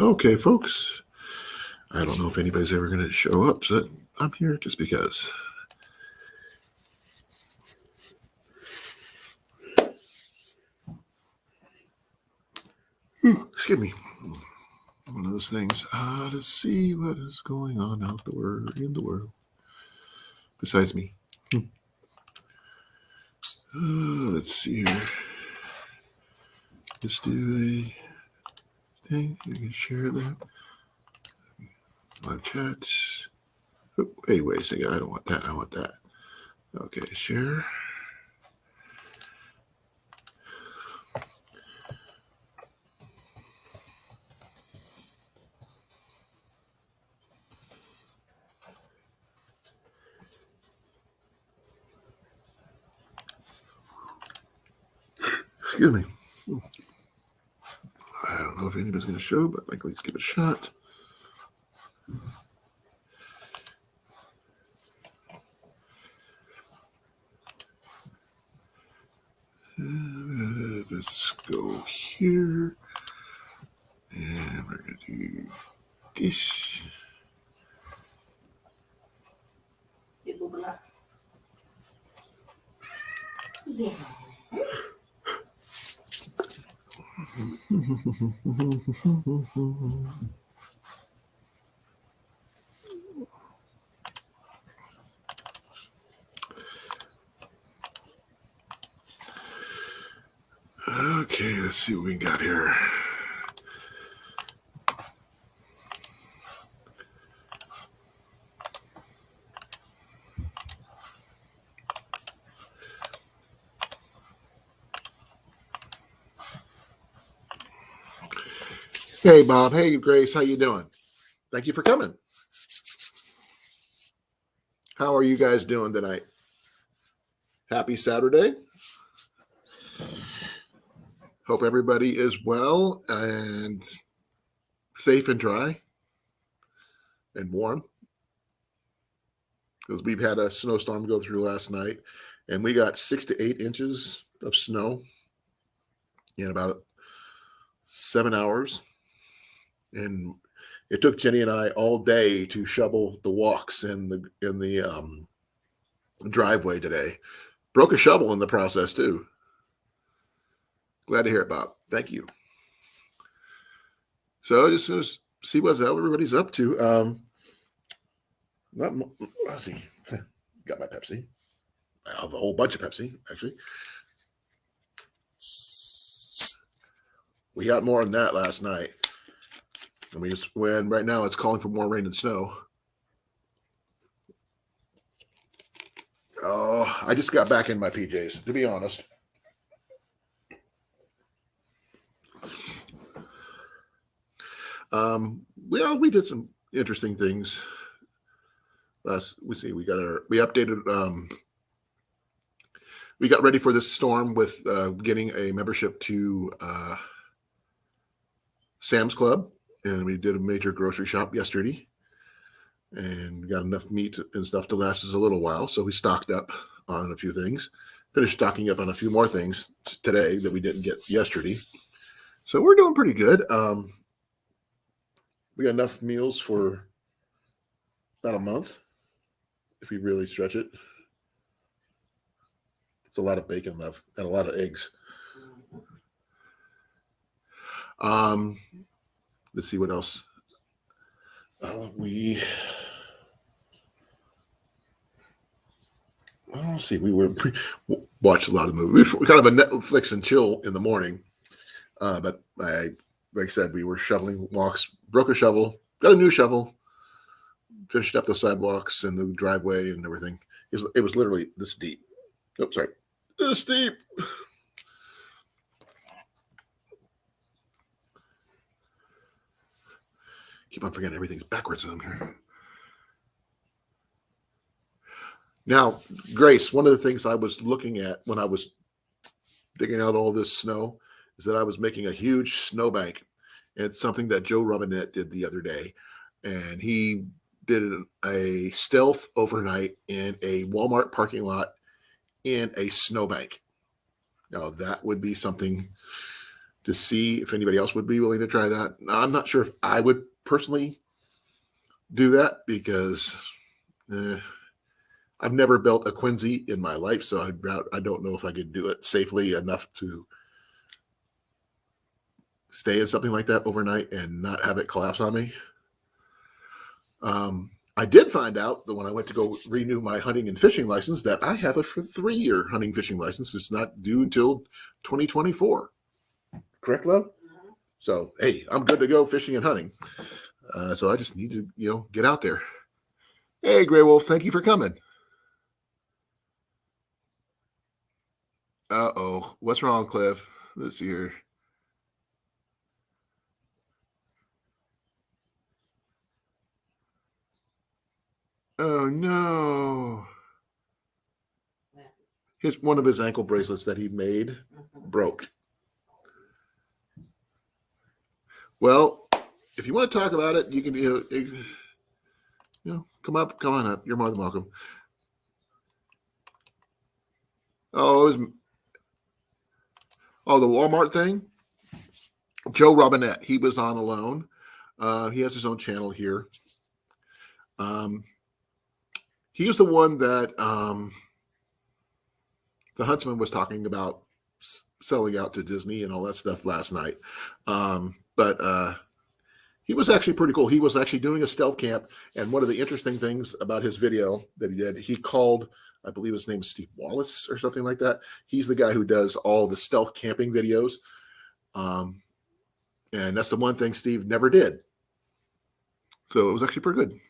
Okay, folks. I don't know if anybody's ever going to show up, so I'm here just because. Excuse me. One of those things. To see what is going on out in the world. Besides me. Let's see here. Let's do a thing. You can share that. Live chat. Oh, hey, wait a second. I don't want that. I want that. Okay, share. Excuse me. I don't know if anybody's going to show, but let's give it a shot. Let's go here. And we're going to do this. Okay, let's see what we got here. Hey, Bob. Hey, Grace. How you doing? Thank you for coming. How are you guys doing tonight? Happy Saturday. Hope everybody is well and safe and dry and warm. Because we've had a snowstorm go through last night, and we got 6 to 8 inches of snow in about 7 hours. And it took Jenny and I all day to shovel the walks in the driveway today. Broke a shovel in the process too. Glad to hear it, Bob. Thank you. So just to see what everybody's up to. Let's see. Got my Pepsi. I have a whole bunch of Pepsi, actually. We got more than that last night. And when right now it's calling for more rain and snow. Oh, I just got back in my PJs, to be honest. We did some interesting things. We updated. We got ready for this storm with getting a membership to Sam's Club, and we did a major grocery shop yesterday, and got enough meat and stuff to last us a little while. So we stocked up on a few things. Finished stocking up on a few more things today that we didn't get yesterday. So we're doing pretty good. We got enough meals for about a month if we really stretch it. It's a lot of bacon left and a lot of eggs. Let's see what else. We watched a lot of movies. We kind of a Netflix and chill in the morning. But like I said, we were shoveling walks, broke a shovel, got a new shovel, finished up the sidewalks and the driveway and everything. It was literally this deep. Oh, sorry. This deep. Keep on forgetting everything's backwards on here. Now, Grace, one of the things I was looking at when I was digging out all this snow is that I was making a huge snowbank. It's something that Joe Robinette did the other day. And he did a stealth overnight in a Walmart parking lot in a snowbank. Now, that would be something to see if anybody else would be willing to try that. Now, I'm not sure if I would personally do that because I've never built a Quincy in my life, so I don't know if I could do it safely enough to stay in something like that overnight and not have it collapse on me. I did find out that when I went to go renew my hunting and fishing license that I have a 3-year hunting fishing license. It's not due until 2024. Correct, love? Mm-hmm. So, hey, I'm good to go fishing and hunting. So I just need to, get out there. Hey, Gray Wolf, thank you for coming. Uh-oh. What's wrong, Cliff? Let's see here. Oh, no. One of his ankle bracelets that he made broke. Well, if you want to talk about it, you can, come on up. You're more than welcome. Oh, the Walmart thing? Joe Robinette. He was on alone. He has his own channel here. He was the one that the Huntsman was talking about selling out to Disney and all that stuff last night. But he was actually pretty cool. He was actually doing a stealth camp. And one of the interesting things about his video that he did, he called, I believe his name is Steve Wallace or something like that. He's the guy who does all the stealth camping videos. And that's the one thing Steve never did. So it was actually pretty good.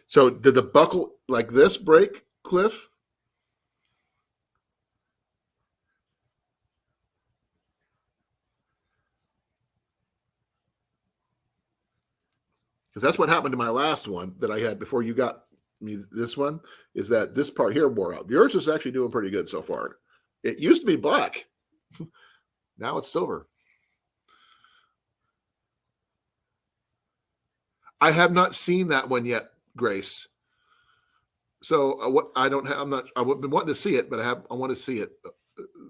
So did the buckle like this break, Cliff? Because that's what happened to my last one that I had before you got me this one, is that this part here wore out. Yours is actually doing pretty good so far. It used to be black. Now it's silver. I have not seen that one yet, Grace. So what I don't have, I've been wanting to see it, but I want to see it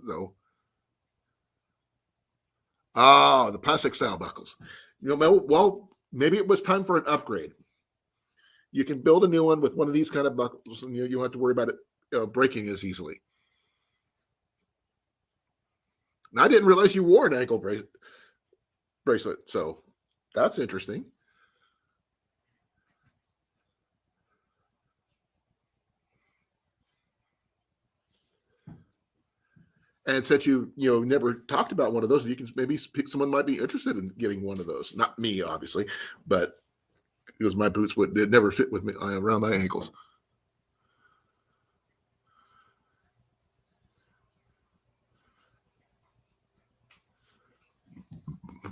though. Ah, the plastic style buckles. Well, maybe it was time for an upgrade. You can build a new one with one of these kind of buckles, and you don't have to worry about it breaking as easily. And I didn't realize you wore an ankle bracelet, so that's interesting. And since you never talked about one of those, you can maybe someone might be interested in getting one of those. Not me, obviously, but because my boots would never fit with me around my ankles.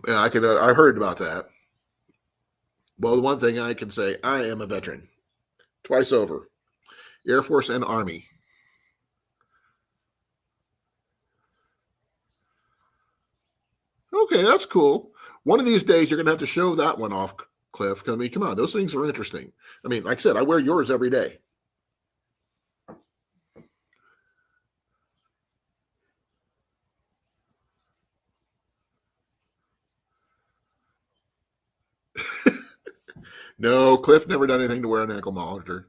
Yeah, I heard about that. Well, the one thing I can say, I am a veteran, twice over, Air Force and Army. Okay, that's cool. One of these days, you're going to have to show that one off, Cliff. I mean, come on, those things are interesting. I mean, like I said, I wear yours every day. No, Cliff never done anything to wear an ankle monitor.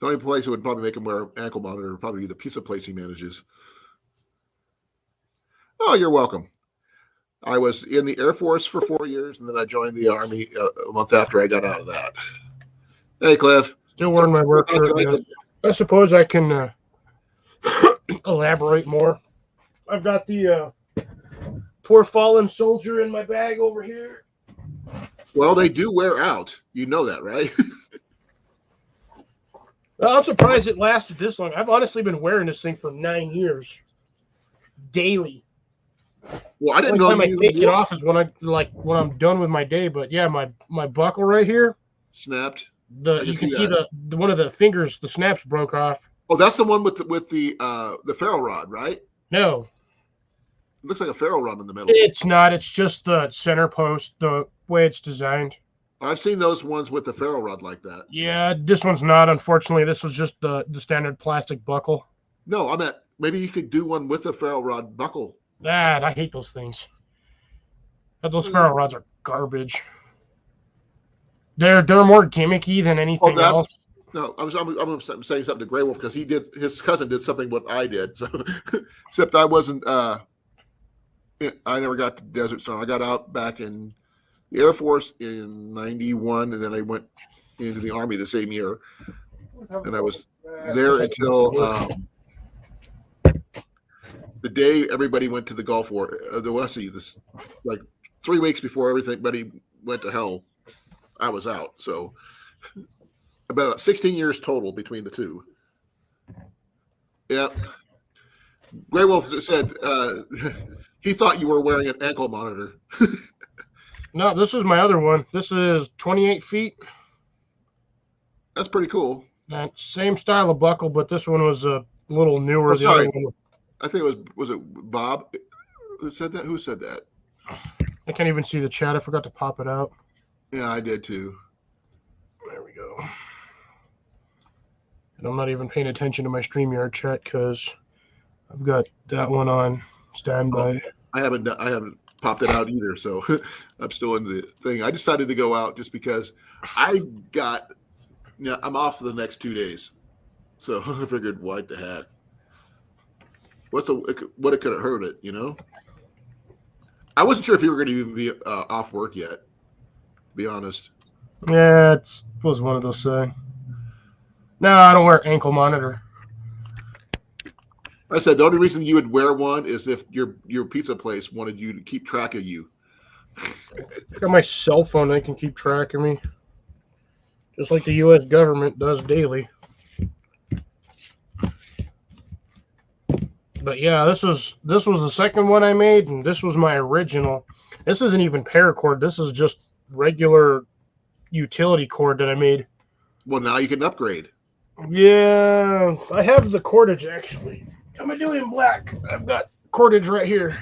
The only place that would probably make him wear an ankle monitor would probably be the pizza place he manages. Oh, you're welcome. I was in the Air Force for 4 years, and then I joined the Army a month after I got out of that. Hey, Cliff. Still wearing my work shirt. I suppose I can elaborate more. I've got the poor fallen soldier in my bag over here. Well, they do wear out. You know that, right? Well, I'm surprised it lasted this long. I've honestly been wearing this thing for 9 years, daily. Well, I didn't know. The only time I take it off is when I'm done with my day. But yeah, my buckle right here snapped. You can see the one of the fingers, the snaps broke off. Oh, that's the one with the ferro rod, right? No, looks like a ferrule rod in the middle. It's not. It's just the center post, the way it's designed. I've seen those ones with the ferrule rod like that. Yeah, this one's not. Unfortunately, this was just the standard plastic buckle. No, I meant maybe you could do one with a ferrule rod buckle. I hate those things. Those ferrule rods are garbage. They're more gimmicky than anything else. No, I'm saying something to Grey Wolf because his cousin did something what I did. So, except I wasn't. I never got to Desert Storm. I got out back in the Air Force in '91, and then I went into the Army the same year, and I was there until the day everybody went to the Gulf War. This like 3 weeks before everybody went to hell. I was out, so about 16 years total between the two. Yeah. Grey Wolf said he thought you were wearing an ankle monitor. No, this is my other one. This is 28 feet. That's pretty cool. Same style of buckle, but this one was a little newer. The other one, I think it was it Bob who said that? Who said that? I can't even see the chat. I forgot to pop it out. Yeah, I did too. There we go. And I'm not even paying attention to my StreamYard chat because I've got that one on standby. Oh, I haven't popped it out either, so I'm still in the thing. I decided to go out just because I'm off for the next 2 days, so I figured, what the heck? What it could have hurt it, you know? I wasn't sure if you were going to even be off work yet, to be honest. Yeah, it was one of those things. No, I don't wear ankle monitor. I said the only reason you would wear one is if your pizza place wanted you to keep track of you. I got my cell phone. They can keep track of me, just like the U.S. government does daily. But yeah, this was the second one I made, and this was my original. This isn't even paracord. This is just regular utility cord that I made. Well, now you can upgrade. Yeah, I have the cordage actually. I'm gonna do it in black. I've got cordage right here.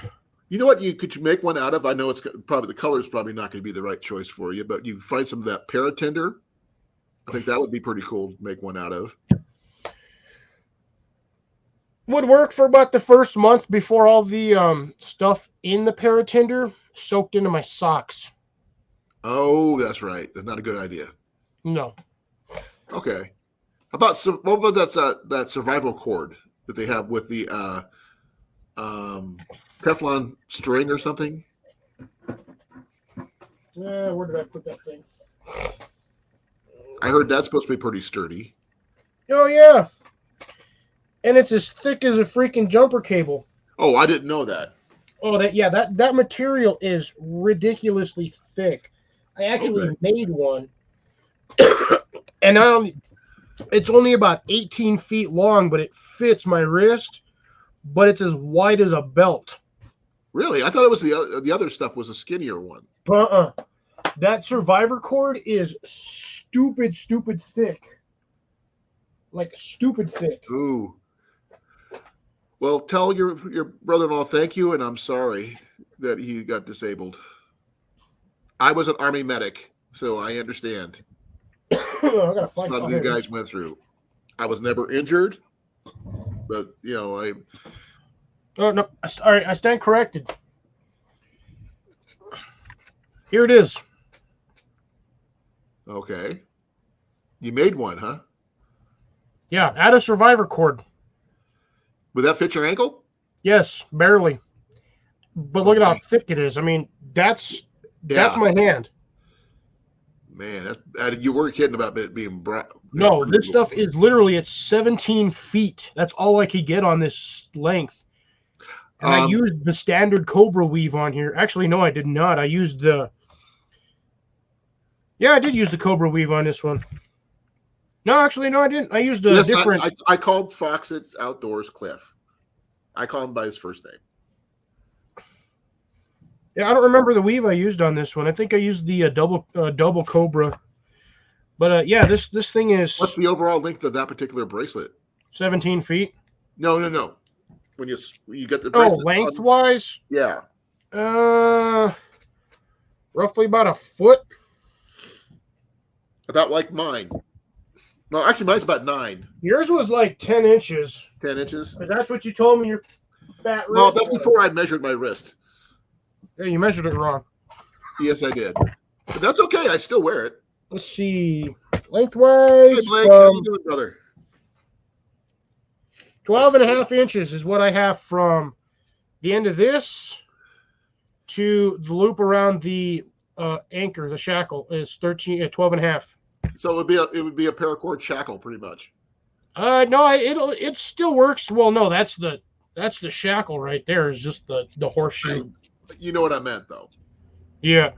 You know what you could make one out of? I know it's probably the color's probably not going to be the right choice for you, but you find some of that paratender. I think that would be pretty cool to make one out of. Would work for about the first month before all the stuff in the paratender soaked into my socks. Oh, that's right. That's not a good idea. No. Okay. What about that survival cord that they have with the Teflon string or something? Where did I put that thing? I heard that's supposed to be pretty sturdy. Oh yeah. And it's as thick as a freaking jumper cable. Oh, I didn't know that. Oh, that material is ridiculously thick. I actually made one, and it's only about 18 feet long, but it fits my wrist, but it's as wide as a belt. Really? I thought it was the other stuff was a skinnier one. That survivor cord is stupid thick. Like stupid thick. Ooh. Well, tell your brother-in-law thank you, and I'm sorry that he got disabled. I was an Army medic, so I understand. A lot of these guys went through. I was never injured, but I. Oh no! Sorry, I stand corrected. Here it is. Okay. You made one, huh? Yeah, add a survivor cord. Would that fit your ankle? Yes, barely. But look at how thick it is. I mean, that's my hand. Man, you weren't kidding about it being broad. No, this stuff is literally, it's 17 feet. That's all I could get on this length. And I used the standard Cobra weave on here. Actually, no, I did not. I used I did use the Cobra weave on this one. No, actually, no, I didn't. I used a different. I called Foxit Outdoors Cliff. I call him by his first name. Yeah, I don't remember the weave I used on this one. I think I used the double Cobra. But this thing is. What's the overall length of that particular bracelet? 17 feet. No. when you get the Oh, bracelet on? lengthwise, Yeah, roughly about a foot. about like mine. No, actually, mine's about 9, Yours was like 10 inches. 10 inches. That's what you told me your fat Well, wrist that's was. before I measured my wrist. Yeah, you measured it wrong. Yes, I did. But that's okay. I still wear it. Let's see. Lengthwise, Hey, Blake, how you from doing, brother? 12 and a half inches is what I have from the end of this to the loop around the anchor, the shackle, is 12 and a half. So it would be a paracord shackle, pretty much. No, it still works. Well, no, that's the shackle right there. Is just the horseshoe. You know what I meant, though. Yeah.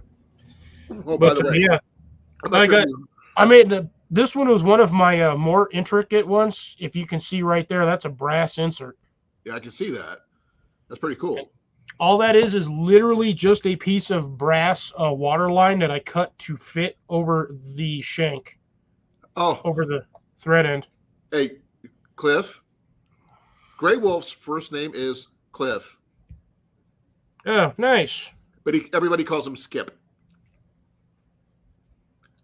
Oh, by the way, yeah, I'm not sure. I made this one was one of my more intricate ones. If you can see right there, that's a brass insert. Yeah, I can see that. That's pretty cool. All that is literally just a piece of brass water line that I cut to fit over the shank. Oh, over the thread end. Hey, Cliff. Grey Wolf's first name is Cliff. Oh, nice. But everybody calls him Skip.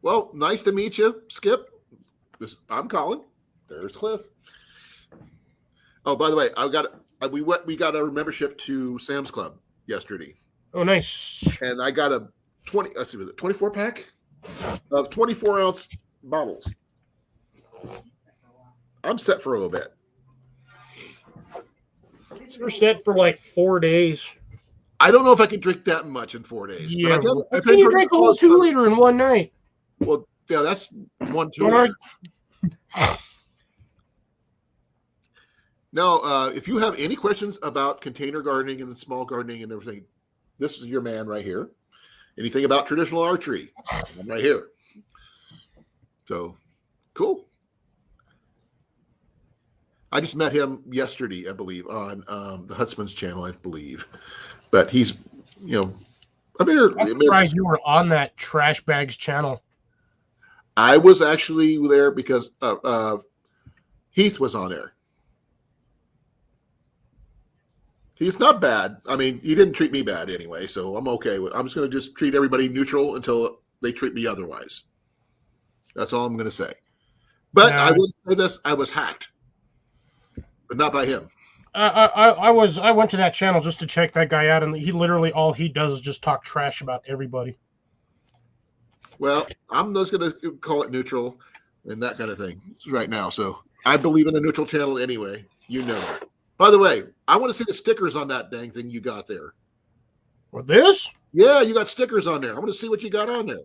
Well, nice to meet you, Skip. I'm Colin. There's Cliff. Oh, by the way, we got our membership to Sam's Club yesterday. Oh, nice. And I got a 24 pack of 24-ounce bottles. I'm set for a little bit. You're set for like 4 days. I don't know if I can drink that much in 4 days. Yeah, but can you drink a whole 2-liter in one night? Well, yeah, that's 1 2. Now, if you have any questions about container gardening and small gardening and everything, this is your man right here. Anything about traditional archery, I'm right here. So, cool. I just met him yesterday, I believe, on the Huntsman's channel, I believe. But he's, I'm surprised you were on that Trash Bags channel. I was actually there because Heath was on there. He's not bad. I mean, he didn't treat me bad anyway, so I'm okay with. I'm just going to just treat everybody neutral until they treat me otherwise. That's all I'm going to say. But I will say this: I was hacked, but not by him. I went to that channel just to check that guy out, and he literally all he does is just talk trash about everybody. Well, I'm just going to call it neutral and that kind of thing right now. So I believe in a neutral channel anyway. You know that. By the way, I want to see the stickers on that dang thing you got there. What, this? Yeah, you got stickers on there. I want to see what you got on there.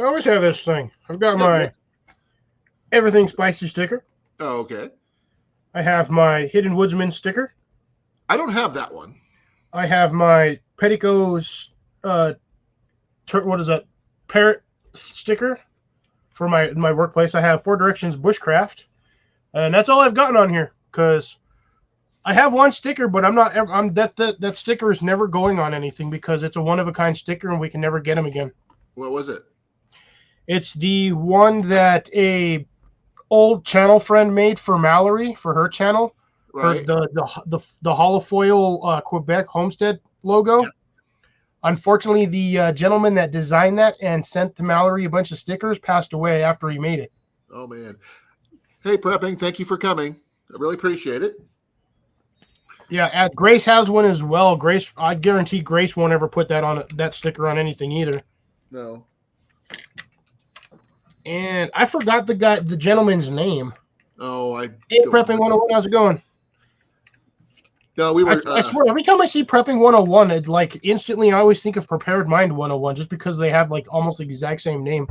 I always have this thing. I've got my Everything Spicy sticker. Oh, okay. I have my Hidden Woodsman sticker. I don't have that one. I have my Pettico's, what is that? Parrot sticker for my workplace. I have Four Directions Bushcraft, and that's all I've gotten on here because I have one sticker, but that sticker is never going on anything because it's a one-of-a-kind sticker and we can never get them again. What was it? It's the one that a old channel friend made for Mallory for her channel, right? For the holofoil Quebec homestead logo. Yeah. Unfortunately, the gentleman that designed that and sent to Mallory a bunch of stickers passed away after he made it. Oh man! Hey, Prepping, thank you for coming. I really appreciate it. Yeah, Grace has one as well. Grace, I guarantee Grace won't ever put that sticker on anything either. No. And I forgot the gentleman's name. Oh, Hey, Prepping 101, how's it going? No, we were. I swear, every time I see Prepping 101, instantly I always think of Prepared Mind 101, just because they have almost the exact same name.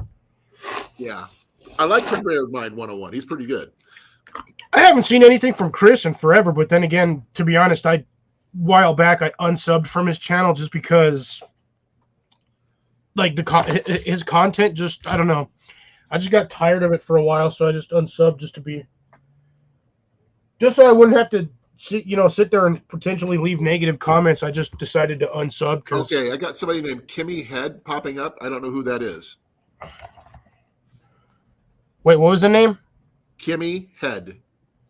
Yeah, I like Prepared Mind 101. He's pretty good. I haven't seen anything from Chris in forever, but then again, to be honest, a while back I unsubbed from his channel just because, his content just, I don't know. I just got tired of it for a while, so I just unsubbed just so I wouldn't have to sit there and potentially leave negative comments. I just decided to unsub. Okay, I got somebody named Kimmy Head popping up. I don't know who that is. Wait, what was the name? Kimmy Head.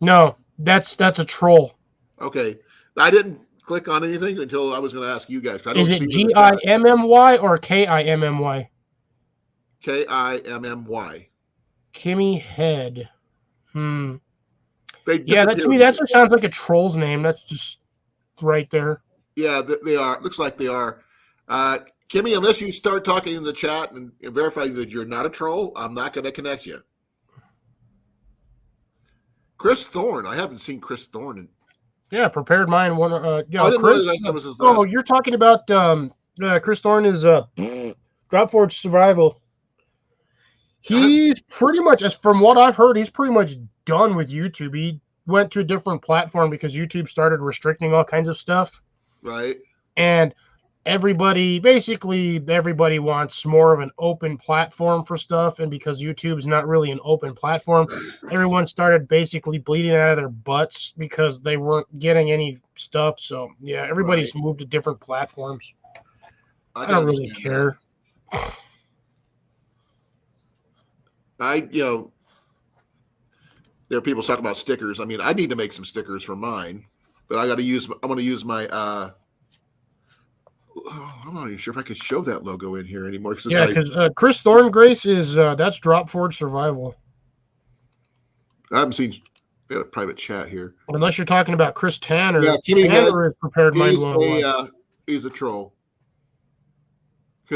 No, that's a troll. Okay. I didn't click on anything until I was going to ask you guys. I don't Is see it it in the chat. Gimmy or Kimmy? Kimmy. Kimmy Head. They Yeah, that to disappeared. me that just sounds like a troll's name. That's just right there. Yeah, they are. Looks like they are. Kimmy, unless you start talking in the chat and verify that you're not a troll, I'm not going to connect you. Chris Thorne. I haven't seen Chris Thorne in. Yeah, prepared mind. I didn't Chris. realize that was his last. You're talking about Chris Thorne is Drop Forge Survival. He's pretty much, as from what I've heard, he's pretty much done with YouTube. He went to a different platform because YouTube started restricting all kinds of stuff. Right. And everybody wants more of an open platform for stuff. And because YouTube's not really an open platform, everyone started basically bleeding out of their butts because they weren't getting any stuff. So yeah, everybody's moved to different platforms. I don't really care. There are people talking about stickers. I mean, I need to make some stickers for mine, but I'm going to use my, I'm not even sure if I could show that logo in here anymore. Yeah, because Chris Thorngrace is, that's Drop Forge Survival. I haven't seen, we got a private chat here. Unless you're talking about Chris Tanner. Yeah, Tanner is Prepared Mind 101. He's a troll.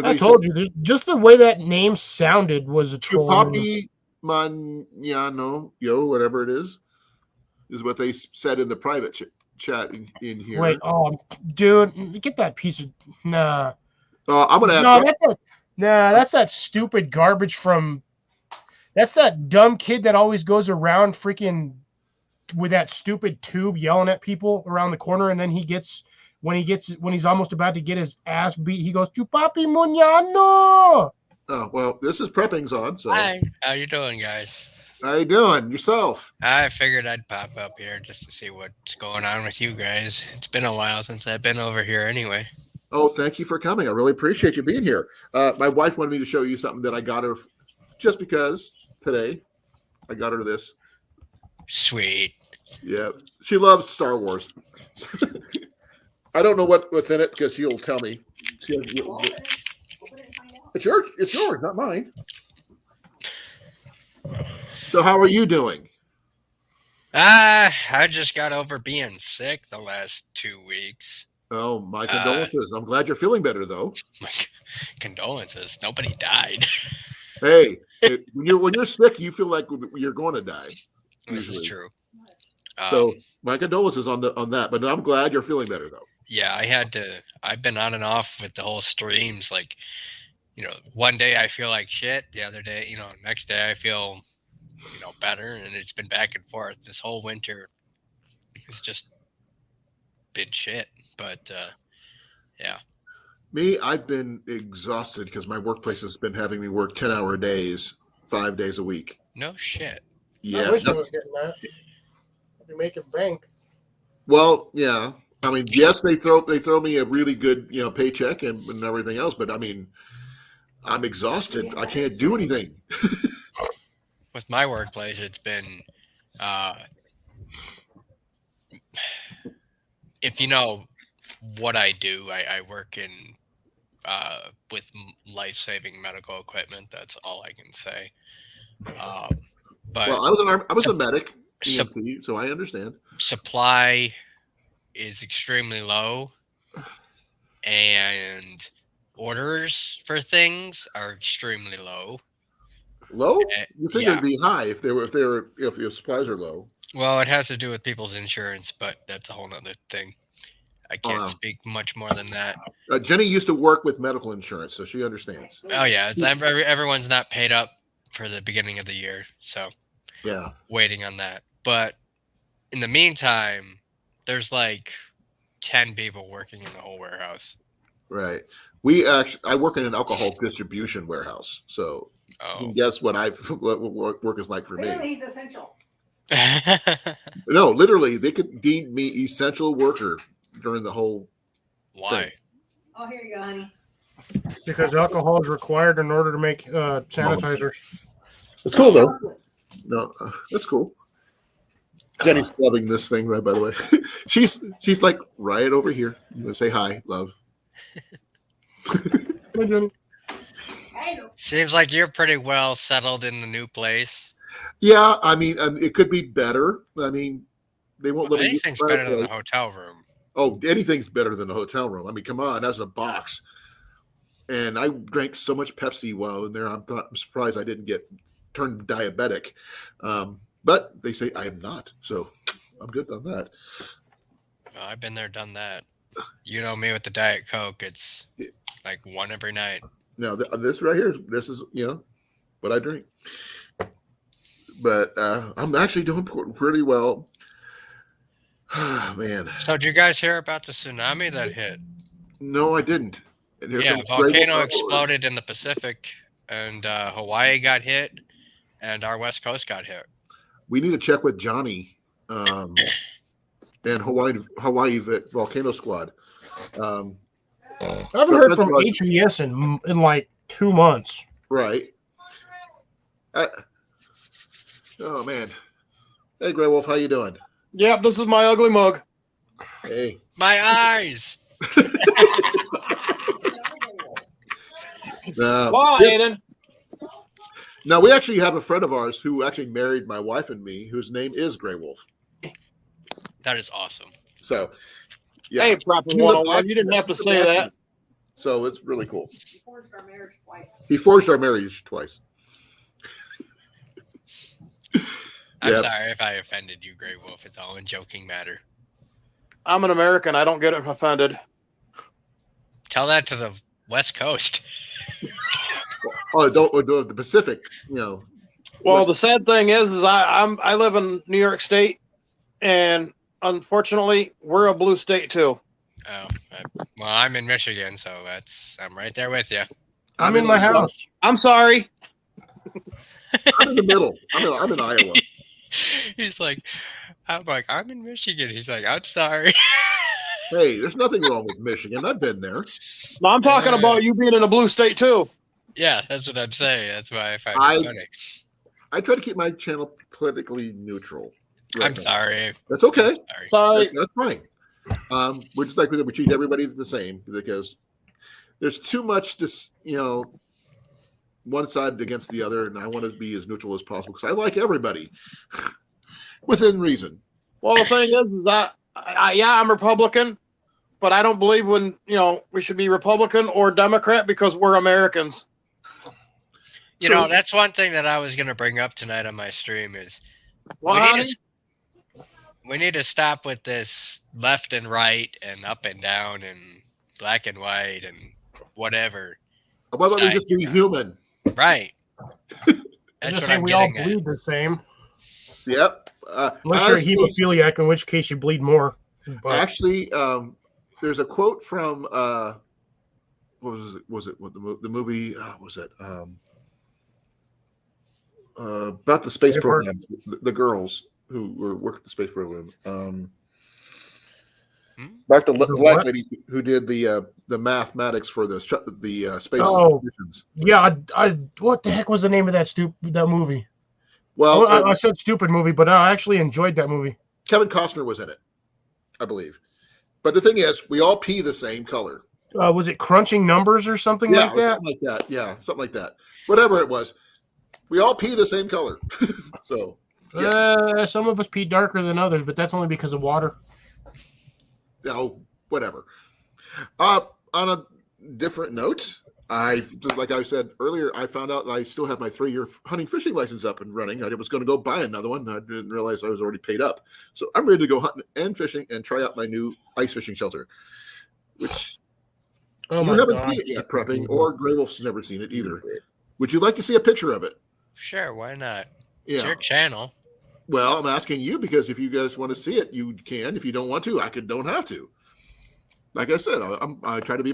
I told you, just the way that name sounded was a troll. Chupapi Manano, whatever it is what they said in the private chat in here. Wait, dude, get that piece of nah. I'm gonna that's that stupid garbage from. That's that dumb kid that always goes around freaking with that stupid tube yelling at people around the corner, and then when he's almost about to get his ass beat, he goes, "Chupapi Muñano." Oh, well, this is Prepping's on. So. Hi, how you doing, guys? How you doing? Yourself? I figured I'd pop up here just to see what's going on with you guys. It's been a while since I've been over here anyway. Oh, thank you for coming. I really appreciate you being here. My wife wanted me to show you something that I got her just because today I got her this. Sweet. Yeah, she loves Star Wars. I don't know what's in it because she'll tell me. It's yours, not mine. So how are you doing? I just got over being sick the last 2 weeks. Oh, my condolences. I'm glad you're feeling better, though. My condolences. Nobody died. Hey, when you're sick, you feel like you're going to die. This is true. So my condolences on that, but I'm glad you're feeling better, though. Yeah, I've been on and off with the whole streams. Like, one day I feel like shit. The other day, next day I feel, better. And it's been back and forth. This whole winter has just been shit. But, yeah. Me, I've been exhausted because my workplace has been having me work 10-hour days, 5 days a week. No shit. Yeah. I wish I was getting that. I'd be making bank. Well, yeah. I mean, yes, they throw me a really good, paycheck and everything else, but I mean, I'm exhausted. I can't do anything. With my workplace, it's been, if you know what I do, I work in with life-saving medical equipment. That's all I can say. But I was a medic, EMT, so I understand. Supply is extremely low, and orders for things are extremely low. Low? You think it'd be high if your supplies are low. Well, it has to do with people's insurance, but that's a whole nother thing. I can't speak much more than that. Jenny used to work with medical insurance, so she understands. Oh yeah, everyone's not paid up for the beginning of the year, so yeah, waiting on that. But in the meantime, there's like 10 people working in the whole warehouse. Right. I work in an alcohol distribution warehouse, so you can guess what work is like for me. He's essential. No, literally, they could deem me essential worker during the whole. Why? Thing. Oh, here you go, honey. Because alcohol is required in order to make sanitizer. It's cool though. No, that's cool. Jenny's loving this thing, right? By the way, she's like right over here. I'm gonna say hi, love. Hi, Jenny. Seems like you're pretty well settled in the new place. Yeah, I mean, it could be better. I mean, they won't Well, let me use anything's the better than fireplace. the hotel room. Oh, anything's better than a hotel room. I mean, come on, that's a box. And I drank so much Pepsi while in there. I'm surprised I didn't get turned diabetic. But they say I am not, so I'm good on that. Well, I've been there, done that. You know me with the Diet Coke. It's like one every night. Now, this right here, this is what I drink. But I'm actually doing pretty well. Man. So did you guys hear about the tsunami that hit? No, I didn't. And here Yeah, comes volcano Grable. exploded in the Pacific, and Hawaii got hit, and our West Coast got hit. We need to check with Johnny and Hawaii Volcano Squad. I haven't heard from HVS in like 2 months. Right. Oh man. Hey, Grey Wolf, how you doing? Yep, this is my ugly mug. Hey. My eyes. Wow, Aiden. Now, we actually have a friend of ours who actually married my wife and me, whose name is Grey Wolf. That is awesome. So, yeah. Hey, Proper 101, you didn't have to say that. So it's really cool. He forged our marriage twice. He forged our marriage twice. I'm Yep. sorry if I offended you, Grey Wolf. It's all in joking matter. I'm an American. I don't get offended. Tell that to the West Coast. Oh, don't the Pacific, Well, the sad thing is I live in New York State, and unfortunately, we're a blue state too. Oh, well, I'm in Michigan, so I'm right there with you. I'm in my house. I'm sorry. I'm in the middle. I'm in Iowa. He's like, I'm in Michigan. He's like, I'm sorry. Hey, there's nothing wrong with Michigan. I've been there. No, I'm talking about you being in a blue state too. Yeah, that's what I'm saying. That's why I find it funny. I try to keep my channel politically neutral. I'm sorry. That's okay. Sorry. That's fine. We're just like we treat everybody the same because there's too much one side against the other, and I want to be as neutral as possible because I like everybody within reason. Well, the thing is that I'm Republican, but I don't believe we should be Republican or Democrat because we're Americans. That's one thing that I was going to bring up tonight on my stream is we need to stop with this left and right and up and down and black and white and whatever. Why about we just be human? Right. That's what I'm we all getting bleed the same. Yep. Unless you're a hemophiliac, in which case you bleed more. But actually, there's a quote from what was it? What the movie? What was it? About the space program. The girls who were working the space program. Back to black lady who did the mathematics for the space missions. Yeah, what the heck was the name of that movie? Well, I said stupid movie, but I actually enjoyed that movie. Kevin Costner was in it, I believe. But the thing is, we all pee the same color. Was it Crunching Numbers or something like that? Something like that. Yeah, something like that. Whatever it was, we all pee the same color. So, yeah. Some of us pee darker than others, but that's only because of water. Oh, whatever. On a different note, like I said earlier, I found out I still have my 3-year hunting fishing license up and running. I was going to go buy another one. I didn't realize I was already paid up. So I'm ready to go hunting and fishing and try out my new ice fishing shelter, which you haven't seen it yet, Prepping, or Grey Wolf's never seen it either. Would you like to see a picture of it? Sure, why not? Yeah. It's your channel. Well, I'm asking you because if you guys want to see it, you can. If you don't want to, don't have to. Like I said, I try to be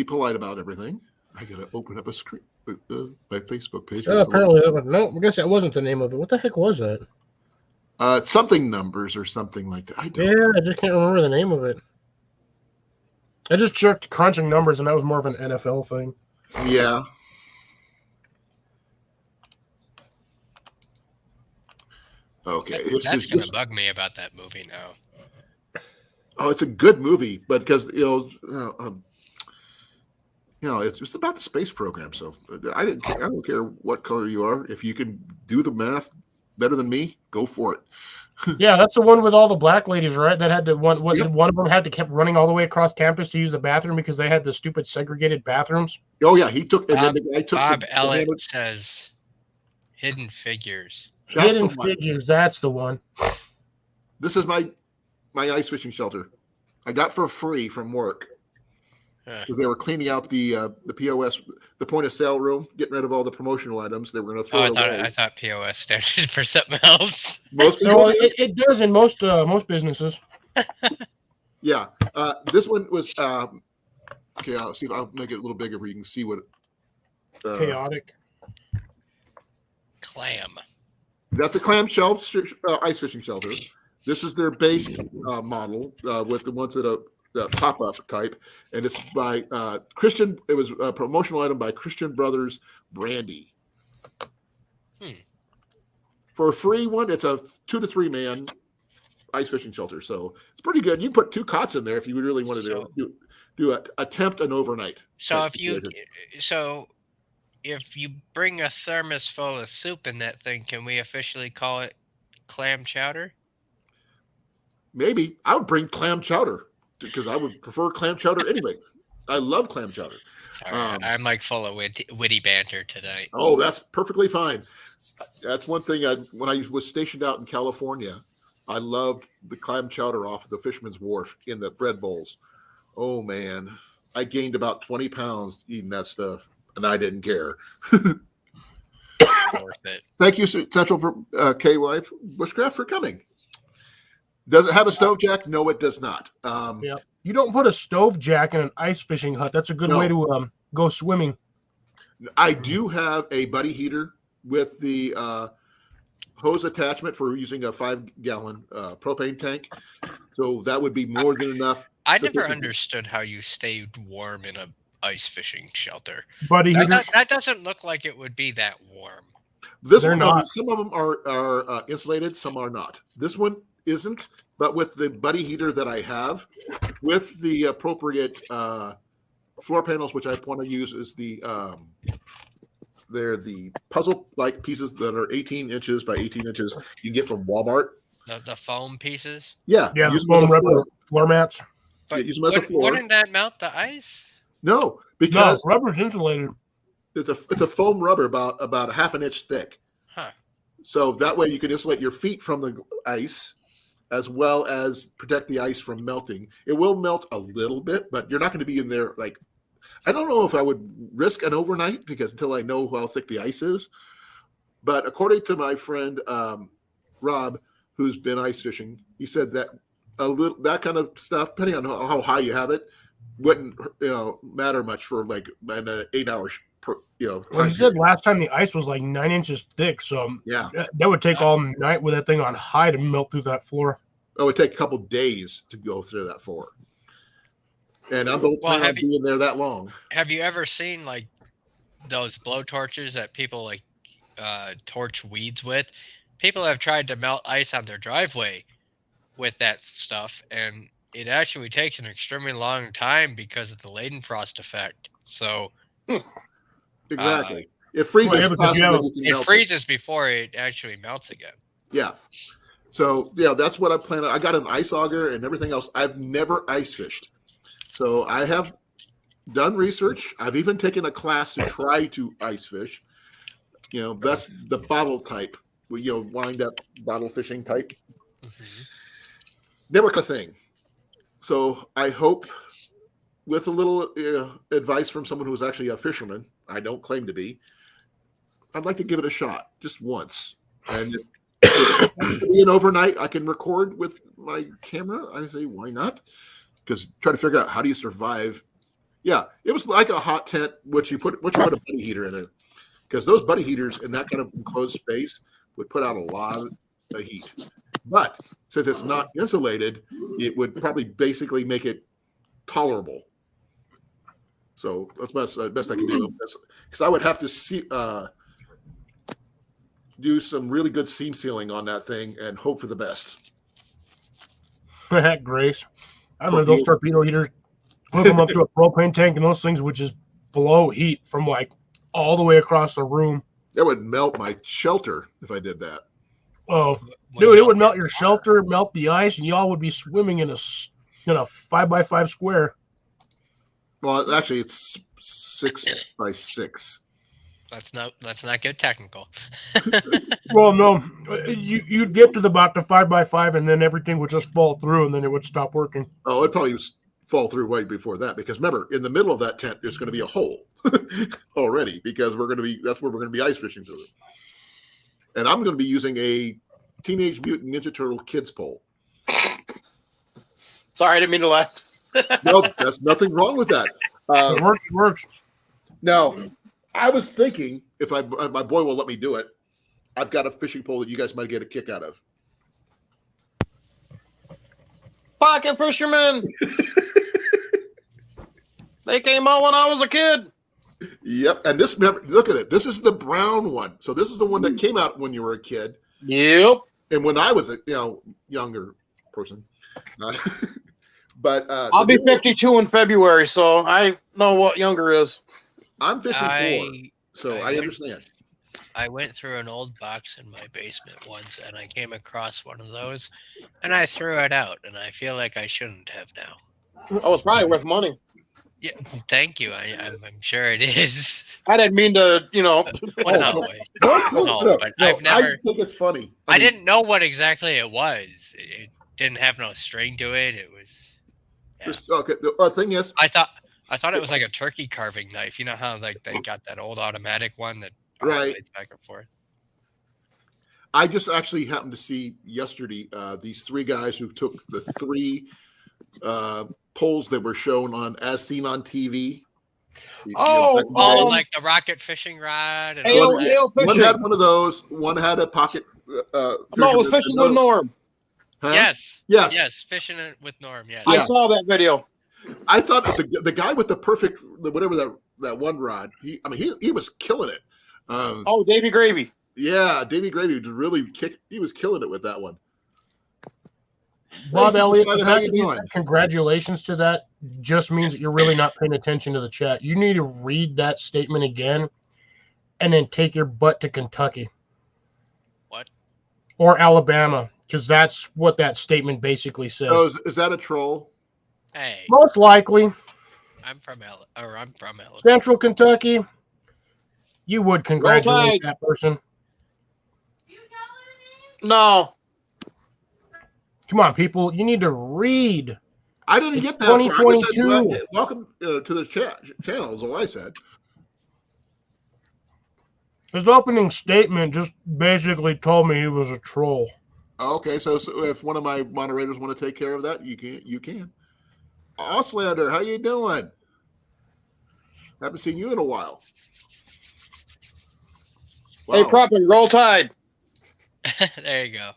polite about everything. I gotta open up a screen, my Facebook page. Apparently, no. I guess that wasn't the name of it. What the heck was that? Something numbers or something like that. I just can't remember the name of it. I just jerked Crunching Numbers, and that was more of an NFL thing. Yeah. Okay, That's gonna bug me about that movie now. Oh, it's a good movie, but because it's about the space program. So I didn't care. I don't care what color you are. If you can do the math better than me, go for it. Yeah, that's the one with all the black ladies, right? That had Yep. one of them had to keep running all the way across campus to use the bathroom because they had the stupid segregated bathrooms. Oh yeah, he took, and then the guy took Bob the Ellett hammer. says Hidden Figures. That's the Hidden one. Figures, that's the one. This is my ice fishing shelter. I got for free from work because they were cleaning out the POS, the point of sale room, getting rid of all the promotional items. They were going to throw Oh, it away. I thought POS standard for something else. Most people No, do. it does in most businesses. Yeah. This one was okay. I'll see if I'll make it a little bigger where you can see what. Chaotic. Clam. That's a clamshell ice fishing shelter. This is their base model with the ones that are the pop-up type, and it's by Christian. It was a promotional item by Christian Brothers Brandy. For a free one, it's a 2 to 3 man ice fishing shelter, so it's pretty good. You put 2 cots in there if you really wanted to attempt an overnight. So if you bring a thermos full of soup in that thing, can we officially call it clam chowder? Maybe I would bring clam chowder because I would prefer clam chowder anyway. I love clam chowder. Sorry, I'm like full of witty banter tonight. Oh, that's perfectly fine. That's one thing. When I was stationed out in California, I loved the clam chowder off the Fisherman's Wharf in the bread bowls. Oh man, I gained about 20 pounds eating that stuff, and I didn't care. Worth it. Thank you, Central KY Bushcraft, for coming. Does it have a stove jack? No, it does not. Yeah, you don't put a stove jack in an ice fishing hut. That's a good way to go swimming. I do have a buddy heater with the hose attachment for using a 5-gallon propane tank, so that would be more than enough. I never understood how you stayed warm in a ice fishing shelter. Buddy heater. That doesn't look like it would be that warm. They're not. Some of them are insulated, some are not. This one isn't, but with the buddy heater that I have, with the appropriate floor panels, which I want to use is they're the puzzle-like pieces that are 18 inches by 18 inches. You can get from Walmart. The foam pieces. Yeah, the foam rubber floor mats. But use them as a floor. Wouldn't that melt the ice? No, because rubber's insulated. It's a foam rubber about a half an inch thick. Huh. So that way you can insulate your feet from the ice, as well as protect the ice from melting. It will melt a little bit, but you're not going to be in there like. I don't know if I would risk an overnight because until I know how thick the ice is. But according to my friend Rob, who's been ice fishing, he said that that kind of stuff, depending on how high you have it, wouldn't matter much for like an 8 hours. Well, he said last time the ice was like 9 inches thick, so yeah, that would take all night with that thing on high to melt through that floor. It would take a couple days to go through that floor. And I don't plan on being there that long. Have you ever seen like those blow torches that people like torch weeds with? People have tried to melt ice on their driveway with that stuff, and it actually takes an extremely long time because of the Leidenfrost effect. So exactly, it freezes faster than you can melt. It freezes before it actually melts again. Yeah. So yeah, that's what I plan on. I got an ice auger and everything else. I've never ice fished. So I have done research. I've even taken a class to try to ice fish. That's the bottle type. Wind up bottle fishing type. Mm-hmm. Never a thing. So I hope with a little advice from someone who's actually a fisherman, I don't claim to be, I'd like to give it a shot just once. And if an overnight I can record with my camera, I say, why not? Because try to figure out how do you survive. Yeah, it was like a hot tent, which you put a buddy heater in it. Because those buddy heaters in that kind of enclosed space would put out a lot of heat. But since it's not insulated, it would probably basically make it tolerable. So that's best I can do. Because I would have to see do some really good seam sealing on that thing and hope for the best. Heck, Grace. I For remember those you. torpedo heaters. Hook them up to a propane tank, and those things would just blow heat from like all the way across the room. That would melt my shelter if I did that. Oh, Would dude, it would melt your car. shelter, melt the ice, and y'all would be swimming in a 5x5 square. Well, actually, it's 6x6. Let's not get technical. Well, no, you'd get to about the 5x5, and then everything would just fall through, and then it would stop working. Oh, it'd probably fall through way before that, because remember, in the middle of that tent, there's going to be a hole already, because that's where we're going to be ice fishing through it. And I'm going to be using a Teenage Mutant Ninja Turtle kids pole. Sorry, I didn't mean to laugh. No, there's nothing wrong with that. It works. It works. Now, I was thinking, if my boy will let me do it, I've got a fishing pole that you guys might get a kick out of. Pocket fishermen. They came out when I was a kid. Yep, and look at it. This is the brown one. So this is the one that came out when you were a kid, Yep. and when I was a younger person. But I'll be 52 in February, so I know what younger is. I'm 54, so I went- understand. I went through an old box in my basement once, and I came across one of those, and I threw it out, and I feel like I shouldn't have now. Oh, it's probably worth money. Yeah, thank you. I'm sure it is. I didn't mean to, Well, no, wait. No, but I've never. I think it's funny. I didn't know what exactly it was. It didn't have no string to it. It was. Okay. The thing is, I thought it was like a turkey carving knife. You know how like they got that old automatic one that Right. oscillates back and forth. I just actually happened to see yesterday these three guys who took the three poles that were shown on As Seen on TV. Oh, back in the Oh, day. like the rocket fishing rod. And Ale, all that. ale One fishing. had one of those. One had a pocket. No, it was fishing with Norm. Huh? Yes. Yes. Yes. Fishing it with Norm. Yes. Yeah. I saw that video. I thought that the guy with the perfect whatever that one rod. He was killing it. Oh, Davy Gravy. Yeah, Davy Gravy really he was killing it with that one. Bob Hey, Elliott, Spider, the how fact you that you doing? said congratulations to that just means that you're really not paying attention to the chat. You need to read that statement again and then take your butt to Kentucky. What? Or Alabama, because that's what that statement basically says. Oh, is that a troll? Hey, Most likely, I'm from Alabama. Central Kentucky, you would congratulate Tide. that person. No. Come on, people. You need to read. I didn't It's get that far. I just said, 2022. welcome to the channel is all I said. His opening statement just basically told me he was a troll. Okay, so if one of my moderators want to take care of that, you can. Auslander, how you doing? Haven't seen you in a while. Hey, Wow. Propping, roll tide. There you go.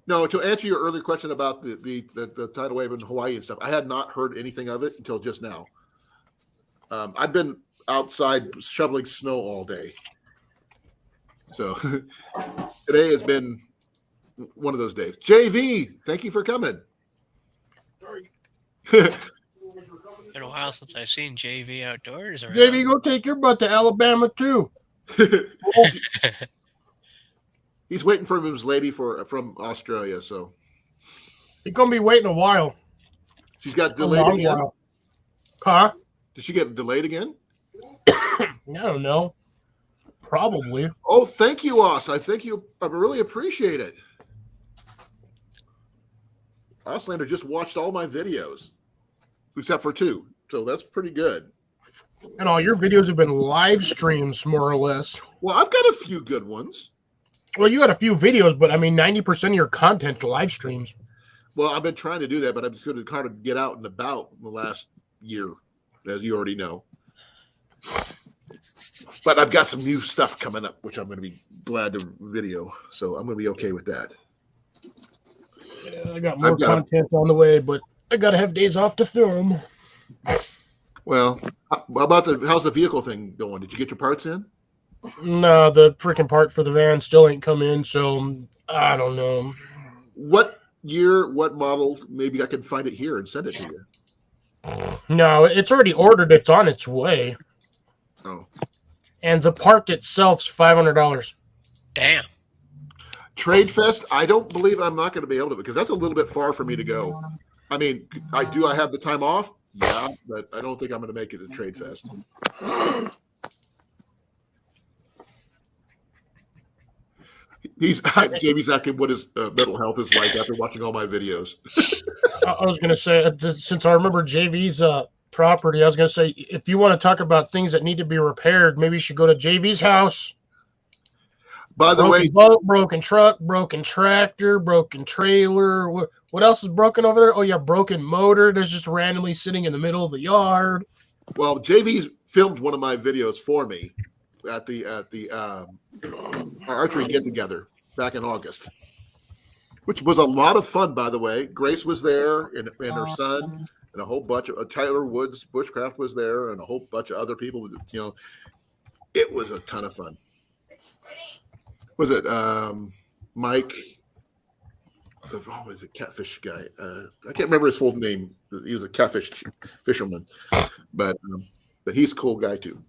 No, to answer your earlier question about the tidal wave in Hawaii and stuff, I had not heard anything of it until just now. I've been outside shoveling snow all day. So today has been one of those days. JV, thank you for coming. Been a while since I've seen JV outdoors. Around. JV, go take your butt to Alabama, too. He's waiting for his lady from Australia, so He's going to be waiting a while. she's got A delayed long again. while. Huh? Did she get delayed again? I don't know. Probably. Oh, thank you, Os. I really appreciate it. Auslander just watched all my videos, except for 2, so that's pretty good. And all your videos have been live streams, more or less. Well, I've got a few good ones. Well, you got a few videos, but I mean, 90% of your content's live streams. Well, I've been trying to do that, but I'm just going to kind of get out and about in the last year, as you already know. But I've got some new stuff coming up, which I'm going to be glad to video. So I'm going to be okay with that. Yeah, I got more content on the way, but I got to have days off to film. Well, how about how's the vehicle thing going? Did you get your parts in? No, the freaking part for the van still ain't come in, so I don't know. What year, what model? Maybe I can find it here and send it to you. No, it's already ordered. It's on its way, Oh, and the part itself's $500. Damn. Trade Fest. I don't believe I'm not going to be able to because that's a little bit far for me to go. I mean, I have the time off, yeah, but I don't think I'm going to make it to Trade Fest. JB's asking what his mental health is like after watching all my videos. I was gonna say, since I remember JV's property, I was gonna say, if you want to talk about things that need to be repaired, maybe you should go to JV's house. By the way, boat, broken truck, broken tractor, broken trailer. What else is broken over there? Oh yeah, broken motor. There's just randomly sitting in the middle of the yard. well, JV's filmed one of my videos for me at the our archery get together back in August, which was a lot of fun. By the way, Grace was there and her son, and a whole bunch of Tyler Woods Bushcraft was there, and a whole bunch of other people. You know, it was a ton of fun. Was it Mike? Was it catfish guy? I can't remember his full name. He was a catfish fisherman, but he's a cool guy too.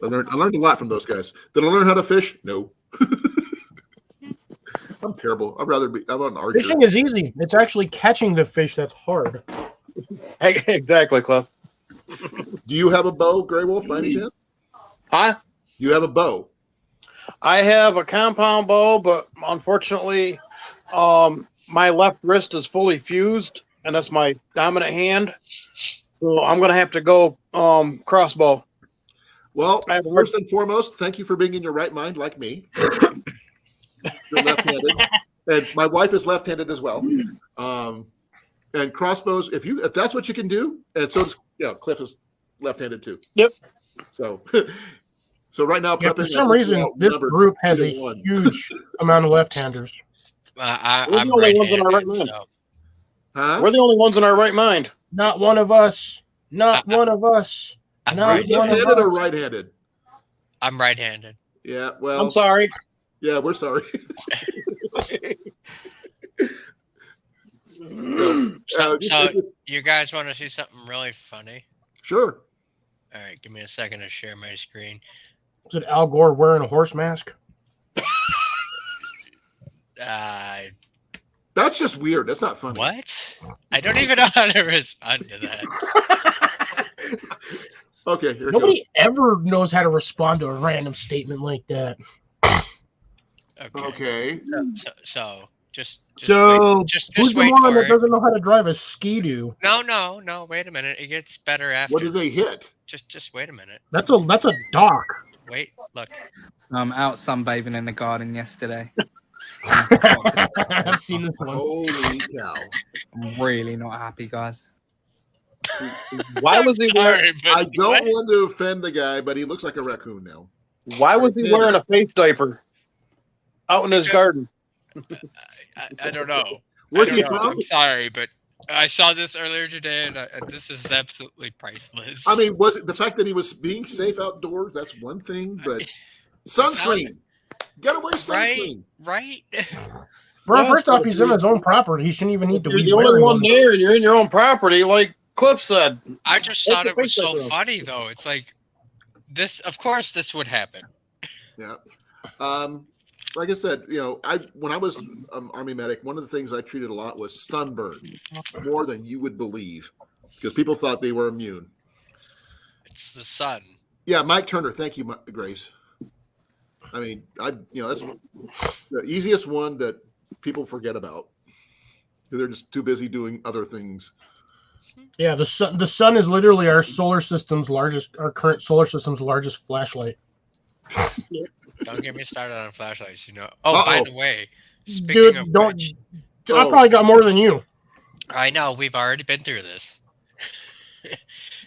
I learned a lot from those guys. Did I learn how to fish? No. I'm terrible. I'm an archer. Fishing is easy. It's actually catching the fish that's hard. Exactly, Cliff. Do you have a bow, Gray Wolf, by any chance? Huh? You have a bow. I have a compound bow, but unfortunately, my left wrist is fully fused, and that's my dominant hand. So I'm going to have to go crossbow. Well, first and foremost, thank you for being in your right mind, like me. You're left-handed, and my wife is left-handed as well. And crossbows, if that's what you can do, and so does Cliff is left-handed too. Yep. So right now, for some reason, this group has a huge amount of left-handers. I'm the only ones in our right mind. We're the only ones in our right mind. Not one of us. Not one of us. I'm left-handed or right-handed? I'm right-handed. Yeah, well, I'm sorry. Yeah, we're sorry. So you guys want to see something really funny? Sure. All right, give me a second to share my screen. Is it Al Gore wearing a horse mask? That's just weird. That's not funny. What? I don't even know how to respond to that. Okay, here Nobody ever knows how to respond to a random statement like that. Okay. So just who's wait the one for that it. doesn't know how to drive a Ski-Doo? No. Wait a minute. It gets better after. What do they hit? Just wait a minute. That's a dock. Wait, look. I'm out sunbathing in the garden yesterday. I've seen this one. Holy cow! I'm really not happy, guys. Why was he wearing? I don't want to offend the guy, but he looks like a raccoon now. Why was he wearing a face diaper out in his garden? I don't know. Where's he from? I'm sorry, but I saw this earlier today, and this is absolutely priceless. I mean, was it the fact that he was being safe outdoors? That's one thing, but sunscreen. Gotta wear sunscreen. Right? Bro, first off, he's in his own property. He shouldn't even need to be You're the only one there, and you're in your own property, like Cliff said. I just thought it was so funny, though. It's like this. Of course, this would happen. Yeah. Like I said, when I was Army medic, one of the things I treated a lot was sunburn, more than you would believe, because people thought they were immune. It's the sun. Yeah, Mike Turner. Thank you, Grace. I mean, that's the easiest one that people forget about. They're just too busy doing other things. Yeah, the sun is literally our current solar system's largest flashlight. Don't get me started on flashlights. Oh, by the way, dude, I probably got more than you. I know, we've already been through this.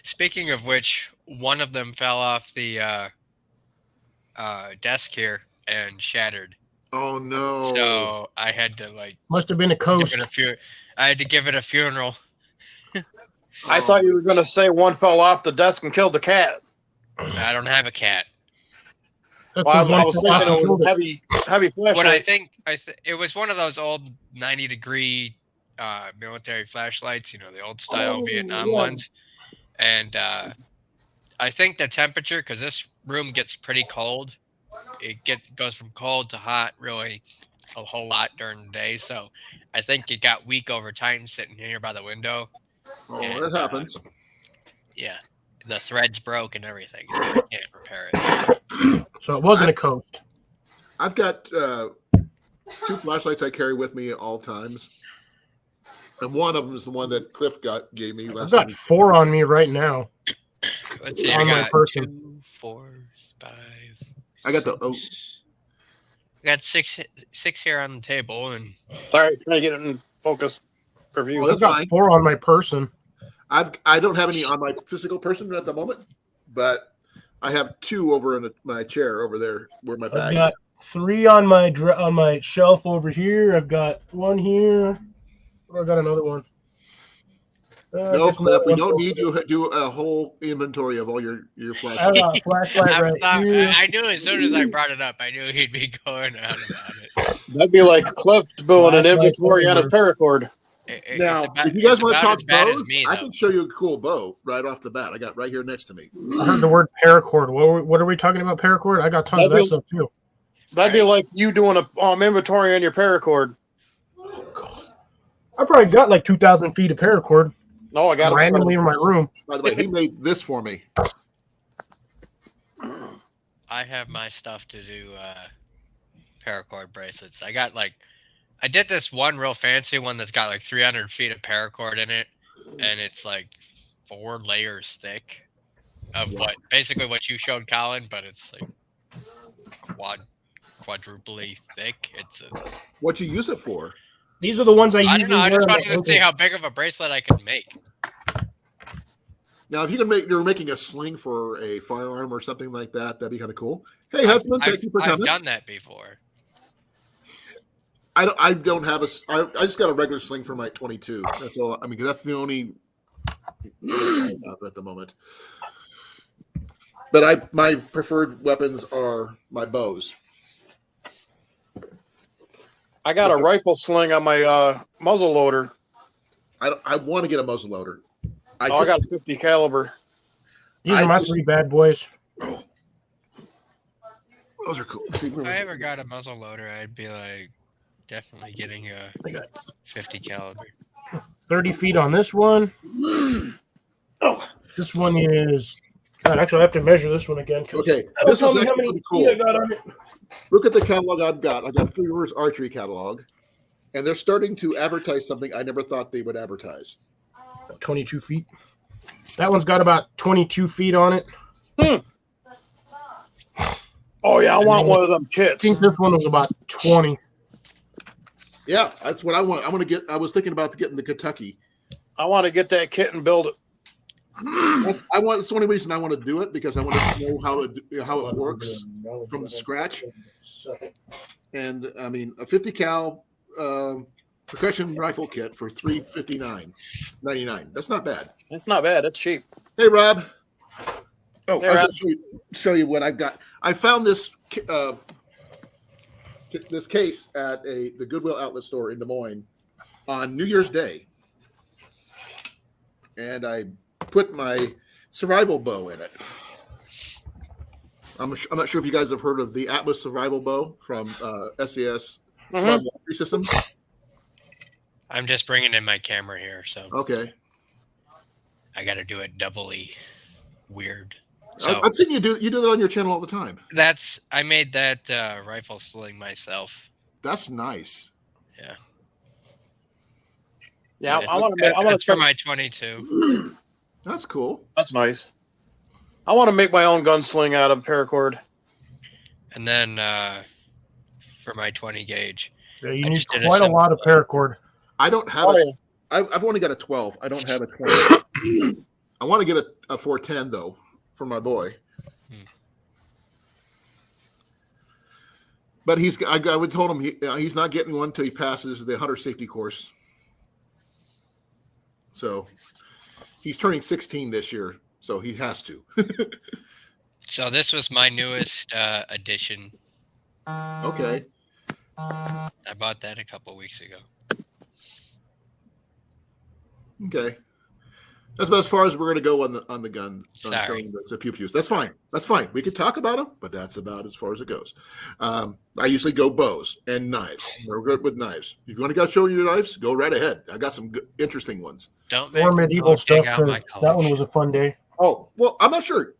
Speaking of which, one of them fell off the desk here and shattered. Oh no! So I had to must have been a coast. I had to give it a funeral. I thought you were going to say one fell off the desk and killed the cat. I don't have a cat. That's Well, I one was shot thinking it killed was heavy What flashlight. it was one of those old 90-degree military flashlights, the old style Vietnam ones. And I think the temperature, because this room gets pretty cold, goes from cold to hot really a whole lot during the day. So I think it got weak over time sitting here by the window. Oh, And, that happens. Yeah, the threads broke and everything, so I can't repair it. So it wasn't a coast. I've got 2 flashlights I carry with me at all times. And one of them is the one that Cliff gave me I've last got time. 4 on me right now. Let's see, I On my got person. 2, 4, 5. I got the I got six here on the table, and Sorry, trying to get it in focus for view. Oh, that's I've got fine. 4 on my person. I don't have any on my physical person at the moment, but I have 2 over in my chair over there where my I've bag got is. 3 on my shelf over here. I've got 1 here. Oh, I got another one. No, just Cliff, another we one don't over need there. to do a whole inventory of all your I flashlights. got a flashlight right here. I knew as soon as I brought it up, I knew he'd be going on about it. That'd be like Cliff doing an Flashlight inventory on his paracord. Now, It's about, if you guys it's want to about talk as bad as bows, me, I though. can show you a cool bow right off the bat. I got right here next to me. I heard the word paracord. What are we talking about? Paracord? I got tons of that stuff too. That'd be like you doing a inventory on your paracord. I probably got like 2,000 feet of paracord No, I got it randomly in my room. By the way, he made this for me. I have my stuff to do paracord bracelets. I did this one real fancy one that's got like 300 feet of paracord in it, and it's like 4 layers thick of basically what you showed, Colin, but it's like quadruply thick. What you use it for? These are the ones I I usually don't know. I wear just on wanted my to see ankle. how big of a bracelet I could make. Now, if you're making a sling for a firearm or something like that, that'd be kind of cool. Hey, Hudson, thank you for I've coming. done that before. I don't have I just got a regular sling for my 22. That's all. I mean, 'cause that's the only I have at the moment. But my preferred weapons are my bows. I got a rifle sling on my muzzle loader. I want to get a muzzle loader. I got a 50 caliber. These are my 3 bad boys. Oh, those are cool. See, If I ever got a muzzle loader, I'd be like definitely getting a 50 caliber. 30 feet on this one. Oh, this one is. God, actually, I have to measure this one again. Okay, this is actually pretty cool. I got on it. Look at the catalog I've got. I've got Three Rivers Archery catalog, and they're starting to advertise something I never thought they would advertise. 22 feet. That one's got about 22 feet on it. Oh yeah, I want one of them I kits. think this one was about 20. Yeah, that's what I want. I want to get. I was thinking about getting the Kentucky. I want to get that kit and build it. It's the only reason I want to do it, because I want to know how it works from scratch. And I mean, a 50 cal percussion rifle kit for $359.99. That's not bad. It's not bad. It's cheap. Hey, Rob. Oh, Hey, I'll Rob. show you what I've got. I found this case at the Goodwill outlet store in Des Moines on New Year's Day, and I put my survival bow in it. I'm not sure if you guys have heard of the Atlas survival bow from SES Survival Archery Systems. I'm just bringing in my camera here, so Okay. I got to do it doubly weird. So I've seen you do that on your channel all the time. I made that rifle sling myself. That's nice. Yeah. Yeah, I want to. That's for my 22. That's cool. That's nice. I want to make my own gunsling out of paracord. And then for my 20 gauge, Yeah, you I need just did quite a lot of paracord. I don't have Oh, it. yeah. I've only got a 12. I don't have a 20. I want to get a 410 though for my boy. But I would told him he's not getting one until he passes the hunter safety course. So he's turning 16 this year, so he has to. So this was my newest addition. Okay. I bought that a couple weeks ago. Okay. That's about as far as we're going to go on the gun. Sorry. Showing the pew pews. That's fine. That's fine. We could talk about them, but that's about as far as it goes. I usually go bows and knives. We're good with knives. If you want to go show your knives, go right ahead. I got some good, interesting ones. Don't make Or me medieval go dig stuff. out my 'Cause that one was a fun day. Oh, well, I'm not sure.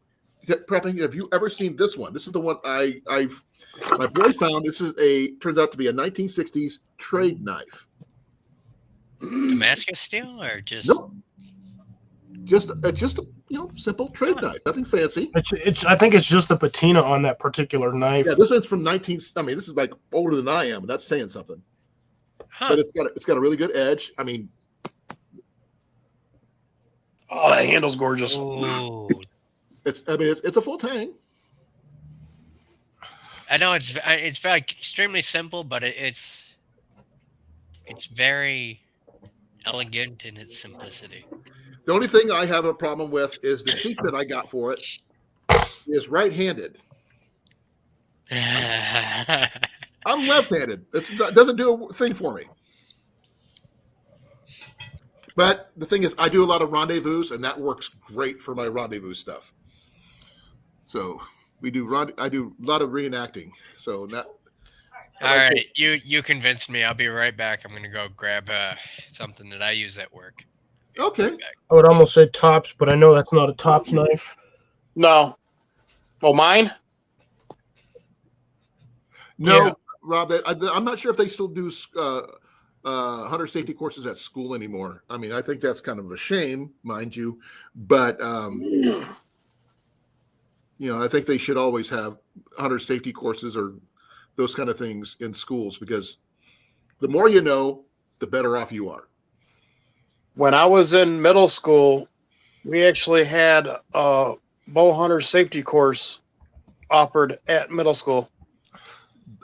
Prepping, have you ever seen this one? This is the one my boy found. This turns out to be a 1960s trade knife. Damascus steel or just Nope. Just a simple trade knife, nothing fancy. I think it's just the patina on that particular knife. Yeah, this one's from 19. I mean, this is like older than I am, and that's saying something. Huh. But it's got a really good edge. I mean, Oh, that handle's gorgeous. Ooh. it's a full tang. I know it's very extremely simple, but it's very elegant in its simplicity. The only thing I have a problem with is the sheet that I got for it is right-handed. I'm left-handed. It doesn't do a thing for me. But the thing is, I do a lot of rendezvous, and that works great for my rendezvous stuff. So I do a lot of reenacting. So that. All right, you convinced me. I'll be right back. I'm gonna go grab something that I use at work. Okay. I would almost say tops, but I know that's not a tops knife. No. Oh, mine? No, Yeah. Rob, I'm not sure if they still do hunter safety courses at school anymore. I mean, I think that's kind of a shame, mind you, but I think they should always have hunter safety courses or those kind of things in schools, because the more you know, the better off you are. When I was in middle school, we actually had a bow hunter safety course offered at middle school.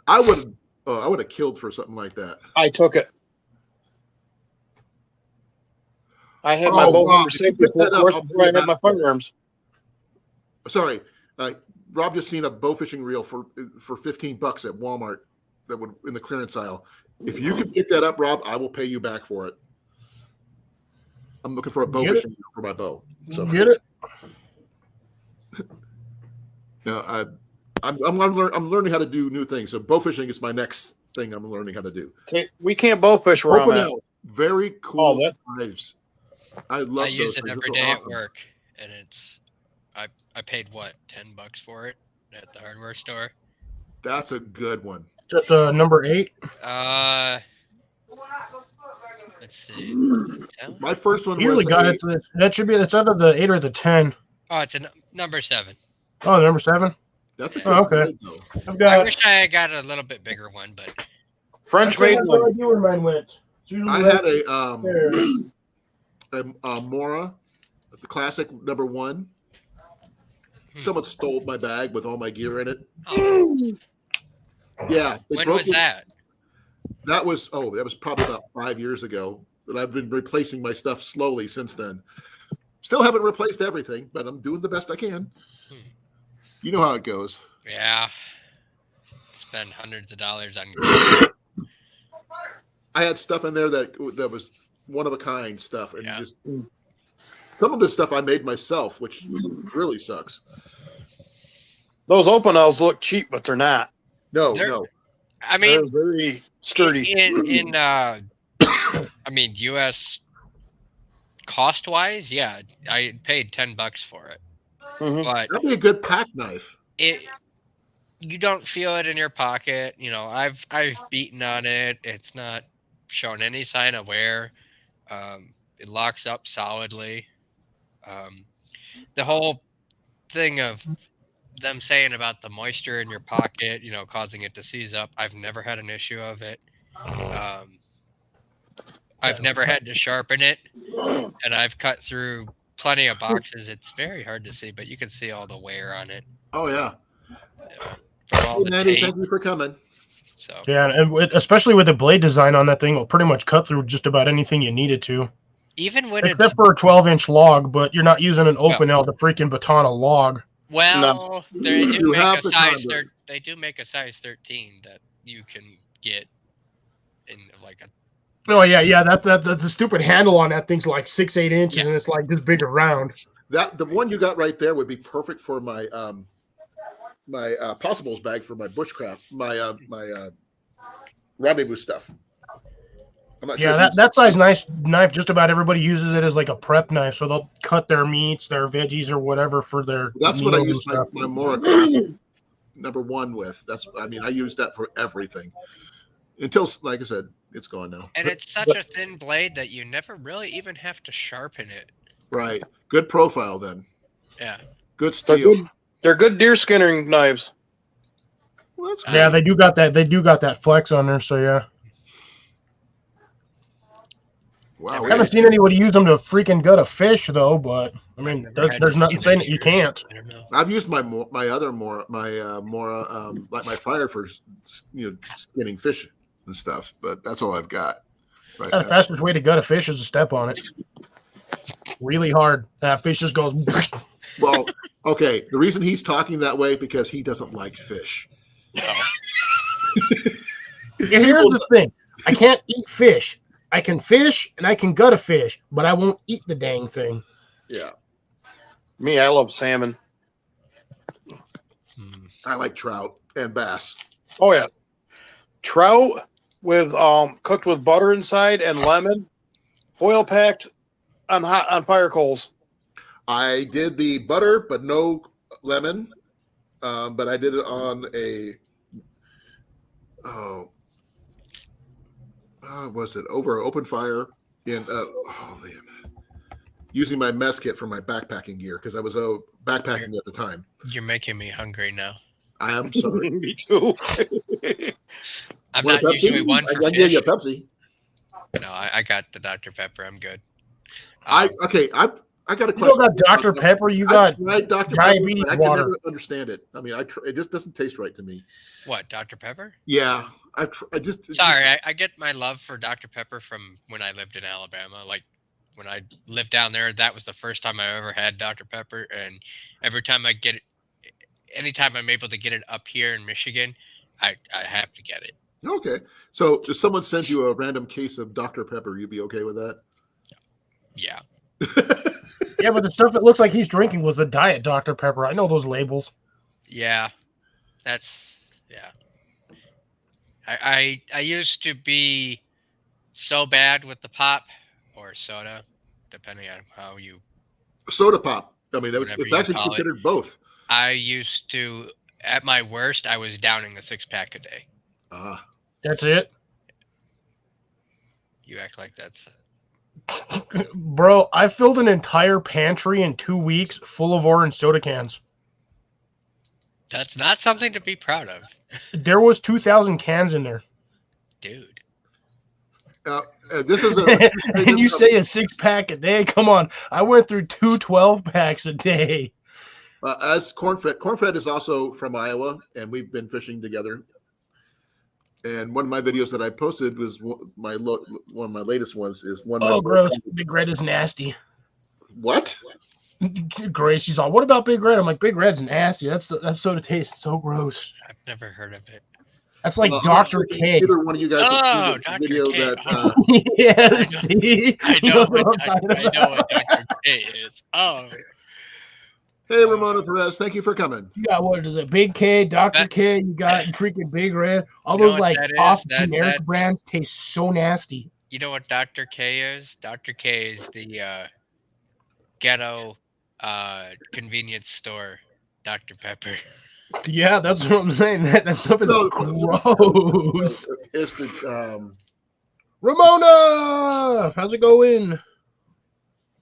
I would have killed for something like that. I took it. I had my Oh, bow Rob, hunter if you safety pick that up, course I'll before I bring it had my back. firearms. Sorry, Rob just seen a bow fishing reel for $15 at Walmart that would in the clearance aisle. If you could pick that up, Rob, I will pay you back for it. I'm looking for a bow Get it. fishing reel for my bow. So Get it? I'm learning how to do new things. So bow fishing is my next thing I'm learning how to do. Okay, we can't bow fish where Open I'm at. out, very cool that- knives. I love I use those it things. every Those day are awesome. at work, and I paid what, $10 for it at the hardware store. That's a good one. Just number 8. Let's see. My first one Usually was got it. That's either the 8 or the 10. Oh, it's number 7. Oh, number 7. that's a Oh, good okay. blade, though. I've I got. wish I had got a little bit bigger one, but French made I have no one. idea where mine went. It's usually I right had there. a Mora, the classic number 1. Someone stole my bag with all my gear in it. oh, Yeah, they when broke was it. that? That was probably about 5 years ago. But I've been replacing my stuff slowly since then. Still haven't replaced everything, but I'm doing the best I can. You know how it goes. Yeah, spend hundreds of dollars on. I had stuff in there that was one of a kind stuff, and Yeah. just some of the stuff I made myself, which really sucks. Those Opinels look cheap, but they're not. No, They're- no. I They're mean, very sturdy. in U.S. cost wise, yeah, I paid $10 for it, Mhm. but That'd be a good pack knife. you don't feel it in your pocket. I've beaten on it. It's not shown any sign of wear. It locks up solidly. The whole thing of them saying about the moisture in your pocket, causing it to seize up, I've never had an issue of it. I've never had to sharpen it, and I've cut through plenty of boxes. It's very hard to see, but you can see all the wear on it. Oh yeah. From all Hey, the Manny, tape. thank you for coming. So Yeah, and especially with the blade design on that thing, will pretty much cut through just about anything you needed to. even when Except for a 12-inch log, but you're not using an open L to freaking baton a log. Well, they do You make have a to size convert. they do make a size 13 that you can get in like a Oh yeah. That the stupid handle on that thing's like 6-8 inches, Yeah. and it's like this big around. That the one you got right there would be perfect for my my possibles bag for my bushcraft, my rendezvous stuff. I'm not sure Yeah, if that size knife, just about everybody uses it as like a prep knife, so they'll cut their meats, their veggies, or whatever for their that's what I meals and use stuff. my Mora Classic #1 with. I use that for everything. Until, like I said, it's gone now. and it's such a thin blade that you never really even have to sharpen it. Right. Good profile then. Yeah. Good They're steel. good. They're good deer skinning knives. Well, that's Yeah, good. they do got that. They do got that flex on there. So yeah, Wow. I haven't seen anybody use them to freaking gut a fish though. But I mean, I've never had there's to nothing skin saying a that you deer, can't. so I don't know. I've used my other Mora, like my fire for skinning fish and stuff, but that's all I've got. Right. The fastest way to gut a fish is to step on it. Really hard. That fish just goes. Well, okay. The reason he's talking that way because he doesn't like fish. Here's the thing: I can't eat fish. I can fish and I can gut a fish, but I won't eat the dang thing. Yeah. Me, I love salmon. I like trout and bass. Oh yeah, trout with cooked with butter inside and lemon, foil packed on fire coals. I did the butter, but no lemon. But I did it on a was it over an open fire in using my mess kit for my backpacking gear because I was backpacking at the time. You're making me hungry now. I am sorry. Me too. I'm Want not a Pepsi? usually one for I can give you fish. a Pepsi. No, I got the Dr. Pepper. I'm good. I got a question. You don't got Dr. Pepper. You got I tried Dr. diabetes Pepper, but I water. can never understand it. I mean, it just doesn't taste right to me. What, Dr. Pepper? Yeah, Sorry, I get my love for Dr. Pepper from when I lived in Alabama. Like when I lived down there, that was the first time I ever had Dr. Pepper. And every time I get it, anytime I'm able to get it up here in Michigan, I have to get it. Okay. So if someone sends you a random case of Dr. Pepper, you'd be okay with that? Yeah. Yeah, but the stuff that looks like he's drinking was the diet Dr. Pepper. I know those labels. Yeah. Yeah. I used to be so bad with the pop or soda, depending on how you. Soda pop. I mean, Whatever it's you actually call it. considered both. I used to, at my worst, I was downing a 6-pack a day. That's it. You act like that's. Bro, I filled an entire pantry in 2 weeks full of orange soda cans. That's not something to be proud of, There was 2,000 cans in there. dude. This is And you say a 6-pack a day? Come on. I went through 2 12-packs a day. as Cornfed is also from Iowa, and we've been fishing together. And one of my videos that I posted was one of my latest ones is one. Oh, gross. Big Red is nasty. What? Grace, she's all, what about Big Red? I'm like, Big Red's nasty. That soda tastes so gross. I've never heard of it. That's like I'm not sure Dr. if K. Either one of you guys Oh, have seen Dr. the video K. that Yeah, see? I You know what I'm talking I know about. what Dr. K is. Oh, hey, Ramona Perez, thank you for coming. You got, what is it, Big K, Dr. That- K, you got freaking Big Red. All You know those what like that is? off That- generic that's- brands taste so nasty. you know what Dr. K is? Dr. K is the ghetto convenience store Dr. Pepper. Yeah, that's what I'm saying. That stuff is No, gross. It's the Ramona, how's it going?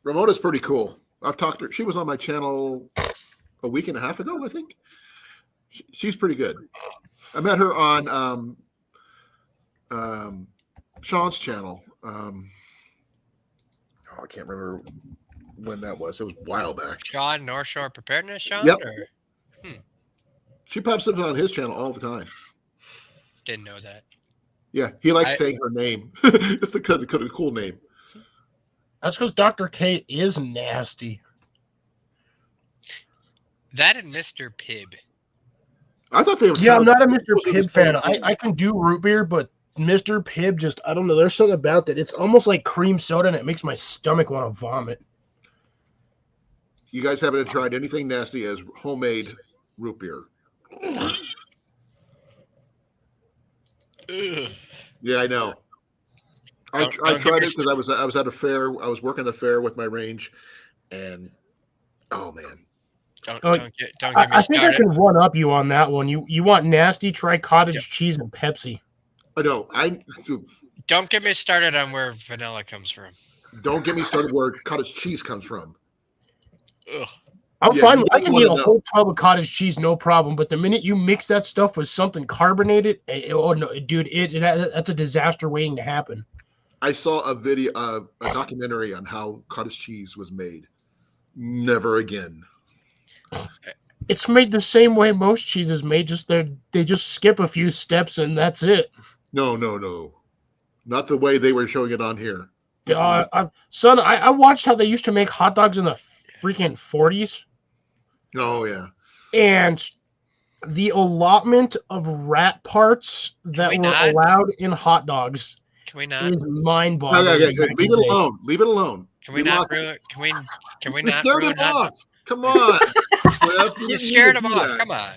Ramona's pretty cool. I've talked to her. She was on my channel a week and a half ago, I think. She's pretty good. I met her on Sean's channel. I can't remember when that was. It was a while back. Sean, North Shore Preparedness, Sean? Yep. Or? She pops up on his channel all the time. Didn't know that. Yeah, he likes I- saying her name. It's the kind of cool name. That's because Dr. K is nasty. That and Mr. Pibb. I thought they were. Yeah, I'm not a Mr. those are the Pibb fan. same thing. I can do root beer, but Mr. Pibb just, I don't know. There's something about that. It's almost like cream soda, and it makes my stomach want to vomit. You guys haven't tried anything nasty as homemade root beer. Ugh. Yeah, I know. I Don't get tried me it because I was at a fair. I was working a fair with my range, and oh man, Don't Oh, get me I think I started. can one up you on that one. You want nasty? Try cottage cheese and Pepsi. I know. Don't get me started on where vanilla comes from. Don't get me started where cottage cheese comes from. Ugh. I'm Yeah, fine. you I don't can wanna eat a know. whole tub of cottage cheese, no problem. But the minute you mix that stuff with something carbonated, oh no, dude, that's a disaster waiting to happen. I saw a video, a documentary on how cottage cheese was made. Never again. It's made the same way most cheese is made. Just they just skip a few steps and that's it. No, not the way they were showing it on here. Son, I watched how they used to make hot dogs in the freaking 40s, Oh yeah. and the allotment of rat parts that we were not? allowed in hot dogs Can we not? is mind-boggling. Okay. Leave it alone. Leave it alone. Can we We not lost- ruin? Can we You not scared ruin him hot off. dogs? Come on, Cliff. You didn't scared need him to do off. that. Come on.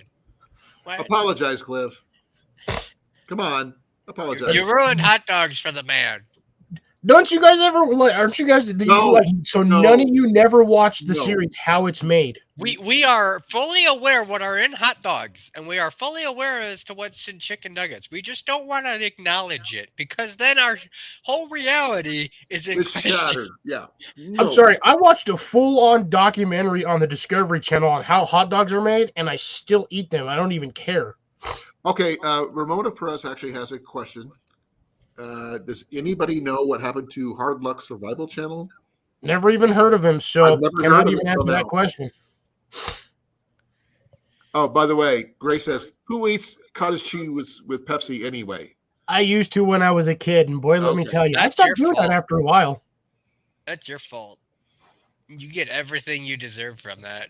What? Apologize, Cliff. Come on. Apologize. You ruined hot dogs for the man. Don't you guys ever like? Aren't you guys? No, so no. none of you never watched the No. series How It's Made. We are fully aware what are in hot dogs, and we are fully aware as to what's in chicken nuggets. We just don't want to acknowledge it because then our whole reality is in It's question. shattered. Yeah. No. I'm sorry. I watched a full-on documentary on the Discovery Channel on how hot dogs are made, and I still eat them. I don't even care. Okay. Ramona Perez actually has a question. Does anybody know what happened to Hard Luck Survival Channel? Never even heard of him, so I've never heard cannot of even it answer till that now. question. Oh, by the way, Grace says, who eats cottage cheese with Pepsi anyway? I used to when I was a kid, and boy, let me Okay. tell you, I That's stopped your doing fault. that after a while. That's your fault. You get everything you deserve from that.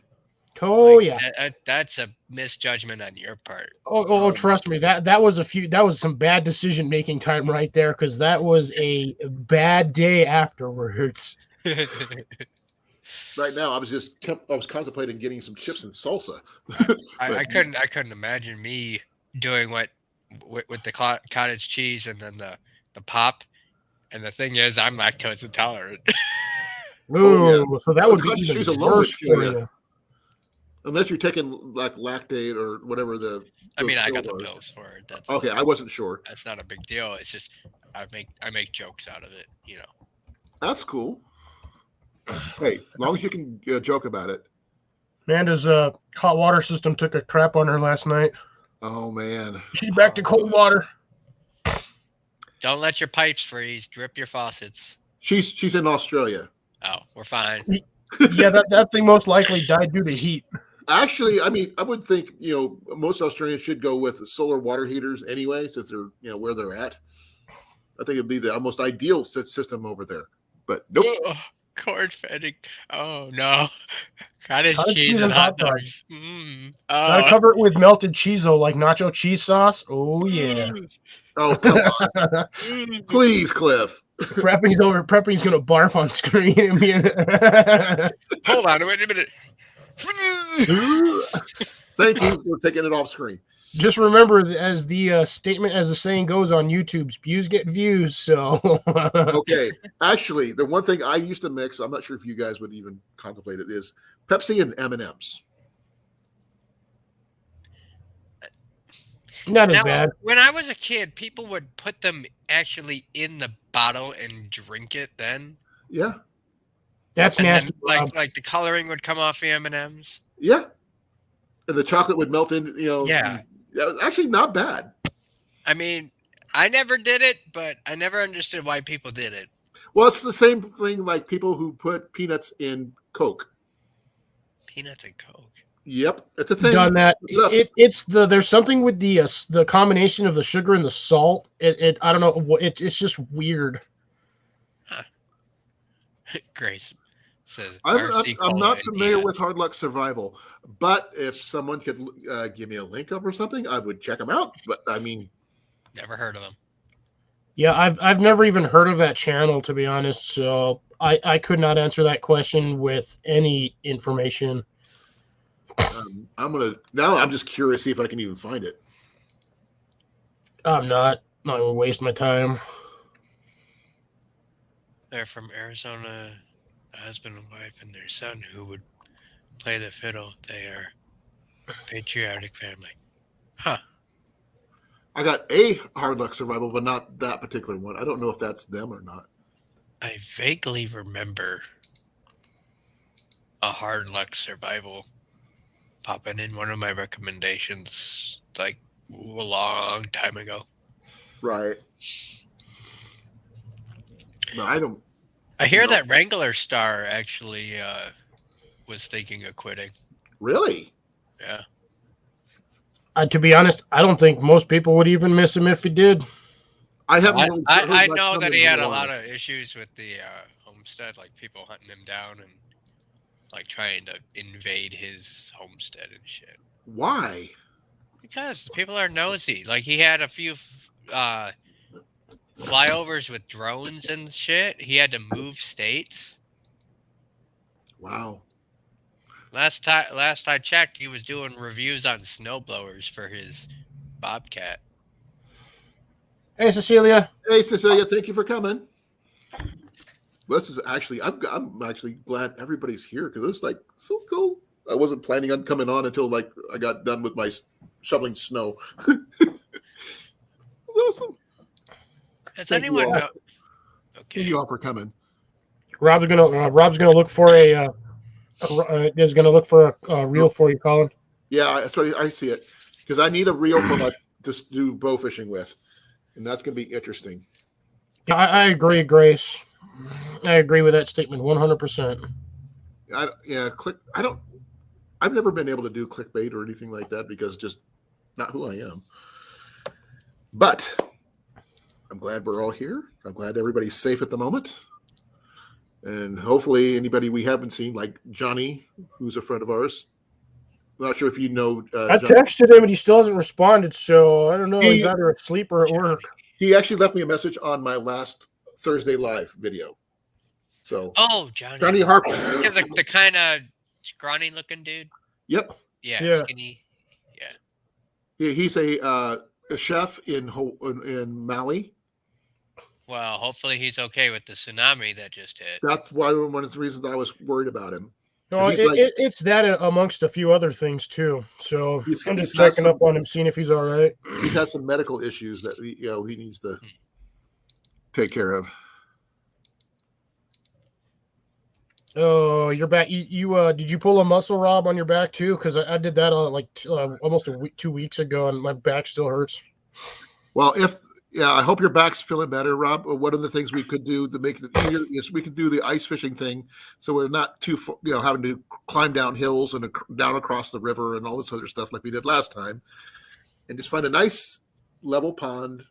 Oh Like, yeah. that's a misjudgment on your part. Oh, trust me, that was some bad decision making time right there, because that was a bad day afterwards. Right now, I was contemplating getting some chips and salsa. I couldn't imagine me doing what with the cottage cheese and then the pop. And the thing is, I'm lactose intolerant. Ooh, yeah. so that Oh, would be cottage cheese even alone would worse kill for ya. you. Unless you're taking like lactate or whatever I mean, I got pills the are. pills for it. That's Okay, I wasn't sure. That's not a big deal. It's just I make jokes out of it. You know. That's cool. Hey, as long as you can joke about it. Amanda's hot water system took a crap on her last night. Oh man. She's back to cold water. Don't let your pipes freeze. Drip your faucets. She's in Australia. Oh, we're fine. Yeah, that thing most likely died due to heat. Actually, I mean, I would think most Australians should go with solar water heaters anyway, since they're where they're at. I think it'd be the almost ideal system over there. But nope. Ugh, corn fetting. Oh no. Cottage Cottage cheese cheese and and hot hot dogs. dogs. Gotta cover it with melted cheese though, like nacho cheese sauce. Oh yeah. Oh come on, please, Cliff. Prepping's gonna barf on screen. Hold on, wait a minute. Thank you for taking it off screen. Just remember, as the statement, as the saying goes on YouTube, views get views. So Okay, actually, the one thing I used to mix, I'm not sure if you guys would even contemplate it, is Pepsi and M&Ms. not as Now, bad. when I was a kid, people would put them actually in the bottle and drink it then. Yeah, That's And nasty. then, like the coloring would come off the M&Ms. yeah, and the chocolate would melt in. Yeah. That was actually not bad. I mean, I never did it, but I never understood why people did it. Well, it's the same thing like people who put peanuts in Coke. Peanuts and Coke. Yep, it's a thing. Done that. Look it up. It's there's something with the combination of the sugar and the salt. I don't know. It's just weird. Grace, Says I'm RC not Cola familiar and with Hard Luck Survival, but if someone could give me a link of or something, I would check them out. But I mean, never heard of them. Yeah, I've never even heard of that channel, to be honest. So I could not answer that question with any information. I'm just curious to see if I can even find it. I'm not gonna waste my time. They're from Arizona, a husband and wife and their son who would play the fiddle. They are a patriotic family. Huh. I got a Hard Luck Survival, but not that particular one. I don't know if that's them or not. I vaguely remember a Hard Luck Survival popping in one of my recommendations like a long time ago. Right. No, I don't. I hear No. that Wrangler Star actually was thinking of quitting. Really? Yeah. To be honest, I don't think most people would even miss him if he did. I haven't really heard I much know from that him he in had a while. lot of issues with the homestead, like people hunting him down and like trying to invade his homestead and shit. Why? Because people are nosy. Like he had a few flyovers with drones and shit. He had to move states. Wow. Last I checked, he was doing reviews on snowblowers for his Bobcat. Hey, Cecilia. Hey, Cecilia, thank you for coming. This is actually, I'm actually glad everybody's here because it's like so cool. I wasn't planning on coming on until like I got done with my shoveling snow. It's awesome. Has Thank you anyone all. know? Okay. Thank you all for coming. Rob's gonna look for is gonna look for a reel for you, Colin. Yeah, I see it because I need a reel for my to do bow fishing with, and that's going to be interesting. Yeah, I agree, Grace. I agree with that statement 100%. I've never been able to do clickbait or anything like that because just not who I am. But I'm glad we're all here. I'm glad everybody's safe at the moment. And hopefully anybody we haven't seen, like Johnny, who's a friend of ours. I'm not sure if you know I Johnny. texted him and he still hasn't responded, so I don't know. He's either asleep or at work. He actually left me a message on my last Thursday live video. So Johnny Harper. The kind of scrawny looking dude. Yep. Yeah. Skinny. He's a chef in Maui. Well, hopefully he's okay with the tsunami that just hit. That's why one of the reasons I was worried about him. No, it's that amongst a few other things too. So I'm just checking up on him, seeing if he's all right. He's had some medical issues that he needs to take care of. Oh, your back. You did you pull a muscle, Rob, on your back too? Because I did that almost 2 weeks ago, and my back still hurts. Well, I hope your back's feeling better, Rob. One of the things we could do to make it easier is we could do the ice fishing thing, so we're not too having to climb down hills and down across the river and all this other stuff like we did last time, and just find a nice level pond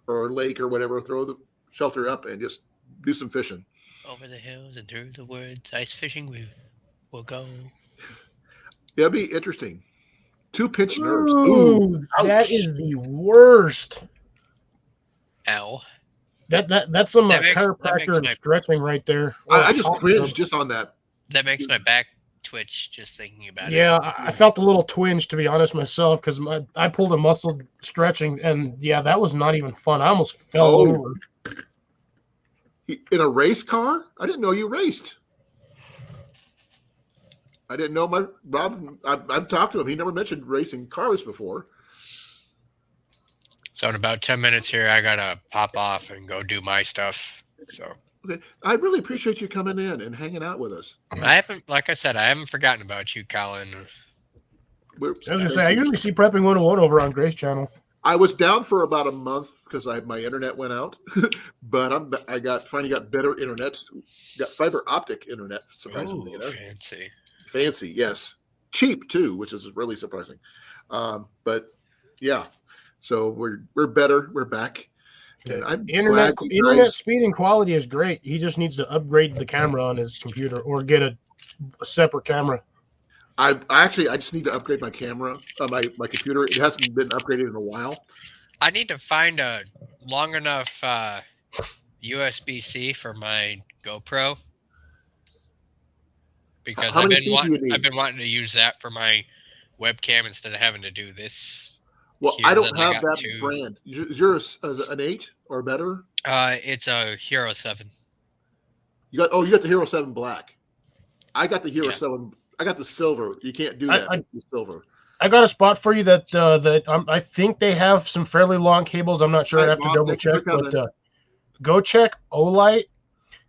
or lake or whatever, throw the shelter up and just do some fishing. Over the hills and through the woods, ice fishing we will go. It'll be interesting. 2 pinched nerves. Ooh, that is the worst. Ow. That's some chiropractor and stretching right there. I just cringed just on that. That makes my back twitch just thinking about it. Yeah, I felt a little twinge, to be honest myself, because I pulled a muscle stretching, and yeah, that was not even fun. I almost fell over. In a race car? I didn't know you raced. I didn't know Rob. I've talked to him. He never mentioned racing cars before. So in about 10 minutes here, I gotta pop off and go do my stuff. So okay, I really appreciate you coming in and hanging out with us. I haven't forgotten about you, Colin. I was gonna say I usually see Prepping 101 over on Grace Channel. I was down for about a month because my internet went out, but I finally got better internet. Got fiber optic internet, surprisingly. Ooh, fancy, yes, cheap too, which is really surprising. But yeah, so we're better. We're back, And I'm Internet glad you guys. speed and quality is great. He just needs to upgrade the camera on his computer or get a separate camera. I just need to upgrade my camera, my computer. It hasn't been upgraded in a while. I need to find a long enough USB-C for my GoPro because How I've many been feet do you need? I've been wanting to use that for my webcam instead of having to do this. Well, here I don't that I have got that to- brand. Is yours an 8 or better? It's a Hero 7. You got the Hero 7 Black. I got the Hero Yeah. 7. I got the silver. You can't do that with the silver. I got a spot for you that I think they have some fairly long cables. I'm not sure. I'd have to Bob, double thank you for check, but coming. go check Olight.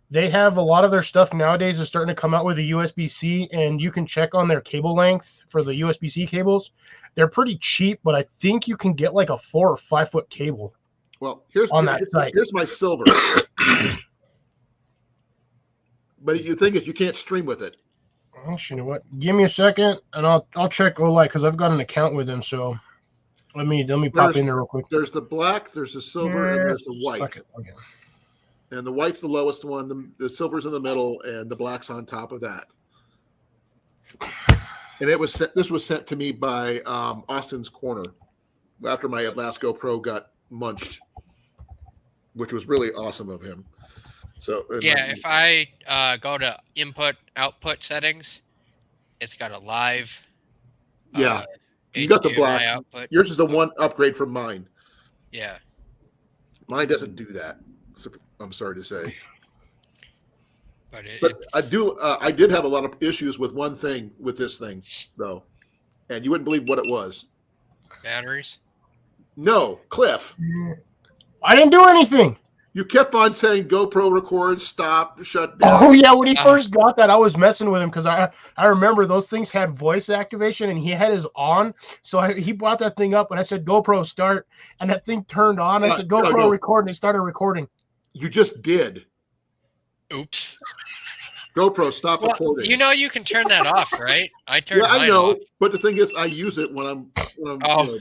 They have a lot of their stuff nowadays is starting to come out with a USB-C, and you can check on their cable length for the USB-C cables. They're pretty cheap, but I think you can get like a 4 or 5 foot cable. Well, Here's my silver. But you think is you can't stream with it. Actually, you know what? Give me a second, and I'll check Olight because I've got an account with them. So let me pop in there real quick. There's the black, there's the silver, and there's the white. Okay. And the white's the lowest one. The silver's in the middle, and the black's on top of that. And this was sent to me by Austin's Corner after my last GoPro got munched, which was really awesome of him. So Yeah, if I go to input/output settings, it's got a live. Yeah, you got the HDMI black. output. Yours is the one upgrade from mine. Yeah. Mine doesn't do that. So, I'm sorry to say. But I did have a lot of issues with one thing with this thing, though, and you wouldn't believe what it was. Batteries. No, Cliff. I didn't do anything. You kept on saying GoPro record, stop, shut down. Oh yeah, when he first got that, I was messing with him because I remember those things had voice activation and he had his on. So he brought that thing up and I said GoPro start, and that thing turned on. I said GoPro record, and it started recording. You just did. Oops. GoPro stop recording. You know you can turn that off, right? I turned mine I know, off. but the thing is, I use it when I'm. Oh.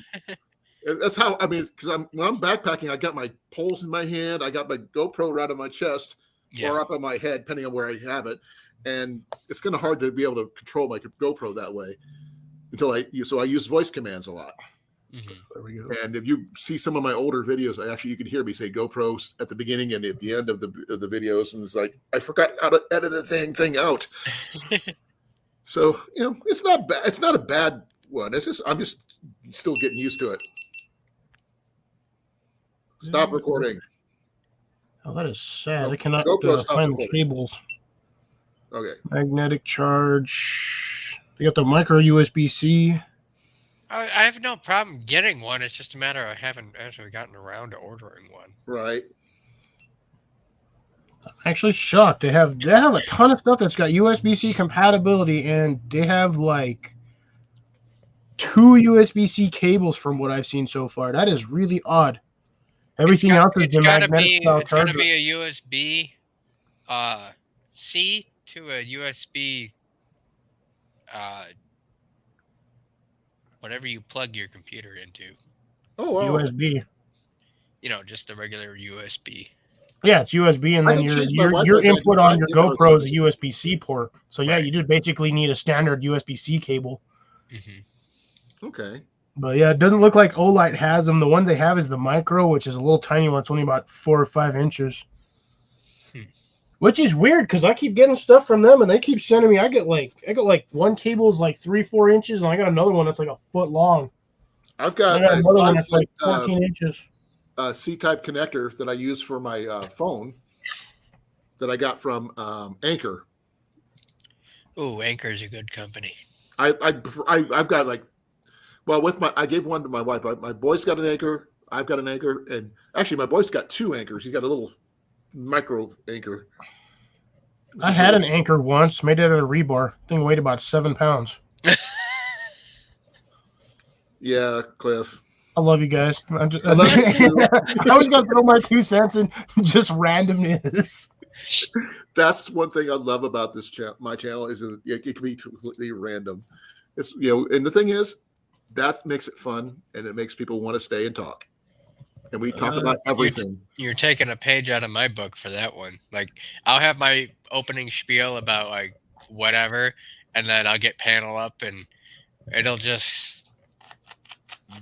That's how because when I'm backpacking, I got my poles in my hand, I got my GoPro right on my chest or up on my head, depending on where I have it, and it's kind of hard to be able to control my GoPro that way. So I use voice commands a lot. Mm-hmm. There we go. And if you see some of my older videos, you can hear me say GoPro at the beginning and at the end of the videos, and it's like I forgot how to edit the thing out. So it's not bad. It's not a bad one. It's just I'm just still getting used to it. Stop recording. Oh, that is sad. No, I cannot GoPro stop find recording. the cables. Okay. Magnetic charge. They got the micro USB-C. I have no problem getting one. It's just a matter of I haven't actually gotten around to ordering one. Right. I'm actually shocked. They have a ton of stuff that's got USB-C compatibility, and they have like 2 USB-C cables from what I've seen so far. That is really odd. Everything else is the magnetic style It's got to charger. be a USB C to a USB whatever you plug your computer into. Oh wow. USB. Just the regular USB. Yeah, it's USB, and I then can change my your Wi-Fi input back. on your I didn't know GoPro is a it's USB-C port. So yeah, Right. you just basically need a standard USB-C cable. Mm-hmm. Okay. But yeah, it doesn't look like Olight has them. The one they have is the micro, which is a little tiny one. It's only about 4 or 5 inches. Which is weird because I keep getting stuff from them, and they keep sending me. I got like one cable is like 3-4 inches, and I got another one that's like a foot long. I've got I got another one that's like 5-foot, 14 inches. C-type connector that I use for my phone that I got from Anchor. Ooh, Anchor's a good company. I've got I gave one to my wife. My boy's got an Anchor. I've got an Anchor, and actually my boy's got 2 anchors. He's got a little micro anchor. I had an Anchor once, made it out of rebar. Thing weighed about 7 pounds. Yeah, Cliff. I love you guys. I love you too. I was gonna throw my 2 cents in just randomness. That's one thing I love about this my channel is that it can be completely random. It's and the thing is that makes it fun and it makes people want to stay and talk. and we talk about everything. You're taking a page out of my book for that one. Like, I'll have my opening spiel about like whatever, and then I'll get panel up, and it'll just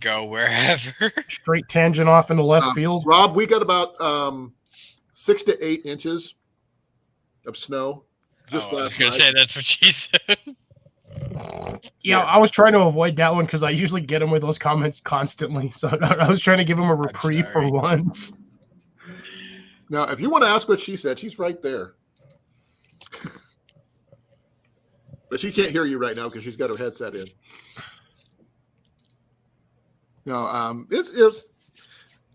go wherever. Straight tangent off into left field. Rob, we got about 6 to 8 inches of snow just I was last gonna night. say that's what she said. Yeah, I was trying to avoid that one because I usually get him with those comments constantly. So I was trying to give him a reprieve for sorry. once. Now, if you want to ask what she said, she's right there. But she can't hear you right now because she's got her headset in. No, this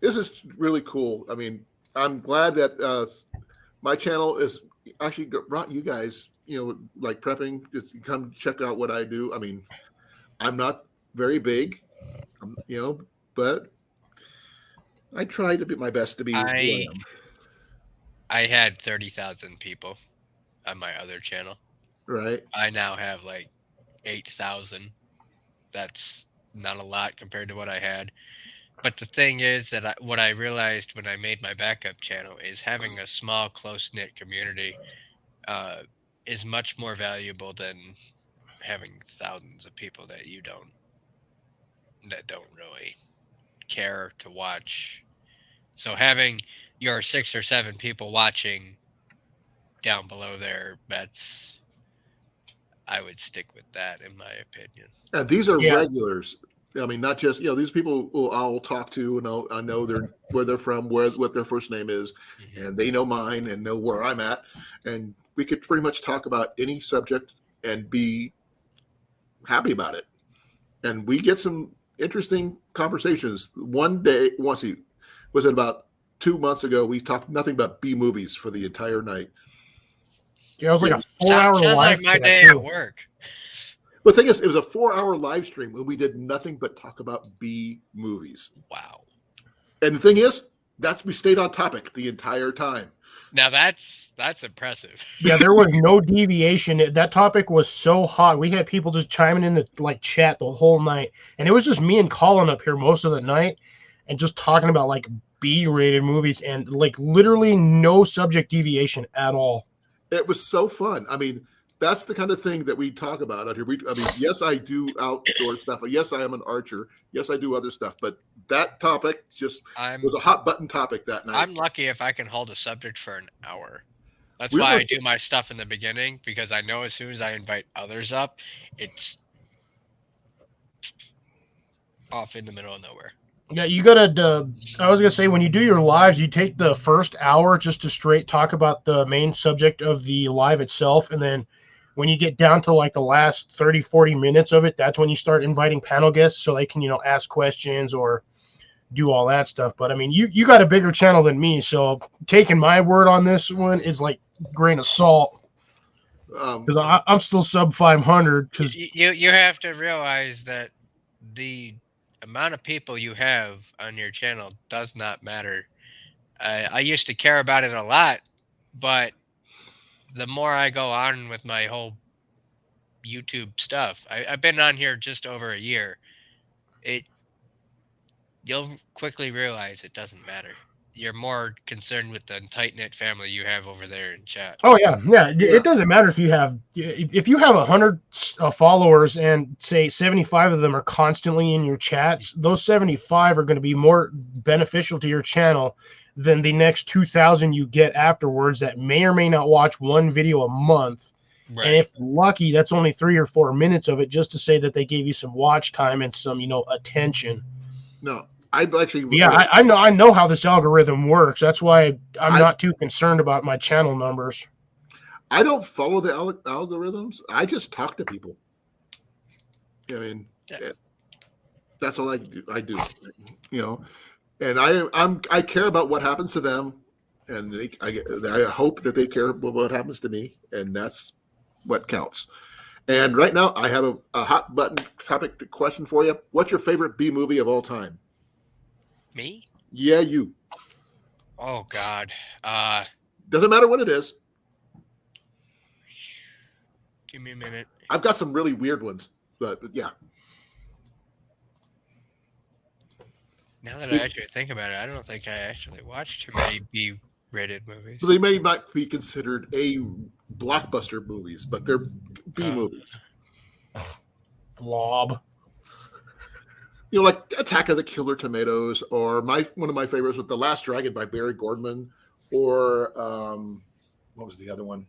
is really cool. I mean, I'm glad that my channel is actually brought you guys, like prepping. Just come check out what I do. I mean, I'm not very big, but I try to do my best to be who I am. I had 30,000 people on my other channel. Right. I now have like 8,000. That's not a lot compared to what I had. But the thing is that what I realized when I made my backup channel is having a small, close-knit community is much more valuable than having thousands of people that don't really care to watch. So having your 6 or 7 people watching down below there, I would stick with that in my opinion. And these are regulars. I mean, not just, these people who I'll talk to, and I know where they're from, what their first name is, and they know mine and know where I'm at. And we could pretty much talk about any subject and be happy about it. And we get some interesting conversations. Was it about 2 months ago? We talked nothing but B movies for the entire night. Yeah, it was like a 4-hour Sounds live. like my day at work. The thing is, it was a 4-hour live stream when we did nothing but talk about B movies. Wow. And the thing is, we stayed on topic the entire time. Now that's impressive. Yeah, there was no deviation. That topic was so hot. We had people just chiming in the chat the whole night. And it was just me and Colin up here most of the night and just talking about like B-rated movies and like literally no subject deviation at all. It was so fun. I mean, that's the kind of thing that we talk about out here. Yes, I do outdoor stuff. Yes, I am an archer. Yes, I do other stuff. But that topic was a hot button topic that night. I'm lucky if I can hold a subject for an hour. That's why I do my stuff in the beginning, because I know as soon as I invite others up, it's off in the middle of nowhere. Yeah, you gotta. I was gonna say, when you do your lives, you take the first hour just to straight talk about the main subject of the live itself, and then when you get down to like the last 30, 40 minutes of it, that's when you start inviting panel guests so they can, ask questions or do all that stuff. But I mean, you got a bigger channel than me, so taking my word on this one is like a grain of salt. Because I'm still sub 500. Because you have to realize that the amount of people you have on your channel does not matter. I used to care about it a lot, but the more I go on with my whole YouTube stuff, I've been on here just over a year. You'll quickly realize it doesn't matter. You're more concerned with the tight-knit family you have over there in chat. Oh yeah. It doesn't matter if you have 100 followers and say 75 of them are constantly in your chats. Those 75 are going to be more beneficial to your channel than the next 2,000 you get afterwards that may or may not watch one video a month. Right. And if lucky, that's only 3 or 4 minutes of it, just to say that they gave you some watch time and some attention. No. I'd actually. Yeah, I know how this algorithm works. That's why I'm not too concerned about my channel numbers. I don't follow the algorithms. I just talk to people. I mean, that's all I do. And I care about what happens to them, and I hope that they care about what happens to me, and that's what counts. And right now, I have a hot button topic question for you. What's your favorite B movie of all time? Me? Yeah, you. Oh God. Doesn't matter what it is. Give me a minute. I've got some really weird ones, but yeah. Now that I actually think about it, I don't think I actually watched too many B-rated movies. They may not be considered A blockbuster movies, but they're B Uh, movies. Blob. You know, like Attack of the Killer Tomatoes, or one of my favorites with The Last Dragon by Barry Gordman, or what was the other one?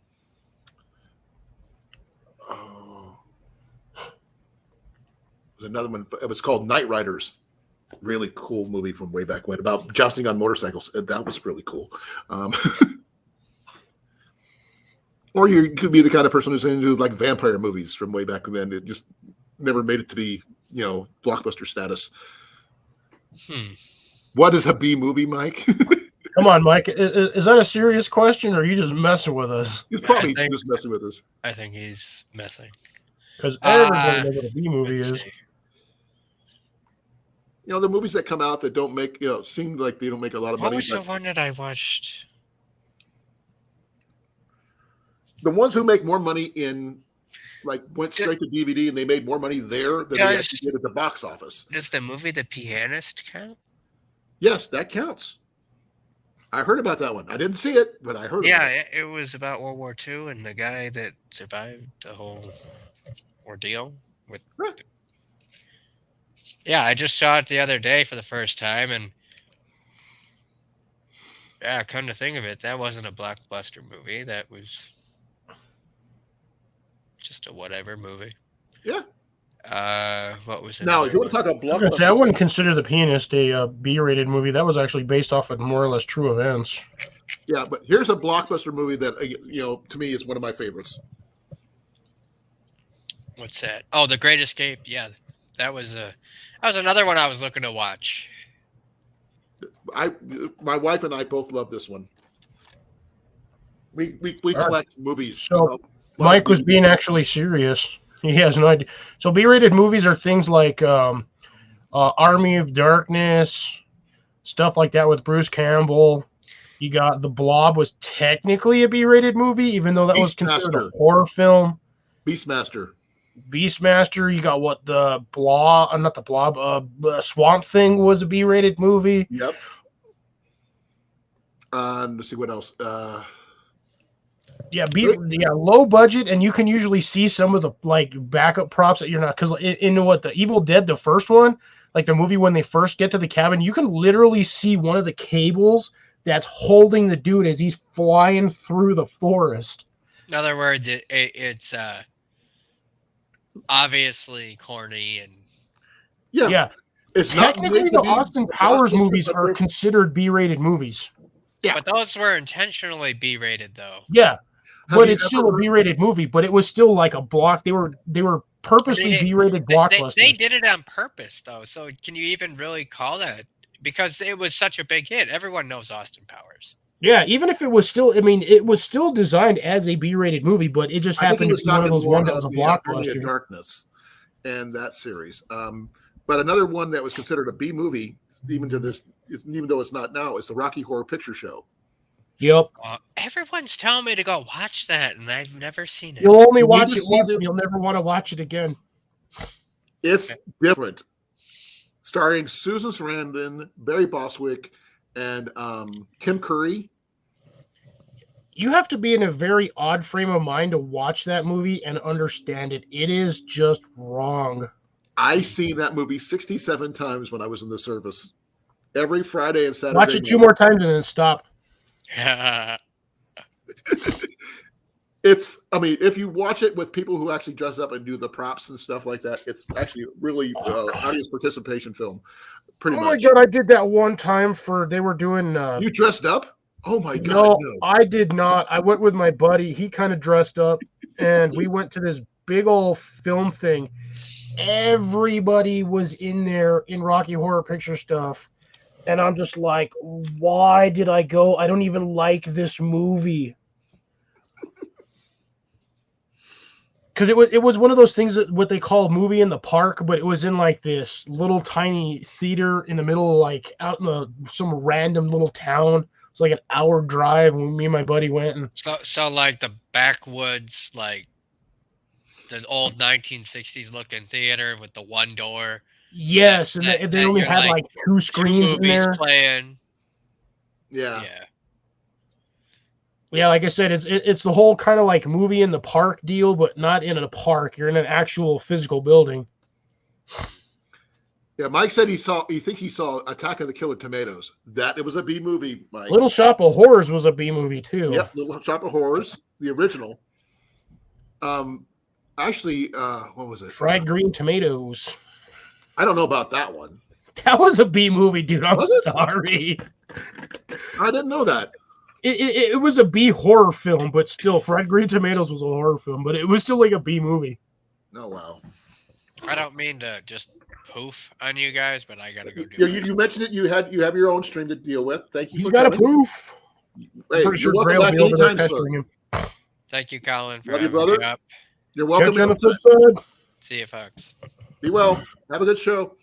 Oh, was another one. It was called Night Riders. Really cool movie from way back when about jousting on motorcycles. That was really cool. Or you could be the kind of person who's into like vampire movies from way back then. It just never made it to be, blockbuster status. What is a B movie, Mike? Come on, Mike. Is that a serious question, or are you just messing with us? He's probably just messing with us. I think he's messing. Because everybody knows what a B movie Let's is. see. The movies that come out that don't make, seem like they don't make a lot of What money. was the But one that I watched? the ones who make more money went straight to DVD and they made more money there than they actually did at the box office. Does the movie The Pianist count? Yes, that counts. I heard about that one. I didn't see it, but I heard Yeah, about it. it was about World War II and the guy that survived the whole ordeal with. Huh. Yeah, I just saw it the other day for the first time, and yeah, come to think of it, that wasn't a blockbuster movie. That was just a whatever movie. Yeah. What was it? Now, if you want to talk about I was gonna say, I blockbuster, wouldn't consider The Pianist a B-rated movie. That was actually based off of more or less true events. yeah, but here's a blockbuster movie that to me is one of my favorites. What's that? Oh, The Great Escape. Yeah, that was another one I was looking to watch. My wife and I both love this one. We right. collect movies. So, Mike was being actually serious. He has no idea. So B-rated movies are things like Army of Darkness, stuff like that with Bruce Campbell. You got The Blob was technically a B-rated movie, even though that was considered a horror film. Beastmaster. You got what the Blob, not the Blob, Swamp Thing was a B-rated movie. Yep. Let's see what else. Yeah, low budget, and you can usually see some of the backup props that you're not, because in what the Evil Dead, the first one, like the movie when they first get to the cabin, you can literally see one of the cables that's holding the dude as he's flying through the forest. In other words, it's obviously corny and yeah. It's technically not the Austin Powers movies are considered. considered B-rated movies. Yeah. But those were intentionally B-rated, though. Yeah. But it's still a B-rated movie, but it was still like a block. They were purposely B-rated blockbusters. They did it on purpose, though. So can you even really call that? Because it was such a big hit. Everyone knows Austin Powers. Yeah, even if it was still, it was still designed as a B-rated movie, but it just happened to be one of those ones that was a blockbuster. Army of Darkness and that series. But another one that was considered a B movie, even though it's not now, is the Rocky Horror Picture Show. Yep. Everyone's telling me to go watch that, and I've never seen it. You'll only watch it once, and you'll never want to watch it again. It's different. Starring Susan Sarandon, Barry Bostwick, and Tim Curry. You have to be in a very odd frame of mind to watch that movie and understand it. It is just wrong. I seen that movie 67 times when I was in the service. Every Friday and Saturday. Watch it 2 more times and then stop. If you watch it with people who actually dress up and do the props and stuff like that, it's actually really audience participation film. Pretty much. Oh my god, I did that one time they were doing. You dressed up? Oh my god! No, I did not. I went with my buddy. He kind of dressed up, and we went to this big old film thing. Everybody was in there in Rocky Horror Picture stuff. And I'm just like, why did I go? I don't even like this movie. Because it was one of those things that what they call movie in the park, but it was in like this little tiny theater in the middle, like out in some random little town. It's like an hour drive when me and my buddy went. And so like the backwoods, like the old 1960s looking theater with the one door. Yes, and they that only you're had like, like two two screens in movies there. playing. Yeah. Yeah. Yeah, like I said, it's the whole kind of like movie in the park deal, but not in a park. You're in an actual physical building. Yeah, Mike said he think he saw Attack of the Killer Tomatoes. That it was a B movie, Mike. Little Shop of Horrors was a B movie too. Yep, Little Shop of Horrors, the original. Actually, what was it? Fried green tomatoes. I don't know about that one. That was a B movie, dude. I'm Was it? sorry. I didn't know that. It was a B horror film, but still, Fried Green Tomatoes was a horror film, but it was still like a B movie. Oh wow. I don't mean to just poof on you guys, but I gotta go do. Yeah, it. you mentioned it. You have your own stream to deal with. Thank you He's for got a coming. proof. Hey, Pretty you're sure welcome Gray will back be over there anytime, sir. pestering him. Thank you, Colin, for Love you, having brother. me up. You're welcome. Catch you on the anytime. flip side. See you, folks. Be well. Have a good show.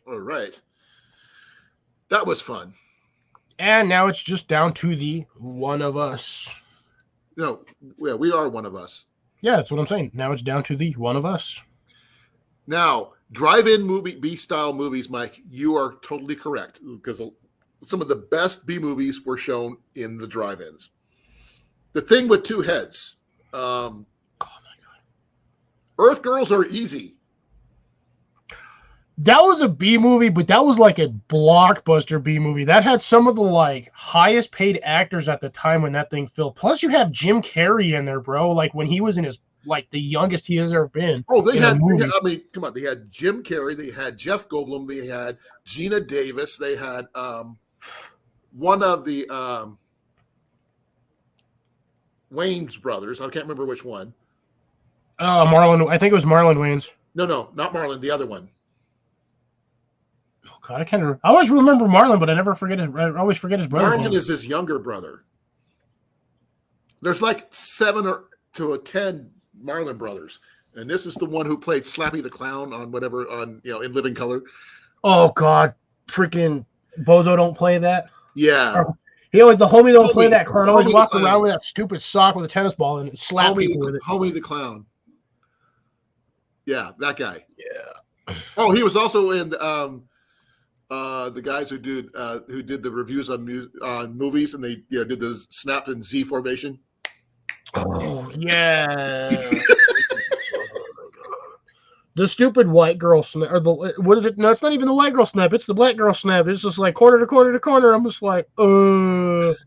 All right. That was fun. And now it's just down to the one of us. No, yeah, we are one of us. Yeah, that's what I'm saying. Now it's down to the one of us. Now, drive-in movie, B-style movies, Mike, you are totally correct because some of the best B movies were shown in the drive-ins. The Thing with Two Heads. Oh my god. Earth Girls are easy. That was a B movie, but that was like a blockbuster B movie. That had some of the like highest paid actors at the time when that thing filmed. Plus, you have Jim Carrey in there, bro. Like when he was in his like the youngest he has ever been. Oh, they in a had, movie. I mean, come on. They had Jim Carrey. They had Jeff Goldblum. They had Gina Davis. They had one of the Wayne's brothers. I can't remember which one. Marlon. I think it was Marlon Wayans. No, not Marlon. The other one. Oh god, I always remember Marlon, but I always forget his brother. Marlon is his younger brother. There's like 7 to 10 Marlon brothers, and this is the one who played Slappy the Clown on whatever in Living Color. Oh god, freaking Bozo don't play that. Yeah, He always the homie don't play Homie- that clown. Always Homie the walk Clown. around with that stupid sock with a tennis ball and slap people with it. Homie the Clown. Yeah, that guy. Yeah. Oh, he was also in the guys who did the reviews on movies, and they did the snap and Z formation. Oh yeah. The stupid white girl snap, or what is it? No, it's not even the white girl snap. It's the black girl snap. It's just like corner to corner to corner. I'm just like, Saturday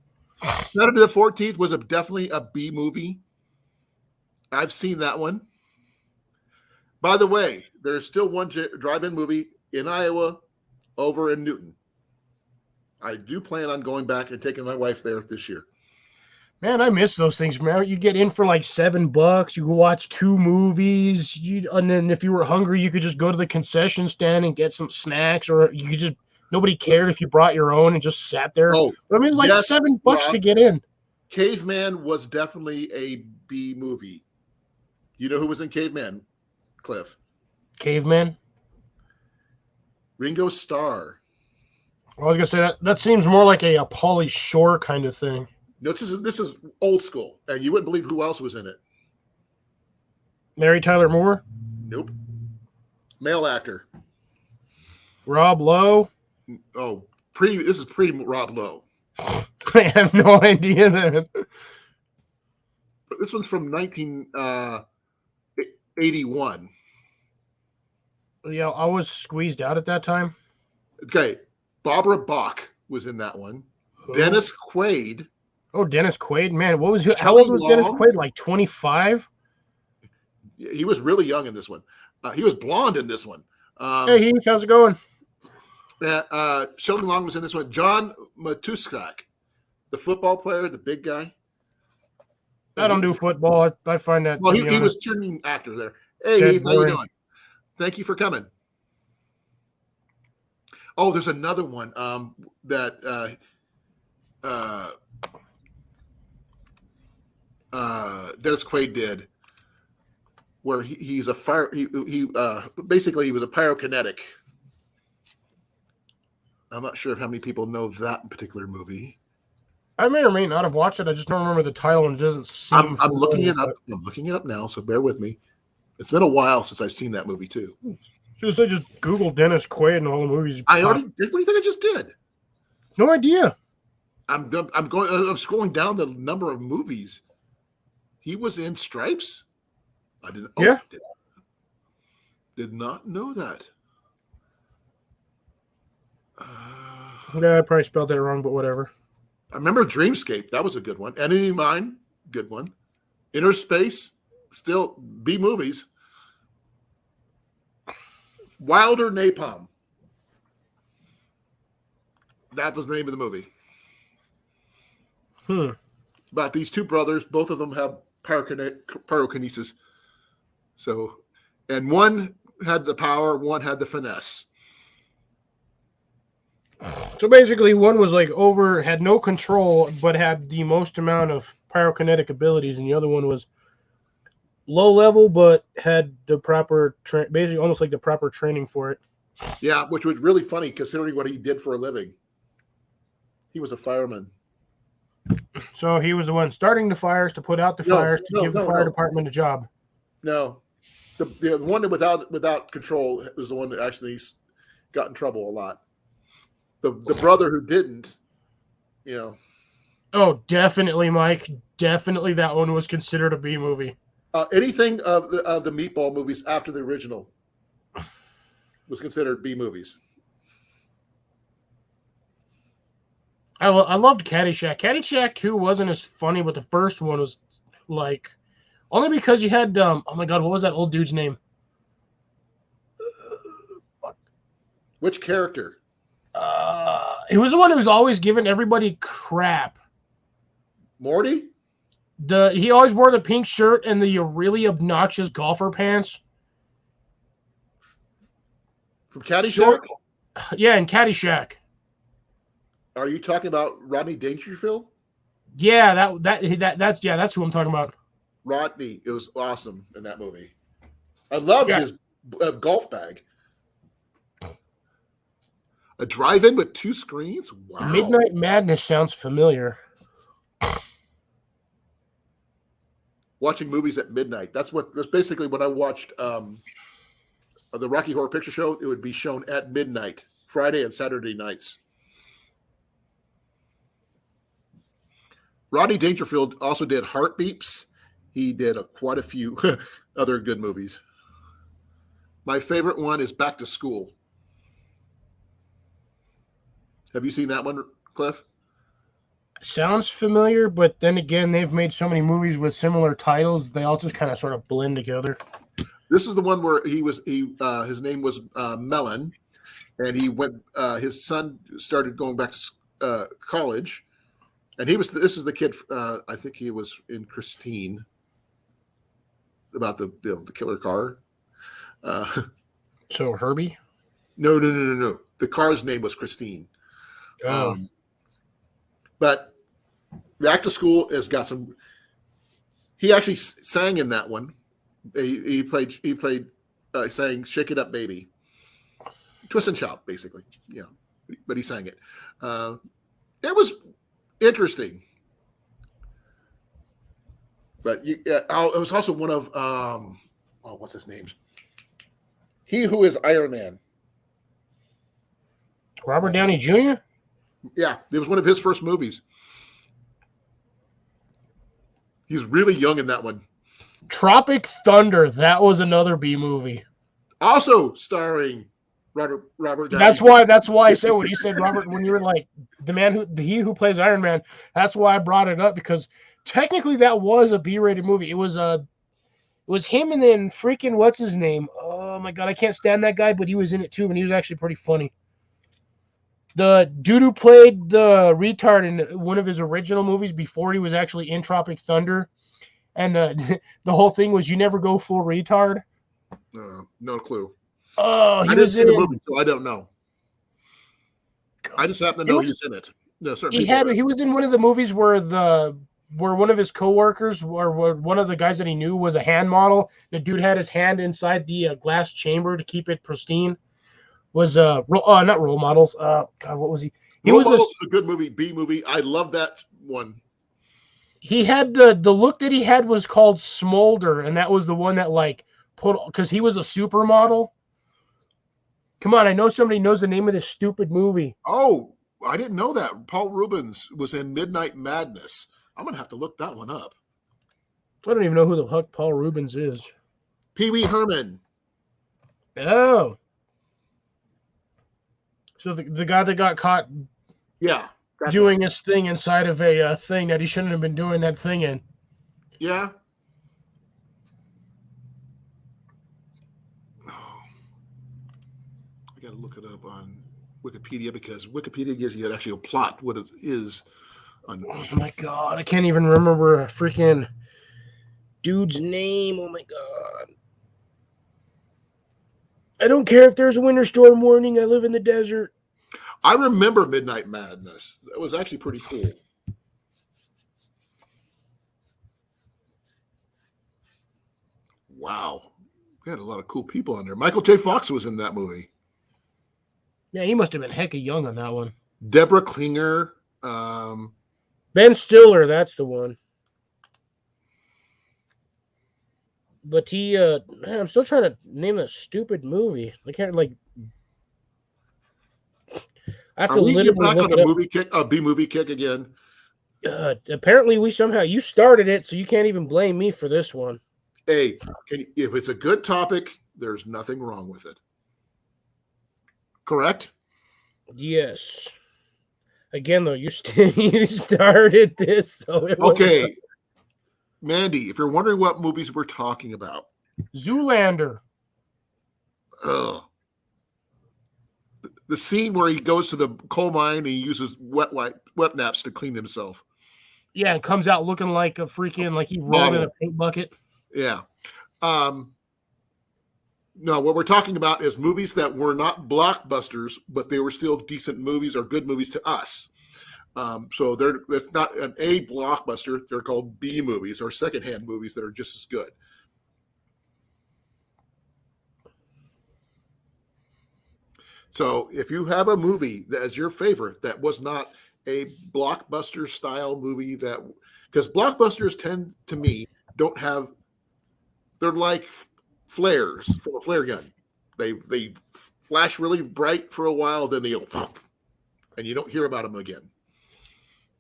the 14th was definitely a B movie. I've seen that one. By the way, there's still one drive-in movie in Iowa over in Newton. I do plan on going back and taking my wife there this year. Man, I miss those things, man. You get in for like $7. You can watch 2 movies. And then if you were hungry, you could just go to the concession stand and get some snacks, or you could just nobody cared if you brought your own and just sat there. Oh, I mean, it's like yes, $7 Rob. to get in. Caveman was definitely a B movie. You know who was in Caveman, Cliff? Caveman. Ringo Starr. I was gonna say that seems more like a Pauly Shore kind of thing. No, this is old school, and you wouldn't believe who else was in it. Mary Tyler Moore, Nope. Male actor. Rob Lowe. Oh, this is pre Rob Lowe. I have no idea then. But this one's from 1981. Yeah, I was squeezed out at that time. Okay, Barbara Bach was in that one. Who? Dennis Quaid. Oh, Dennis Quaid, man, how Shelley old was Dennis Long. Quaid? Like 25? He was really young in this one. He was blonde in this one. Hey, Heath, how's it going? Shelley Long was in this one. John Matuszak, the football player, the big guy. I don't do football. I find that. Well, to be he was honest, turning actor there. Hey, Dead Heath, how you boring. doing? Thank you for coming. Oh, there's another one that Dennis Quaid did, where he's a fire. He basically he was a pyrokinetic. I'm not sure how many people know that particular movie. I may or may not have watched it. I just don't remember the title, and it doesn't seem. I'm looking familiar, it up. I'm looking it up now, so bear with me. It's been a while since I've seen that movie too. Just Google Dennis Quaid and all the movies. I already. What do you think I just did? No idea. I'm scrolling down the number of movies. He was in Stripes. I didn't. Oh, Yeah. Did not know that. Yeah, I probably spelled that wrong, but whatever. I remember Dreamscape. That was a good one. Enemy Mine, good one. Inner Space, still B movies. Wilder Napalm. That was the name of the movie. About these two brothers, both of them have pyrokinesis. So, and one had the power, one had the finesse. So basically, one was like had no control, but had the most amount of pyrokinetic abilities, and the other one was low level, but had the proper, basically almost like the proper training for it. Yeah, which was really funny considering what he did for a living. He was a fireman. So he was the one starting the fires, to put out the fires, to give the fire department a job. No, the one without control was the one that actually got in trouble a lot. The brother who didn't, Oh, definitely, Mike. Definitely, that one was considered a B movie. Anything of the Meatball movies after the original was considered B movies. I loved Caddyshack. Caddyshack 2 wasn't as funny, but the first one was like, only because you had oh my god, what was that old dude's name? Which character? He was the one who was always giving everybody crap. Morty? He always wore the pink shirt and the really obnoxious golfer pants. From Caddyshack? Yeah, in Caddyshack. Are you talking about Rodney Dangerfield? Yeah, that's who I'm talking about. Rodney, it was awesome in that movie. I loved his golf bag. A drive-in with 2 screens? Wow. Midnight Madness sounds familiar. Watching movies at midnight. That's basically when I watched the Rocky Horror Picture Show. It would be shown at midnight, Friday and Saturday nights. Rodney Dangerfield also did Heartbeeps. He did quite a few other good movies. My favorite one is Back to School. Have you seen that one, Cliff? Sounds familiar, but then again, they've made so many movies with similar titles, they all just kind of sort of blend together. This is the one where his name was Mellon, and he went. His son started going back to college, and this is the kid. I think he was in Christine, about the killer car. So Herbie? No. The car's name was Christine. But Back to School has got some. He actually sang in that one. He played sang "Shake It Up, Baby," twist and shout, basically. Yeah, but he sang it. It was interesting, but it was also one of what's his name? He Who Is Iron Man. Robert Downey Jr.? Yeah, it was one of his first movies. He's really young in that one. Tropic Thunder. That was another B movie. Also starring Robert Downey. That's why I said when you said Robert, when you were like he who plays Iron Man. That's why I brought it up, because technically that was a B-rated movie. It was him and then freaking what's his name? Oh my god, I can't stand that guy, but he was in it too, and he was actually pretty funny. The dude who played the retard in one of his original movies before he was actually in Tropic Thunder, and the whole thing was you never go full retard. No clue. Oh, I didn't see the movie, so I don't know. I just happen to know he's in it. No, certainly. He was in one of the movies where one of his coworkers or one of the guys that he knew was a hand model. The dude had his hand inside the glass chamber to keep it pristine. Was not Role Models. God, what was he? Role Models is a good movie, B movie. I love that one. He had the look that he had was called Smolder, and that was the one that like put because he was a supermodel. Come on, I know somebody knows the name of this stupid movie. Oh, I didn't know that. Paul Rubens was in Midnight Madness. I'm gonna have to look that one up. I don't even know who the heck Paul Rubens is. Pee Wee Herman. Oh. So the guy that got caught Yeah. that doing guy. his thing inside of a thing that he shouldn't have been doing that thing in. Yeah. Oh. I got to look it up on Wikipedia because Wikipedia gives you actually a plot what it is. On Oh my god, I can't even remember a freaking dude's name. Oh my god. I don't care if there's a winter storm warning. I live in the desert. I remember Midnight Madness. That was actually pretty cool. Wow. We had a lot of cool people on there. Michael J. Fox was in that movie. Yeah, he must have been hecka young on that one. Deborah Klinger. Ben Stiller, that's the one. But he, man, I'm still trying to name a stupid movie. I can't, like, I have Are to we get literally back look on it a up. movie kick, a B movie kick again? Apparently, you started it, so you can't even blame me for this one. Hey, if it's a good topic, there's nothing wrong with it. Correct? Yes. Again, though, you started this, so it was Okay. Mandy, if you're wondering what movies we're talking about, Zoolander. ugh. The scene where he goes to the coal mine and he uses wet naps to clean himself. Yeah, and comes out looking like a freaking, like he rolled in a paint bucket. Yeah. No, what we're talking about is movies that were not blockbusters, but they were still decent movies or good movies to us. So that's not an A blockbuster. They're called B movies or secondhand movies that are just as good. So if you have a movie that is your favorite that was not a blockbuster style movie, that because blockbusters tend to me don't have, they're like flares from a flare gun. They flash really bright for a while, then they go pop, and you don't hear about them again.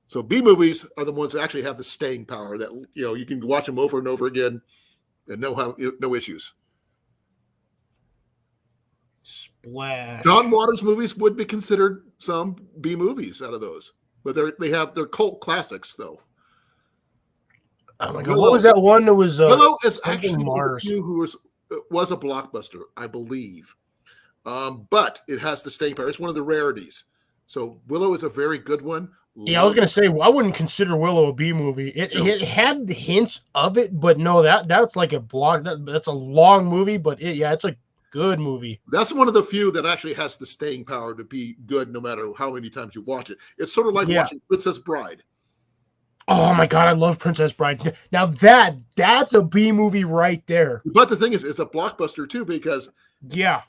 So B movies are the ones that actually have the staying power that you can watch them over and over again and no issues. Splash. John Waters movies would be considered some B movies out of those, but they're cult classics though. Oh my god, what was that one that was Willow is something actually one of the Mars? few who was a blockbuster, I believe, but it has the staying power. It's one of the rarities. So Willow is a very good one. Yeah, I was gonna say I wouldn't consider Willow a B movie. It had hints of it, but no, that's like a block. That's a long movie, but it's a good movie. That's one of the few that actually has the staying power to be good no matter how many times you watch it. It's sort of like watching Princess Bride. Oh my god, I love Princess Bride. Now that's a B movie right there. But the thing is, it's a blockbuster too because yeah,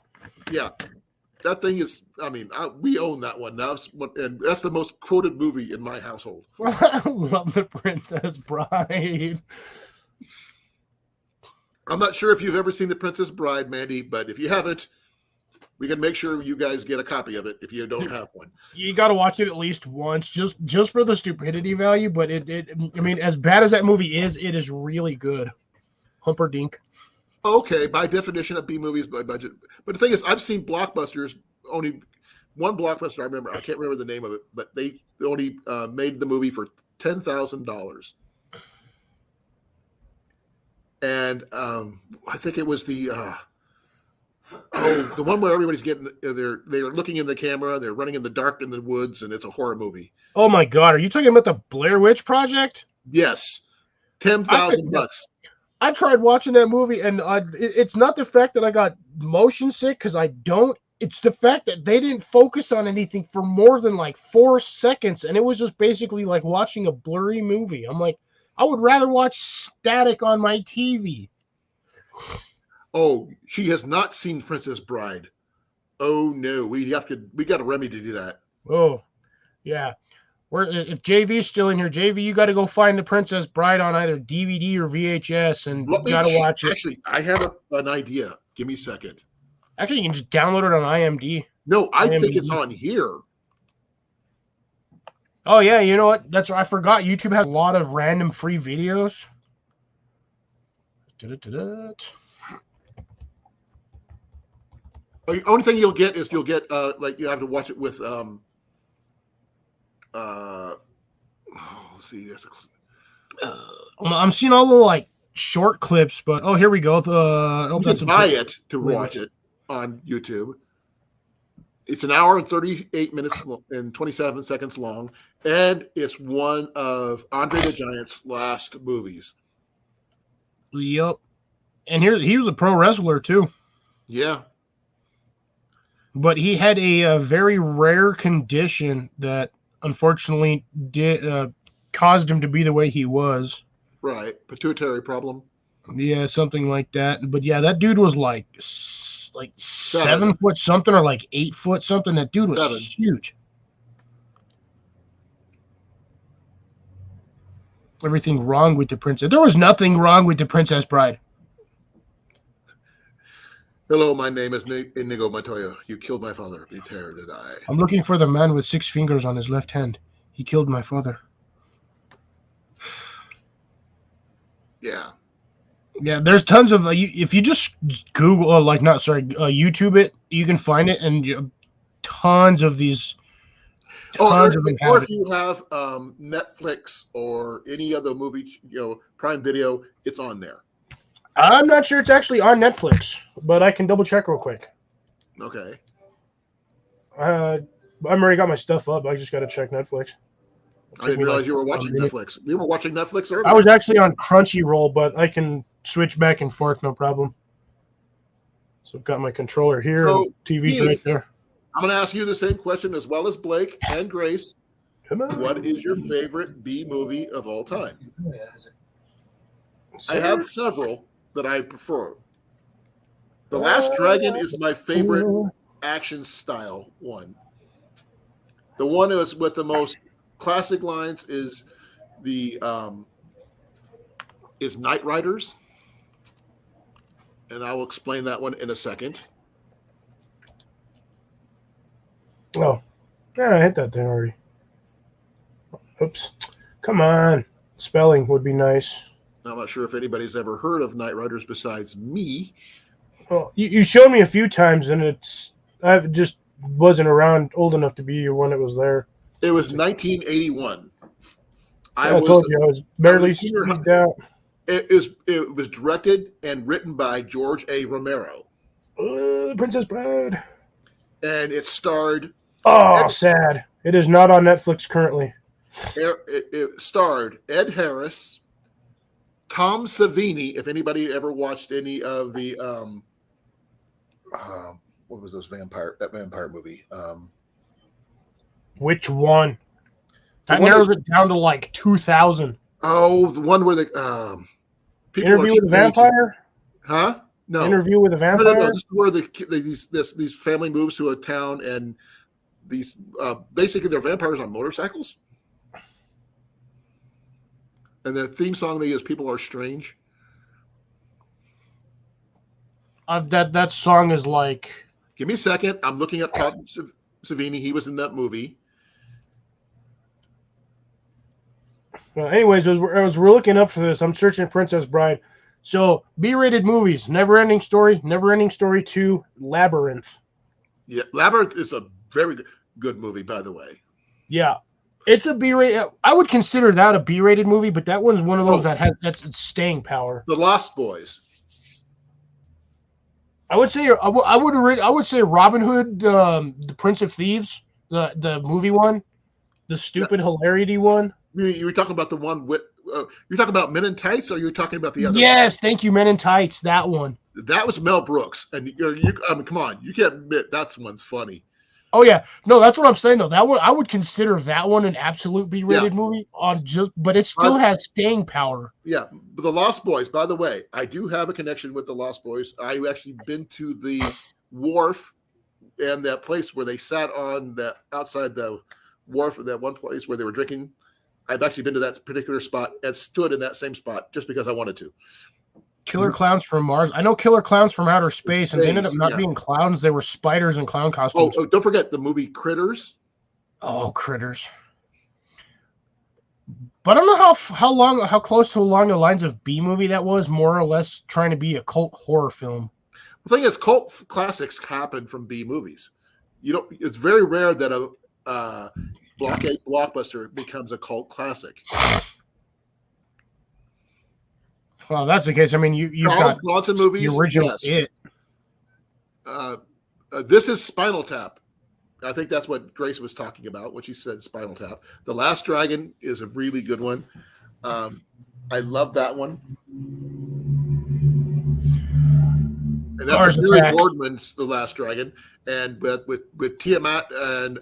that thing is. I mean, we own that one now, and that's the most quoted movie in my household. I love the Princess Bride. I'm not sure if you've ever seen The Princess Bride, Mandy, but if you haven't, we can make sure you guys get a copy of it if you don't have one. You got to watch it at least once, just for the stupidity value. But I mean, as bad as that movie is, it is really good. Humperdinck. Okay, by definition of B movies by budget. But the thing is, I've seen blockbusters. Only one blockbuster I remember. I can't remember the name of it, but they only made the movie for $10,000. And I think it was the one where everybody's they're looking in the camera, they're running in the dark in the woods, and it's a horror movie. Oh my god, are you talking about the Blair Witch Project? Yes, $10,000. I tried watching that movie, and it's not the fact that I got motion sick because I don't. It's the fact that they didn't focus on anything for more than like 4 seconds, and it was just basically like watching a blurry movie. I'm like, I would rather watch static on my TV. Oh, she has not seen Princess Bride. Oh no, we got a remedy to do that. Oh, yeah. If JV's still in here, JV, you got to go find The Princess Bride on either DVD or VHS, and you got to watch it. Actually, I have an idea. Give me a second. Actually, you can just download it on IMDb. No, I think it's on here. Oh yeah, you know what? That's I forgot. YouTube has a lot of random free videos. The only thing you'll get is like you have to watch it with let's see. I'm seeing all the like short clips, but here we go. You can buy it to watch it on YouTube. It's an hour and 38 minutes and 27 seconds long, and it's one of Andre the Giant's last movies. Yep. And he was a pro wrestler too. Yeah. But he had a very rare condition that unfortunately caused him to be the way he was. Right. Pituitary problem. Yeah, something like that. But yeah, that dude was like 7 foot something or like 8 foot something. That dude was huge. Everything wrong with the princess. There was nothing wrong with the Princess Bride. Hello, my name is Inigo Montoya. You killed my father. Prepare to die. I'm looking for the man with 6 fingers on his left hand. He killed my father. Yeah. Yeah, there's tons of if you just Google YouTube it, you can find it, and tons of these. Or if you have Netflix or any other movie, Prime Video, it's on there. I'm not sure it's actually on Netflix, but I can double check real quick. Okay. I've already got my stuff up. I just got to check Netflix. I didn't realize you were watching Netflix. We were watching Netflix earlier. I was actually on Crunchyroll, but I can switch back and forth, no problem. So I've got my controller here, and TV's right there. I'm going to ask you the same question as well as Blake and Grace. Come on. What is your favorite B movie of all time? I have several that I prefer. The Last Dragon is my favorite action style one. The one is with the most classic lines is Knight Riders, and I will explain that one in a second. Oh, yeah, I hit that thing already. Oops. Come on. Spelling would be nice. I'm not sure if anybody's ever heard of Knight Riders besides me. Well, you showed me a few times, and I just wasn't around old enough to be when it was there. It was 1981. I told you I was barely squeezed out. It was directed and written by George A. Romero. The Princess Bride. And it starred... sad. It is not on Netflix currently. It starred Ed Harris, Tom Savini, if anybody ever watched any of the... what was that vampire movie? Which one? That narrows it down to like 2,000. Oh, the one where the Interview with a Vampire? Huh? No. Interview with a Vampire? No. This is where these family moves to a town, and these basically they're vampires on motorcycles. And the theme song they use, "People Are Strange." That song is like... Give me a second. I'm looking up Tom Savini. He was in that movie. Anyways, as we're looking up for this, I'm searching Princess Bride. So, B-rated movies, Never-Ending Story, Never-Ending Story 2, Labyrinth. Yeah, Labyrinth is a very good movie, by the way. Yeah. It's a B-rated... I would consider that a B-rated movie, but that one's one of those that's staying power. The Lost Boys. I would say Robin Hood, the Prince of Thieves, the movie one, the stupid hilarity one. You were talking about the one with you're talking about Men in Tights, or you're talking about the other? Yes, thank you, Men in Tights. That one. That was Mel Brooks, and I mean, come on, you can't admit that one's funny. Oh yeah, no, that's what I'm saying though. That one I would consider that one an absolute B-rated movie but it still has staying power. Yeah, but the Lost Boys. By the way, I do have a connection with the Lost Boys. I've actually been to the wharf and that place where they sat on the outside the wharf, that one place where they were drinking. I've actually been to that particular spot and stood in that same spot just because I wanted to. Killer Clowns from Mars. I know Killer Clowns from Outer Space, and they ended up not yeah. being clowns. They were spiders in clown costumes. Oh, don't forget the movie Critters. Oh, Critters. But I don't know how close to along the lines of B movie that was, more or less trying to be a cult horror film. The thing is, cult classics happen from B movies. It's very rare that a Block 8 blockbuster becomes a cult classic. Well, that's the case. I mean, you've Charles got Bronson movies. the original Yes. This is Spinal Tap. I think that's what Grace was talking about when she said Spinal Tap. The Last Dragon is a really good one. I love that one. And that's Barry Boardman's The Last Dragon, and with Tiamat and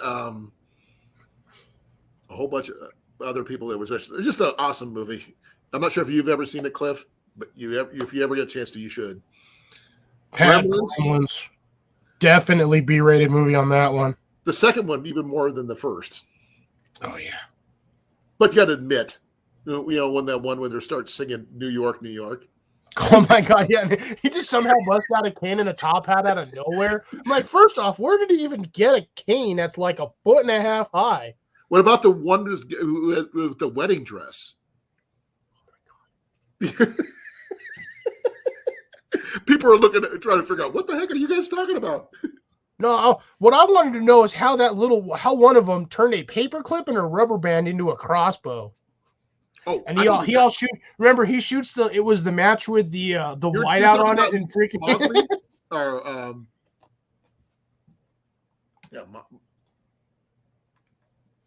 a whole bunch of other people. It was just an awesome movie. I'm not sure if you've ever seen it, Cliff, but if you ever get a chance to, you should. Gremlins. Definitely B-rated movie on that one. The second one even more than the first. Oh yeah. But you got to admit, when they start singing New York, New York. Oh my God! Yeah, he just somehow busts out a cane and a top hat out of nowhere. I'm like, first off, where did he even get a cane that's like 1.5 feet high? What about the one with the wedding dress? People are trying to figure out what the heck are you guys talking about? No, what I wanted to know is how one of them turned a paperclip and a rubber band into a crossbow. Oh, and he all shoot. Remember, he shoots it was the match with the whiteout on it and freaking. Or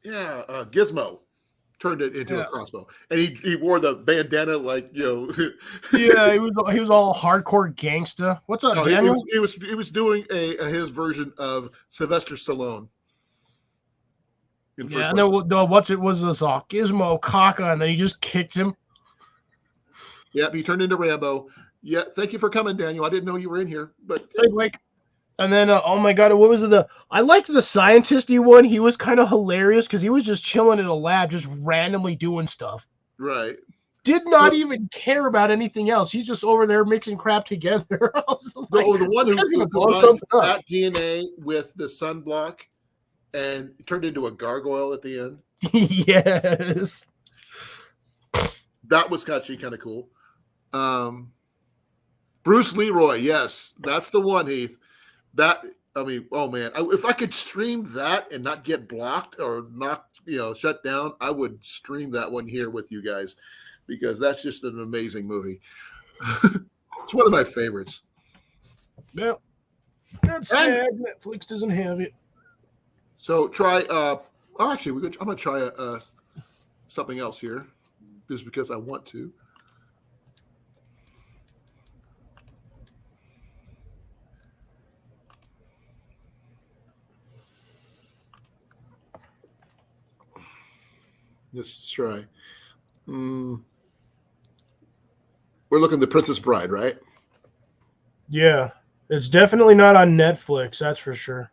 Gizmo turned it into a crossbow, and he wore the bandana Yeah, he was all hardcore gangsta. What's up, Daniel? He was doing his version of Sylvester Stallone. Yeah, and then what's it was this Gizmo Kaka, and then he just kicked him. Yep, he turned into Rambo. Yeah, thank you for coming, Daniel. I didn't know you were in here, but hey, Blake. And then, oh my God, what was it? I liked the scientist-y one. He was kind of hilarious because he was just chilling in a lab, just randomly doing stuff. Right. Did not even care about anything else. He's just over there mixing crap together. I was like, the one who combined that DNA with the sunblock and turned into a gargoyle at the end. Yes. That was actually kind of cool. Bruce Leroy, yes, that's the one, Heath. Oh man, if I could stream that and not get blocked or shut down, I would stream that one here with you guys because that's just an amazing movie. It's one of my favorites. Well, that's sad. Netflix doesn't have it. So try. Actually, I'm gonna try something else here, just because I want to. Let's try. We're looking at The Princess Bride, right? Yeah, it's definitely not on Netflix. That's for sure.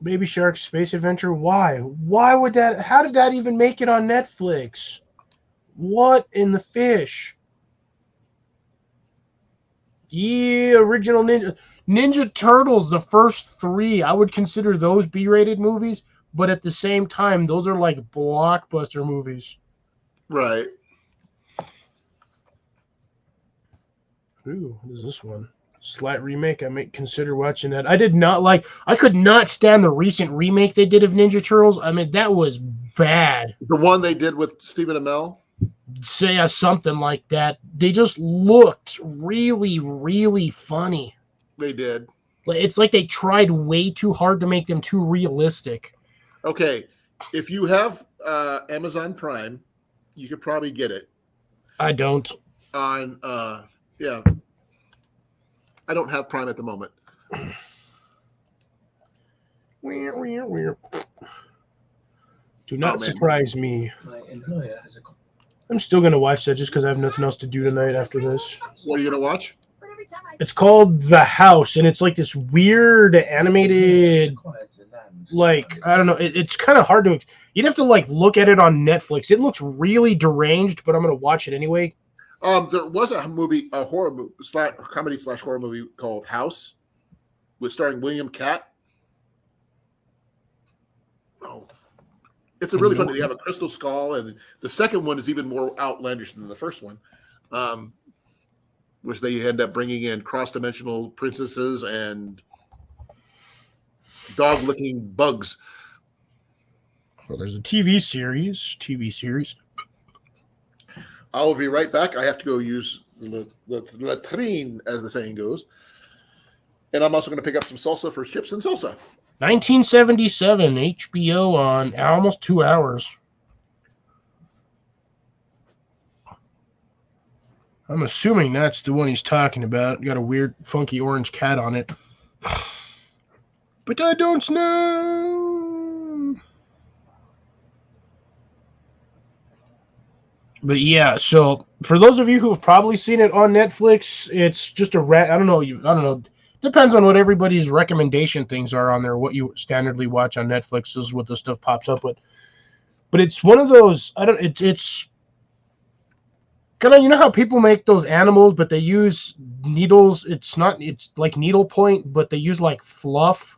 Baby Shark Space Adventure. Why? Why would that? How did that even make it on Netflix? What in the fish? Yeah, original Ninja Turtles, the first 3. I would consider those B-rated movies, but at the same time, those are like blockbuster movies. Right. Ooh, what is this one? Slight remake. I might consider watching that. I could not stand the recent remake they did of Ninja Turtles. I mean, that was bad. The one they did with Stephen Amell? Say something like that. They just looked really, really funny. They did. It's like they tried way too hard to make them too realistic. Okay. If you have Amazon Prime, you could probably get it. I don't. Yeah. I don't have Prime at the moment. Do not man. surprise me. I'm still going to watch that just because I have nothing else to do tonight after this. What are you gonna watch? It's called The House, and it's like this weird animated, like, I don't know. It's kind of hard to. You'd have to like look at it on Netflix. It looks really deranged, but I'm going to watch it anyway. There was a movie, a horror movie, comedy / horror movie called House, with starring William Catt. Oh, it's a really funny. They have a crystal skull, and the second one is even more outlandish than the first one, which they end up bringing in cross-dimensional princesses and dog-looking bugs. Well, there's a TV series. I will be right back. I have to go use the latrine, as the saying goes. And I'm also going to pick up some salsa for chips and salsa. 1977, HBO on almost 2 hours. I'm assuming that's the one he's talking about. Got a weird, funky orange cat on it. But I don't know. But yeah, so for those of you who have probably seen it on Netflix, it's just a I don't know. Depends on what everybody's recommendation things are on there. What you standardly watch on Netflix is what the stuff pops up with. But it's one of those. It's kind of, you know how people make those animals, but they use needles. It's like needlepoint, but they use like fluff,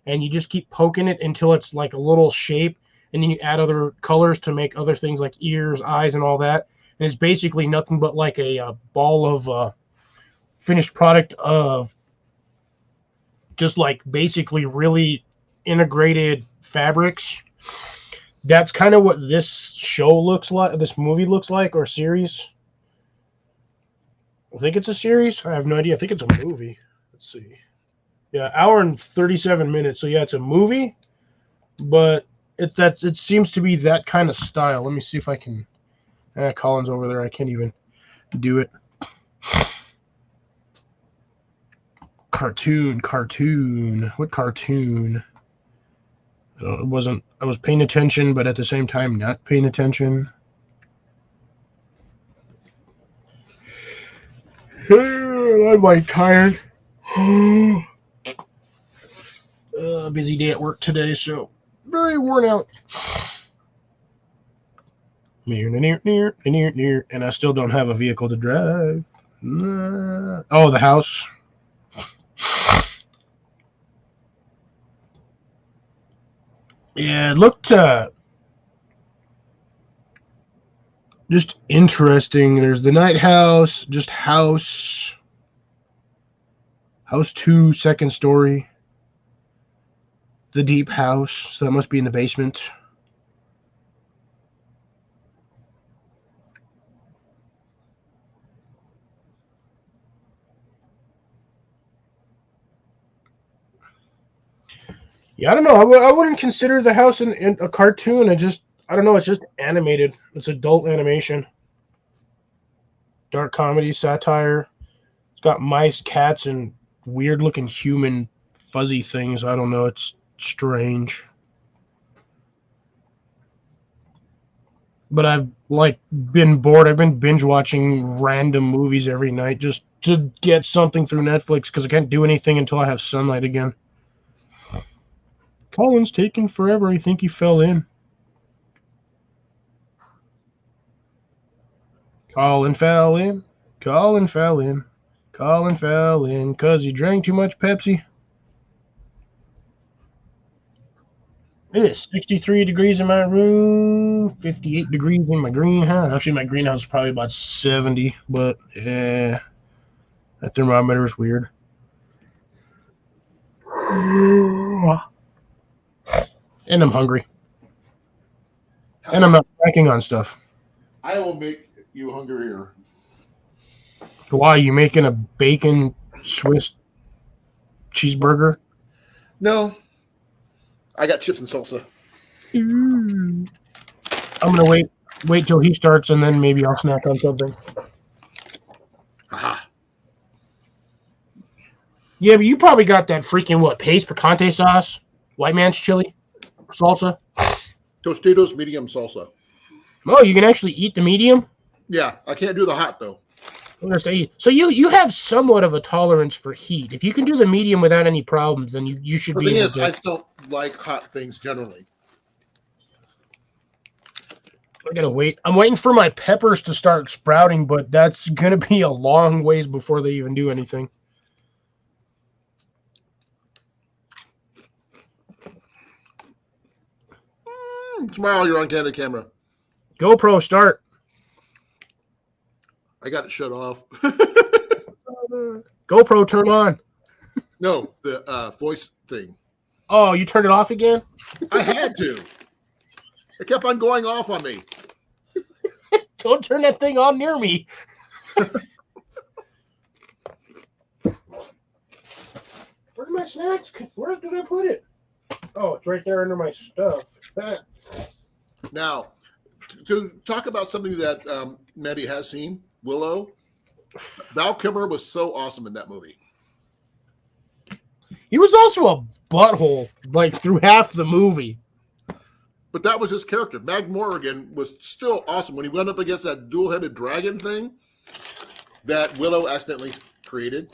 and you just keep poking it until it's like a little shape. And then you add other colors to make other things like ears, eyes, and all that. And it's basically nothing but like a ball of finished product of just like basically really integrated fabrics. That's kind of what this show looks like, this movie looks like, or series. I think it's a series. I have no idea. I think it's a movie. Let's see. Yeah, hour and 37 minutes. So yeah, it's a movie, but it seems to be that kind of style. Let me see if I can. Colin's over there. I can't even do it. Cartoon. What cartoon? It wasn't. I was paying attention, but at the same time, not paying attention. I'm like tired. Busy day at work today, so very worn out. Near, and I still don't have a vehicle to drive. Oh, the house. Yeah, it looked just interesting. There's the night house, just house 2, second story. The deep house, so that must be in the basement. Yeah, I don't know. I wouldn't consider the house in a cartoon. I don't know. It's just animated. It's adult animation. Dark comedy, satire. It's got mice, cats, and weird-looking human fuzzy things. I don't know. It's strange. But I've been bored. I've been binge watching random movies every night just to get something through Netflix because I can't do anything until I have sunlight again. Colin's taking forever. I think he fell in. Colin fell in. Colin fell in. Colin fell in because he drank too much Pepsi. It is 63 degrees in my room, 58 degrees in my greenhouse. Actually, my greenhouse is probably about 70, but yeah, that thermometer is weird. And I'm hungry. And I'm not snacking on stuff. I will make you hungrier. Why, you making a bacon Swiss cheeseburger? No. I got chips and salsa. I'm gonna wait till he starts, and then maybe I'll snack on something. Aha. Yeah, but you probably got that freaking paste picante sauce, white man's chili, salsa. Tostitos medium salsa. Oh, you can actually eat the medium? Yeah, I can't do the hot though. I'm gonna say, so you have somewhat of a tolerance for heat. If you can do the medium without any problems, then you should The be thing able is, to. I just don't like hot things generally. I gotta wait. I'm waiting for my peppers to start sprouting, but that's gonna be a long ways before they even do anything. Tomorrow you're on candid camera. GoPro start. I got it shut off. GoPro turn on. No, the voice thing. Oh, you turned it off again? I had to. It kept on going off on me. Don't turn that thing on near me. Where's my snacks? Where did I put it? Oh, it's right there under my stuff. Now, to talk about something that Maddie has seen, Willow, Val Kilmer was so awesome in that movie. He was also a butthole, like, through half the movie. But that was his character. Mag Morrigan was still awesome when he went up against that dual-headed dragon thing that Willow accidentally created.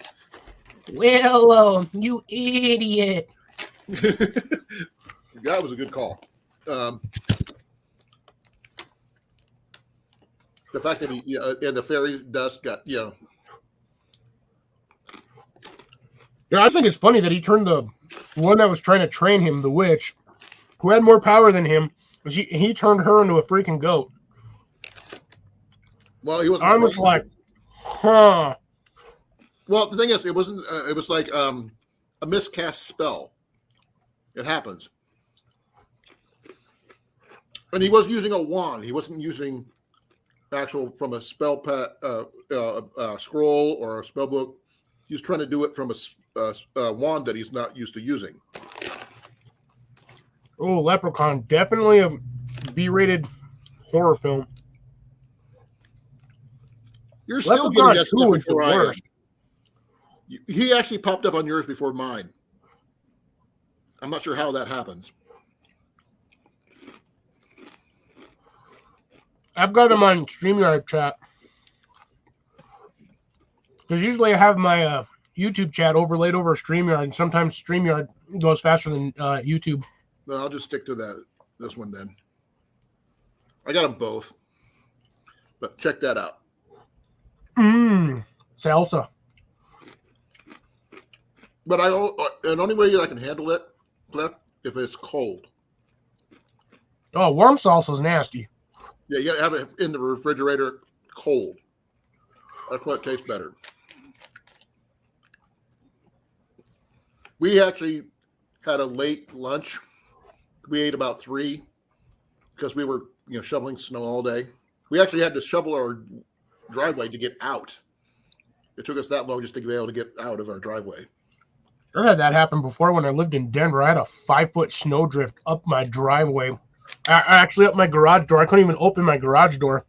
Willow, you idiot. That was a good call. The fact that he and the fairy dust got, Yeah, I think it's funny that he turned the one that was trying to train him, the witch, who had more power than him, he turned her into a freaking goat. well, he wasn't. I was like, huh. Well, the thing is, it wasn't. It was like a miscast spell. It happens, and he was using a wand. He wasn't using actual from a spell scroll or a spell book. He was trying to do it from a wand that he's not used to using. Oh, Leprechaun, definitely a B-rated horror film. You're still Leprechaun getting that 2 stuff was the before I am. worst. He actually popped up on yours before mine. I'm not sure how that happens. I've got him on StreamYard chat. Because usually I have my YouTube chat overlaid over StreamYard, and sometimes StreamYard goes faster than YouTube. No, I'll just stick to this one then. I got them both. But check that out. Salsa. But the only way I can handle it, Cliff, if it's cold. Oh, warm salsa is nasty. Yeah, you gotta have it in the refrigerator cold. That's what tastes better. We actually had a late lunch. We ate about 3 because we were, shoveling snow all day. We actually had to shovel our driveway to get out. It took us that long just to be able to get out of our driveway. I had that happen before when I lived in Denver. I had a 5-foot snowdrift up my driveway. Actually, up my garage door. I couldn't even open my garage door.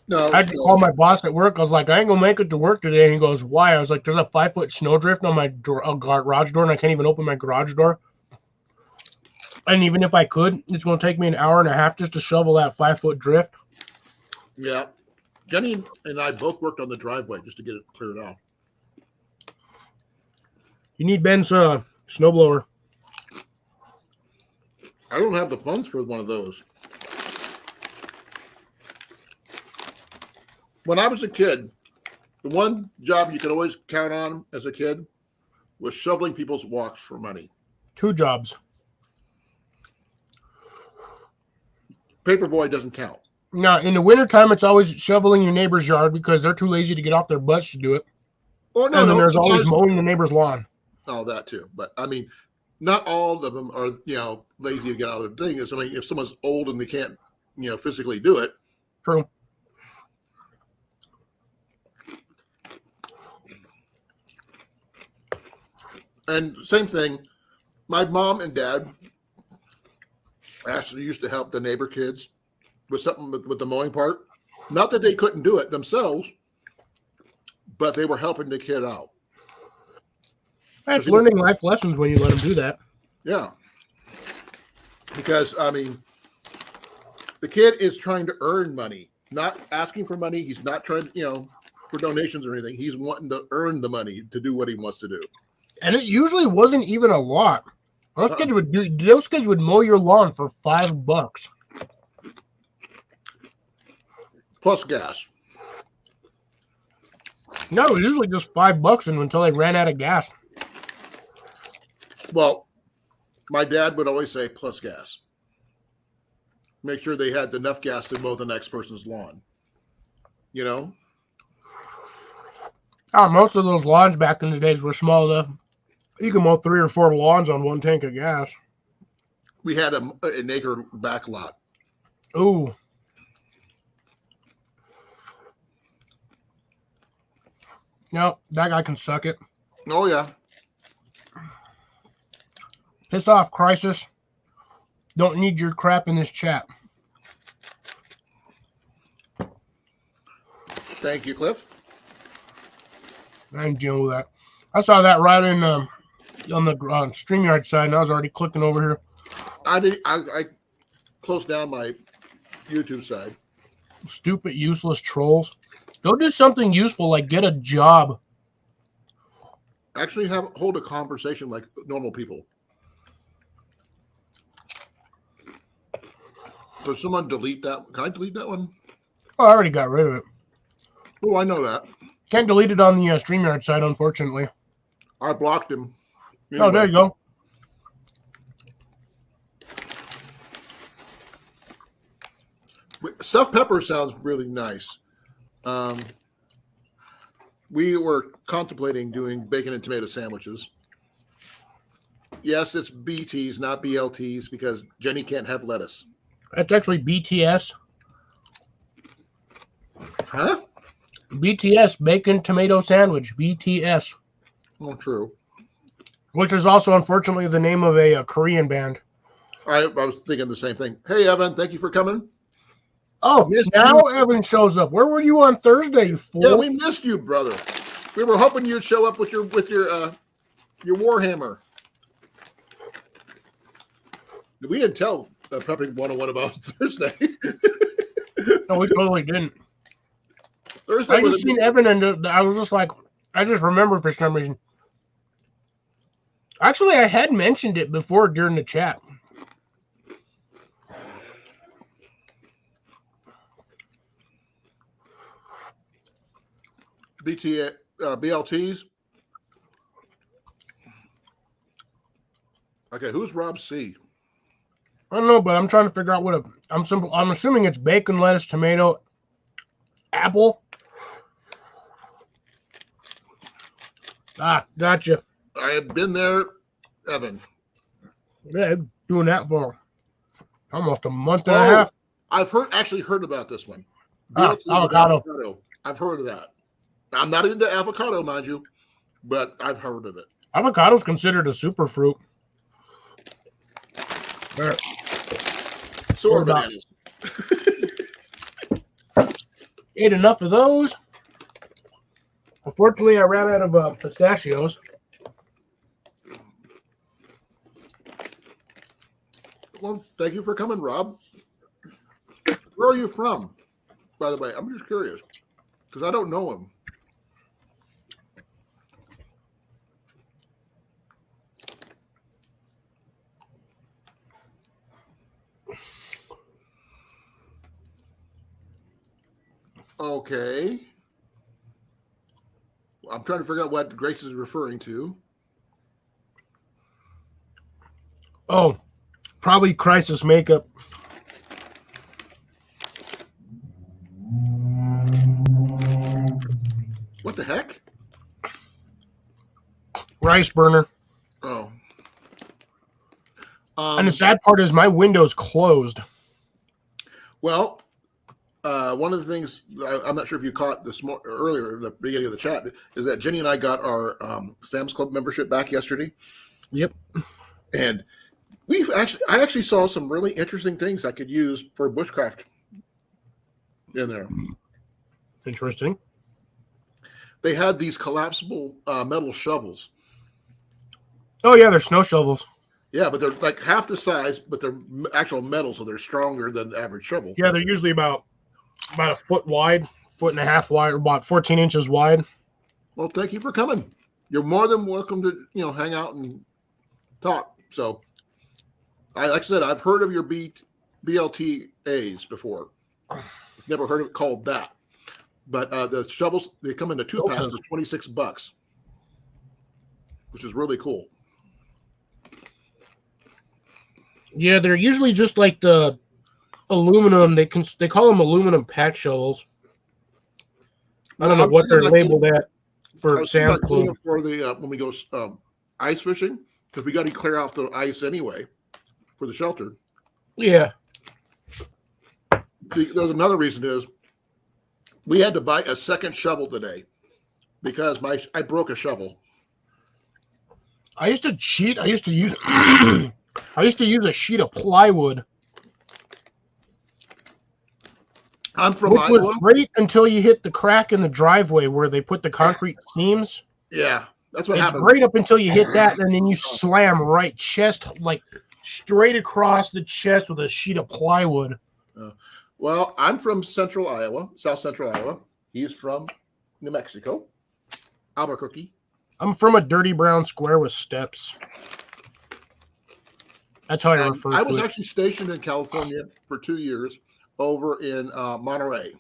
No, I had to call my boss at work. I was like, I ain't gonna make it to work today. And he goes, why? I was like, there's a 5-foot snowdrift on my garage door, and I can't even open my garage door. And even if I could, it's gonna take me an hour and a half just to shovel that 5-foot drift. Yeah. Jenny and I both worked on the driveway just to get it cleared out. You need Ben's snowblower. I don't have the funds for one of those. When I was a kid, the one job you could always count on as a kid was shoveling people's walks for money. 2 jobs. Paperboy doesn't count. Now, in the wintertime, it's always shoveling your neighbor's yard because they're too lazy to get off their butts to do it. Oh, no, And then no. there's always sometimes- mowing the neighbor's lawn. Oh, that too. But I mean, not all of them are, lazy to get out of the thing. I mean, if someone's old and they can't, physically do it. True. And same thing, my mom and dad actually used to help the neighbor kids with something with the mowing part. Not that they couldn't do it themselves, but they were helping the kid out. That's learning life lessons when you let them do that. Yeah. Because, I mean, the kid is trying to earn money, not asking for money. He's not trying to, for donations or anything. He's wanting to earn the money to do what he wants to do. And it usually wasn't even a lot. Those kids would mow your lawn for $5. Plus gas. No, it was usually just $5 until they ran out of gas. Well, my dad would always say plus gas. Make sure they had enough gas to mow the next person's lawn. Most of those lawns back in the days were small enough. You can mow 3 or 4 lawns on 1 tank of gas. We had an acre back lot. Ooh. No, that guy can suck it. Oh, yeah. Piss off, Crisis. Don't need your crap in this chat. Thank you, Cliff. I ain't dealing with that. I saw that right in on the StreamYard side, and I was already clicking over here. I closed down my YouTube side. Stupid, useless trolls. Go do something useful, like get a job. Actually, hold a conversation like normal people. Does someone delete that? Can I delete that one? Oh, I already got rid of it. Oh, I know that. Can't delete it on the StreamYard side, unfortunately. I blocked him. Oh, there you go. Stuffed pepper sounds really nice. We were contemplating doing bacon and tomato sandwiches. Yes, it's BTs, not BLTs, because Jenny can't have lettuce. That's actually BTS. Huh? BTS, bacon tomato sandwich. BTS. Oh, true. Which is also, unfortunately, the name of a Korean band. I was thinking the same thing. Hey, Evan, thank you for coming. Oh, now Evan shows up. Where were you on Thursday, you fool? Yeah, we missed you, brother. We were hoping you'd show up with your Warhammer. We didn't tell Prepping 101 about Thursday. No, we totally didn't. Thursday I just seen Evan, and I was just like, I just remembered for some reason. Actually, I had mentioned it before during the chat. BLTs. Okay, who's Rob C? I don't know, but I'm trying to figure out what I'm assuming it's bacon, lettuce, tomato, apple. Ah, gotcha. I had been there, Evan. Yeah, doing that for almost a month and a half. I've actually heard about this one. Avocado. I've heard of that. I'm not into avocado, mind you, but I've heard of it. Avocado's considered a superfruit. So are bananas. Ate enough of those. Unfortunately, I ran out of pistachios. Well, thank you for coming, Rob. Where are you from, by the way? I'm just curious because I don't know him. Okay. I'm trying to figure out what Grace is referring to. Oh, probably Crisis makeup. What the heck? Rice burner. Oh. And the sad part is my window's closed. Well, one of the things I'm not sure if you caught this earlier in the beginning of the chat is that Jenny and I got our Sam's Club membership back yesterday. Yep. And I actually saw some really interesting things I could use for bushcraft in there. Interesting. They had these collapsible metal shovels. Oh yeah, they're snow shovels. Yeah, but they're like half the size, but they're actual metal, so they're stronger than the average shovel. Yeah, they're usually about a foot wide, foot and a half wide, or about 14 inches wide. Well, thank you for coming. You're more than welcome to hang out and talk. So, like I said, I've heard of your BLTAs before. I've never heard of it called that. But the shovels, they come in a 2-pack for $26, which is really cool. Yeah, they're usually just like the aluminum. They call them aluminum pack shovels. I don't know what they're labeled at for Sam's Club. For the when we go ice fishing, because we got to clear off the ice anyway for the shelter. Yeah. There's another reason is we had to buy a second shovel today because I broke a shovel. I used to cheat. I used to use I used to use a sheet of plywood. I'm from Which Iowa. was great until you hit the crack in the driveway where they put the concrete seams. Yeah, that's what it's happened. Great up until you hit that, and then you slam right chest, like straight across the chest with a sheet of plywood. Well, I'm from central Iowa, south central Iowa. He's from New Mexico, Albuquerque. I'm from a dirty brown square with steps. That's how I refer to it. I was actually stationed in California for 2 years over in Monterey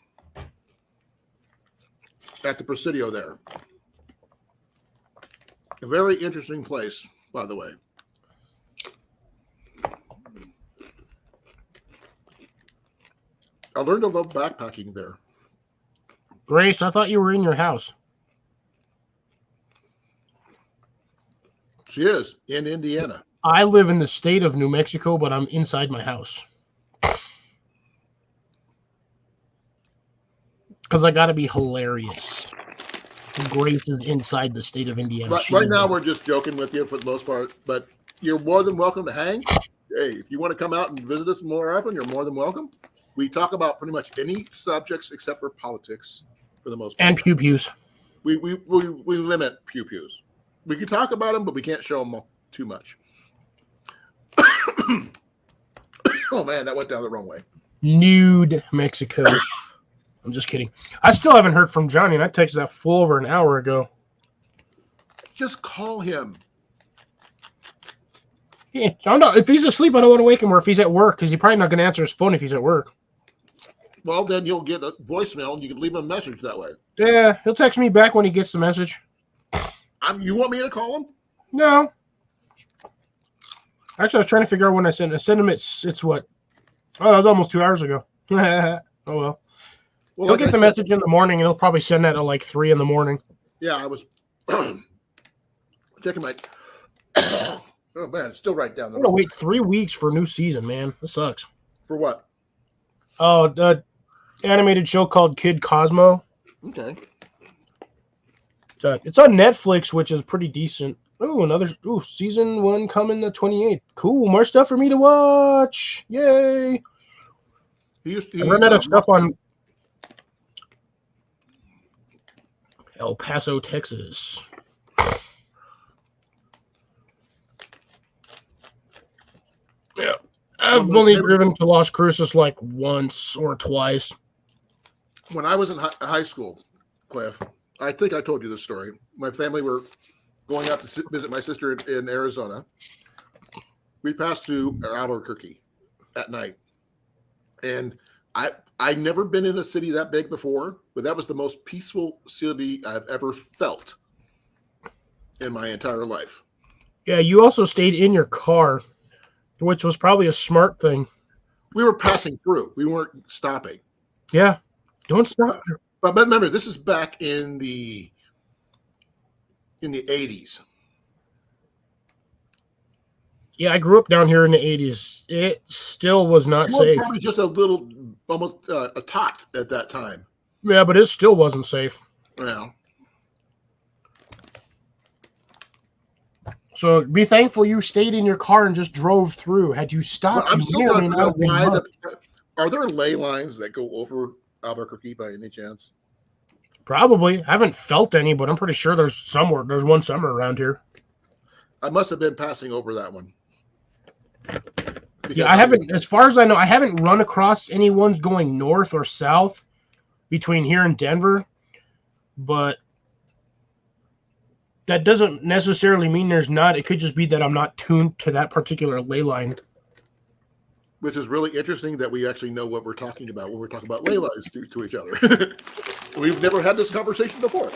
at the Presidio there. A very interesting place, by the way. I learned to love backpacking there. Grace, I thought you were in your house. She is in Indiana. I live in the state of New Mexico, but I'm inside my house. Because I got to be hilarious. Grace is inside the state of Indiana. Right now, we're just joking with you for the most part, but you're more than welcome to hang. Hey, if you want to come out and visit us more often, you're more than welcome. We talk about pretty much any subjects except for politics for the most part. And pew-pews. We limit pew-pews. We can talk about them, but we can't show them too much. Oh, man, that went down the wrong way. Nude Mexico. I'm just kidding. I still haven't heard from Johnny, and I texted that fool over an hour ago. Just call him. Yeah, if he's asleep, I don't want to wake him, or if he's at work, because he's probably not going to answer his phone if he's at work. Well, then you'll get a voicemail, and you can leave him a message that way. Yeah, he'll text me back when he gets the message. You want me to call him? No. Actually, I was trying to figure out when I sent him. It's what? Oh, that was almost 2 hours ago. Oh, well. He'll get the message in the morning, and he'll probably send that at like 3 in the morning. Yeah, I was checking my... Oh, man, it's still right down the road. I'm going to wait 3 weeks for a new season, man. This sucks. For what? Oh, the animated show called Kid Cosmo. Okay. It's on Netflix, which is pretty decent. Season 1 coming the 28th. Cool, more stuff for me to watch. Yay! I run out of stuff on El Paso, Texas. Yeah, I've only driven to Las Cruces like once or twice. When I was in high school, Cliff, I think I told you this story. My family were going out to visit my sister in Arizona. We passed through Albuquerque at night. And I'd never been in a city that big before, but that was the most peaceful city I've ever felt in my entire life. Yeah, you also stayed in your car, which was probably a smart thing. We were passing through. We weren't stopping. Yeah, don't stop. But remember, this is back in the 80s. Yeah, I grew up down here in the 80s. It still was not safe. Probably just a little, almost a tot at that time. Yeah, but it still wasn't safe. Yeah. So be thankful you stayed in your car and just drove through. Had you stopped, I'm you still may or not may not sure have been why mugged. are there ley lines that go over Albuquerque by any chance? Probably. I haven't felt any, but I'm pretty sure there's one somewhere around here. I must have been passing over that one. Because Yeah, I haven't, as far as I know, I haven't run across any ones going north or south between here and Denver, but that doesn't necessarily mean there's not. It could just be that I'm not tuned to that particular ley line. Which is really interesting that we actually know what we're talking about when we're talking about ley lines to each other. We've never had this conversation before.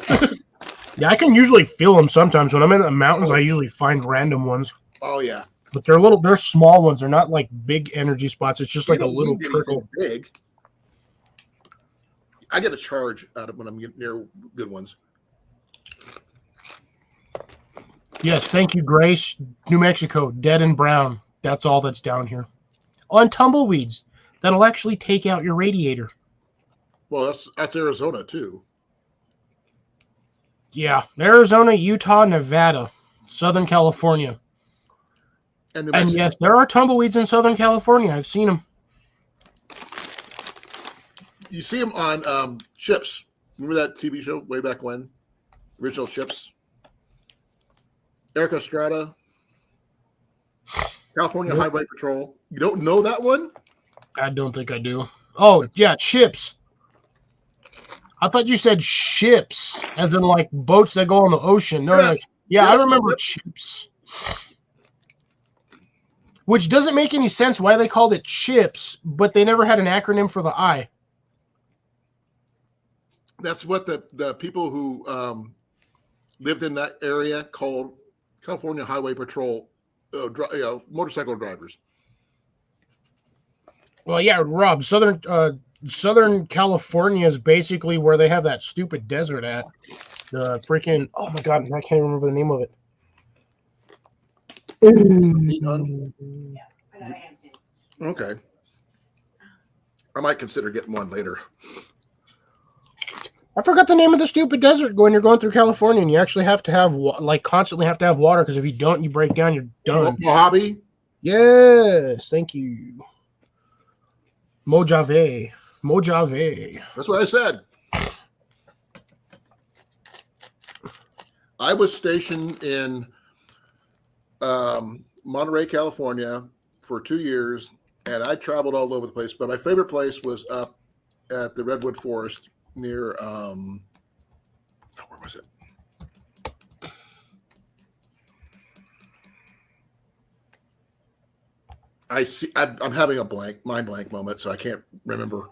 Yeah, I can usually feel them sometimes. When I'm in the mountains, I usually find random ones. Oh, yeah. But they're small ones. They're not like big energy spots. It's just like a little trickle. Big. I get a charge out of when I'm near good ones. Yes, thank you, Grace. New Mexico, dead and brown. That's all that's down here. On tumbleweeds, that'll actually take out your radiator. Well, that's Arizona too. Yeah, Arizona, Utah, Nevada, Southern California. And New And Mexico. yes, there are tumbleweeds in Southern California. I've seen them. You see them on Chips. Remember that TV show way back when? Original Chips. Eric Estrada. California Nope. Highway Patrol. You don't know that one? I don't think I do. Oh, yeah, ships. I thought you said ships, as in like boats that go on the ocean. No, no. Yeah, I remember chips. Which doesn't make any sense why they called it chips, but they never had an acronym for the I. That's what the people who lived in that area called California Highway Patrol, motorcycle drivers. Well, yeah, Rob, Southern California is basically where they have that stupid desert at. The freaking, oh my God, I can't remember the name of it. Okay. I might consider getting one later. I forgot the name of the stupid desert when you're going through California and you actually have to have, constantly have to have water because if you don't, you break down, you're done. Mojave? Yes, thank you. Mojave. That's what I said. I was stationed in Monterey, California for 2 years, and I traveled all over the place. But my favorite place was up at the Redwood Forest near, where was it? I'm having a mind blank moment, so I can't remember.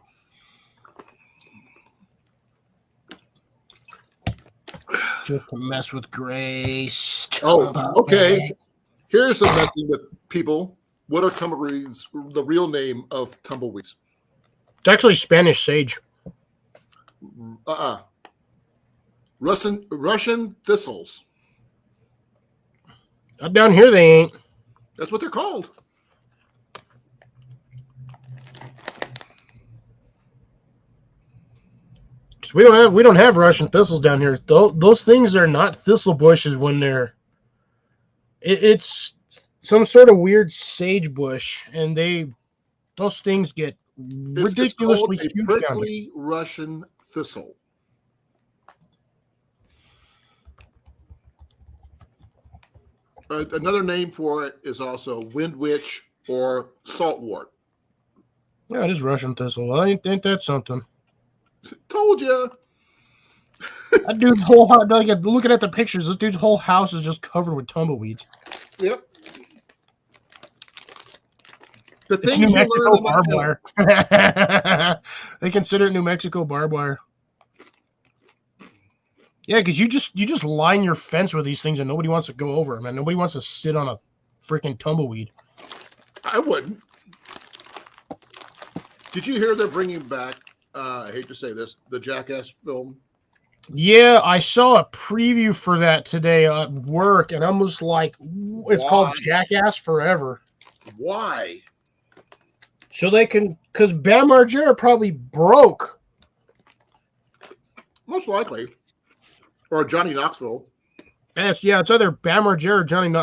Just to mess with Grace. Oh, okay. Here's some messing with people. What are tumbleweeds? The real name of tumbleweeds? It's actually Spanish sage. Russian thistles. Up down here they ain't. That's what they're called. We don't have Russian thistles down here. Those things are not thistle bushes when they're. It's some sort of weird sage bush, and those things get ridiculously it's called huge a down here. prickly Russian thistle. Another name for it is also wind witch or saltwort. Yeah, it is Russian thistle. Well, ain't that something? Told you. That dude's whole house, looking at the pictures, this dude's whole house is just covered with tumbleweeds. Yep. The It's things New you Mexico learn barbed about wire. They consider it New Mexico barbed wire. Yeah, because you just line your fence with these things and nobody wants to go over them, man. Nobody wants to sit on a freaking tumbleweed. I wouldn't. Did you hear they're bringing back, I hate to say this, the Jackass film? Yeah, I saw a preview for that today at work, and I'm just like, it's called Jackass Forever. Why? So they can, because Bam Margera probably broke. Most likely. Or Johnny Knoxville. It's either Bam Margera or Johnny.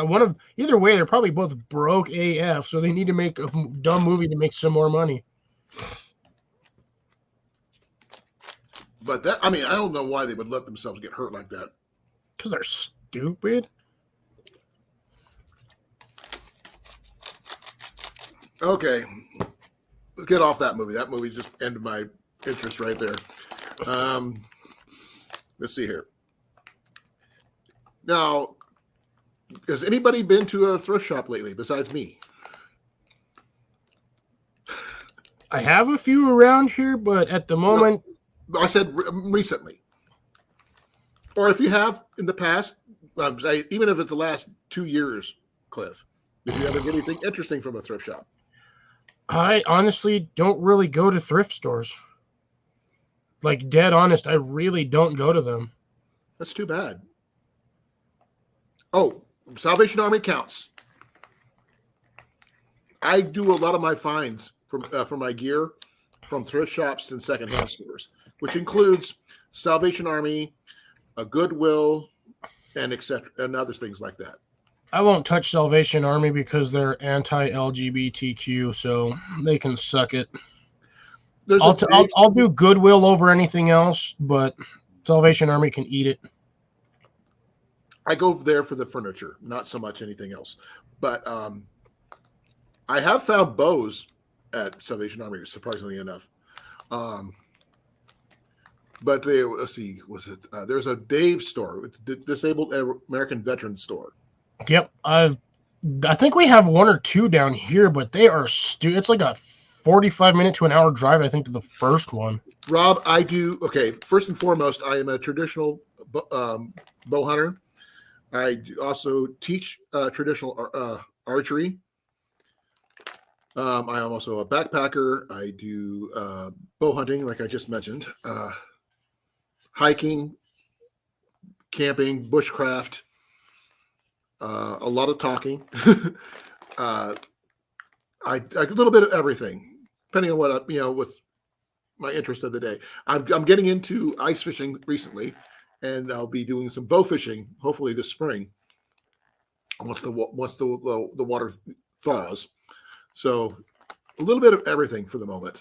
Either way, they're probably both broke AF. So they need to make a dumb movie to make some more money. But I don't know why they would let themselves get hurt like that. Because they're stupid. Okay. Get off that movie. That movie just ended my interest right there. Let's see here. Now, has anybody been to a thrift shop lately besides me? I have a few around here, but at the moment, I said recently. Or if you have in the past, even if it's the last 2 years, Cliff, did you ever get anything interesting from a thrift shop? I honestly don't really go to thrift stores. Like, dead honest, I really don't go to them. That's too bad. Oh, Salvation Army counts. I do a lot of my finds from my gear from thrift shops and secondhand stores, which includes Salvation Army, a Goodwill, and etc. and other things like that. I won't touch Salvation Army because they're anti-LGBTQ, so they can suck it. I'll do Goodwill over anything else, but Salvation Army can eat it. I go there for the furniture, not so much anything else. But I have found bows at Salvation Army, surprisingly enough. But let's see, was it? There's a Dave store, disabled American veteran store. Yep, I think we have one or two down here, but they are it's like a 45-minute to an hour drive, I think, to the first one. Rob, I do. Okay, first and foremost, I am a traditional bow hunter. I also teach traditional archery. I am also a backpacker. I do bow hunting, like I just mentioned, hiking, camping, bushcraft, a lot of talking. A little bit of everything, depending on what with my interest of the day. I'm getting into ice fishing recently, and I'll be doing some bow fishing hopefully this spring once the water thaws. So a little bit of everything for the moment.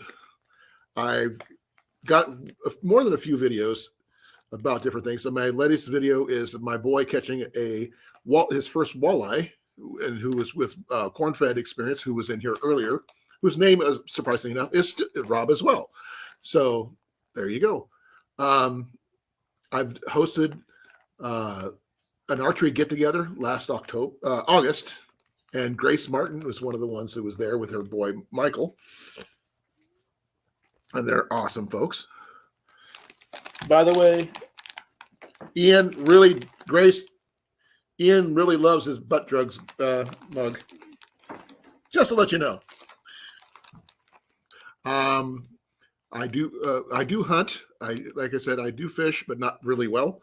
I've got more than a few videos about different things. So my latest video is my boy catching his first walleye, and who was with Corn-Fed Experience, who was in here earlier, whose name, surprisingly enough, is Rob as well. So there you go. I've hosted an archery get-together last August, and Grace Martin was one of the ones who was there with her boy Michael, and they're awesome folks. By the way, Ian really loves his butt drugs mug. Just to let you know. I do hunt. Like I said, I do fish, but not really well.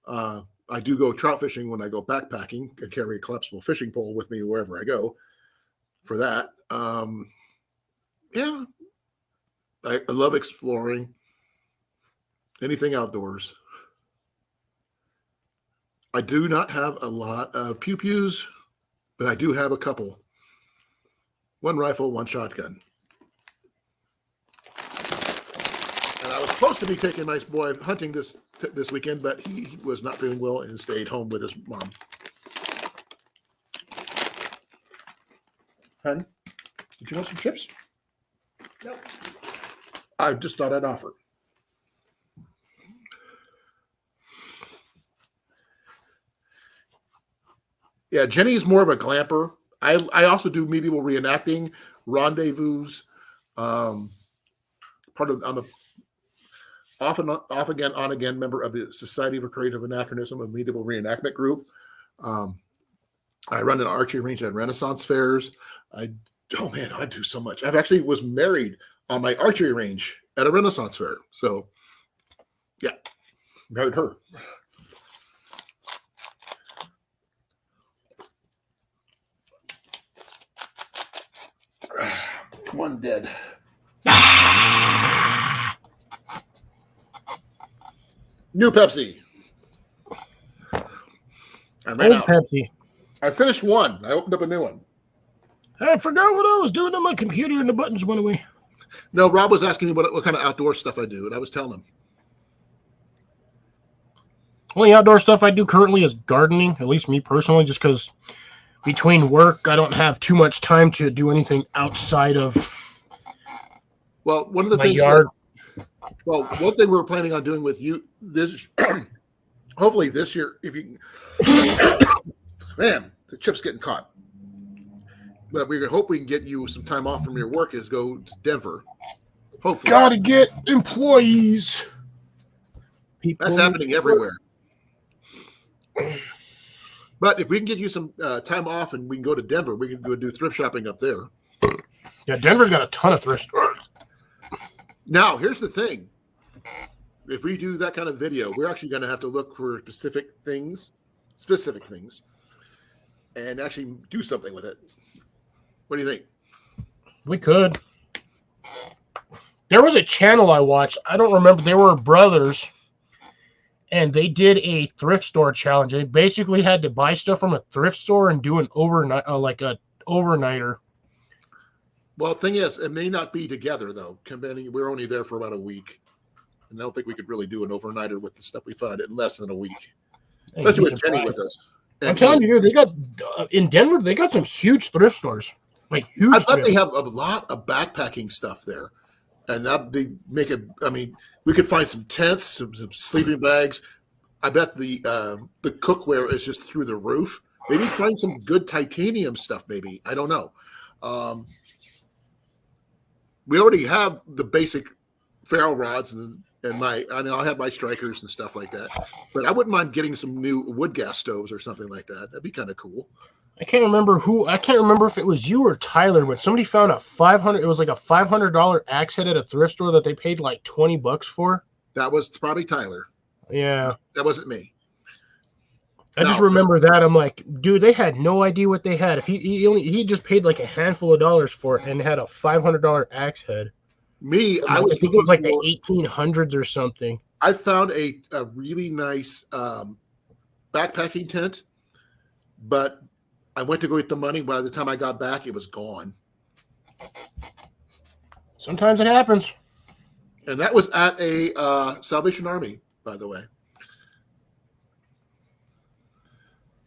I do go trout fishing when I go backpacking. I carry a collapsible fishing pole with me wherever I go for that. Yeah. I love exploring anything outdoors. I do not have a lot of pew-pews, but I do have a couple. One rifle, one shotgun. And I was supposed to be taking my boy hunting this weekend, but he was not feeling well and stayed home with his mom. Hun, did you want some chips? Nope. I just thought I'd offer. Yeah, Jenny's more of a glamper. I also do medieval reenacting, rendezvous. I'm a off again, on again member of the Society for Creative Anachronism, a medieval reenactment group. I run an archery range at Renaissance fairs. I do so much. I've actually was married on my archery range at a Renaissance fair. So, yeah, married her. One dead. New Pepsi. I ran out. Pepsi. I finished one. I opened up a new one. I forgot what I was doing on my computer and the buttons went away. No, Rob was asking me what kind of outdoor stuff I do, and I was telling him. Only outdoor stuff I do currently is gardening, at least me personally, just because between work, I don't have too much time to do anything outside of Well, one of the my things yard. one thing we were planning on doing with you this, hopefully this year, if you, man, the chip's getting caught. But we hope we can get you some time off from your work is go to Denver. Hopefully. Gotta get employees. People That's happening everywhere. But if we can get you some time off and we can go to Denver, we can go do thrift shopping up there. Yeah, Denver's got a ton of thrift stores. Now, here's the thing. If we do that kind of video, we're actually going to have to look for specific things, and actually do something with it. What do you think? We could. There was a channel I watched. I don't remember. They were brothers, and they did a thrift store challenge. They basically had to buy stuff from a thrift store and do an overnight, like a overnighter. Well, thing is, it may not be together though. We're only there for about a week, and I don't think we could really do an overnighter with the stuff we find in less than a week. Hey, Especially you with should Jenny buy with it. us. I'm And telling you, they got in Denver. They got some huge thrift stores, like huge. I bet thrift. they have a lot of backpacking stuff there, and they make it. I mean, we could find some tents, some sleeping bags. I bet the cookware is just through the roof. Maybe find some good titanium stuff. Maybe I don't know. We already have the basic ferro rods and I'll have my strikers and stuff like that. But I wouldn't mind getting some new wood gas stoves or something like that. That'd be kind of cool. I can't remember if it was you or Tyler, but somebody found a $500. It was like a $500 axe head at a thrift store that they paid like $20 for. That was probably Tyler. Yeah, That wasn't me. I just No. remember that. I'm like, dude, they had no idea what they had. If he just paid like a handful of dollars for it and had a $500 axe head. Me, I I was think it was like looking the 1800s or something. I found a really nice backpacking tent, but I went to go get the money. By the time I got back, it was gone. Sometimes it happens. And that was at a Salvation Army, by the way.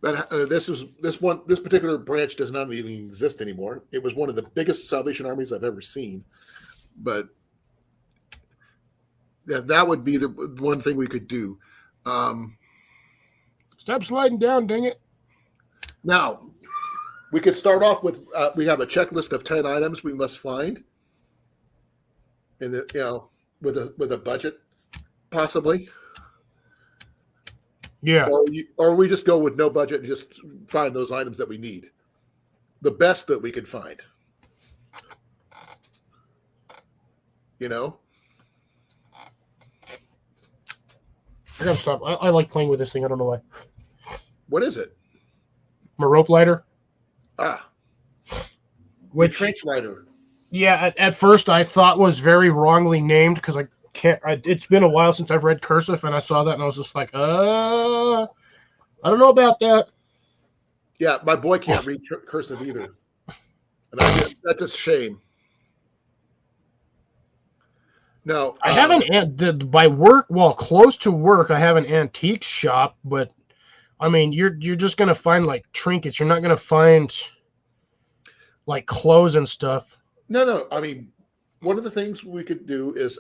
But this particular branch does not even exist anymore. It was one of the biggest Salvation Armies I've ever seen. But that would be the one thing we could do. Stop sliding down, dang it. Now, we could start off with we have a checklist of 10 items we must find, and with a budget, possibly. Yeah. Or we just go with no budget and just find those items that we need, the best that we can find. You know. I gotta stop. I like playing with this thing. I don't know why. What is it? My rope lighter. Which trench lighter? Yeah, at first I thought was very wrongly named because I can't. It's been a while since I've read cursive, and I saw that and I was just like, I don't know about that. Yeah, my boy can't read cursive either, and that's a shame. No, I have by work. Well, close to work, I have an antique shop, but I mean, you're just gonna find like trinkets. You're not gonna find like clothes and stuff. No. I mean, one of the things we could do is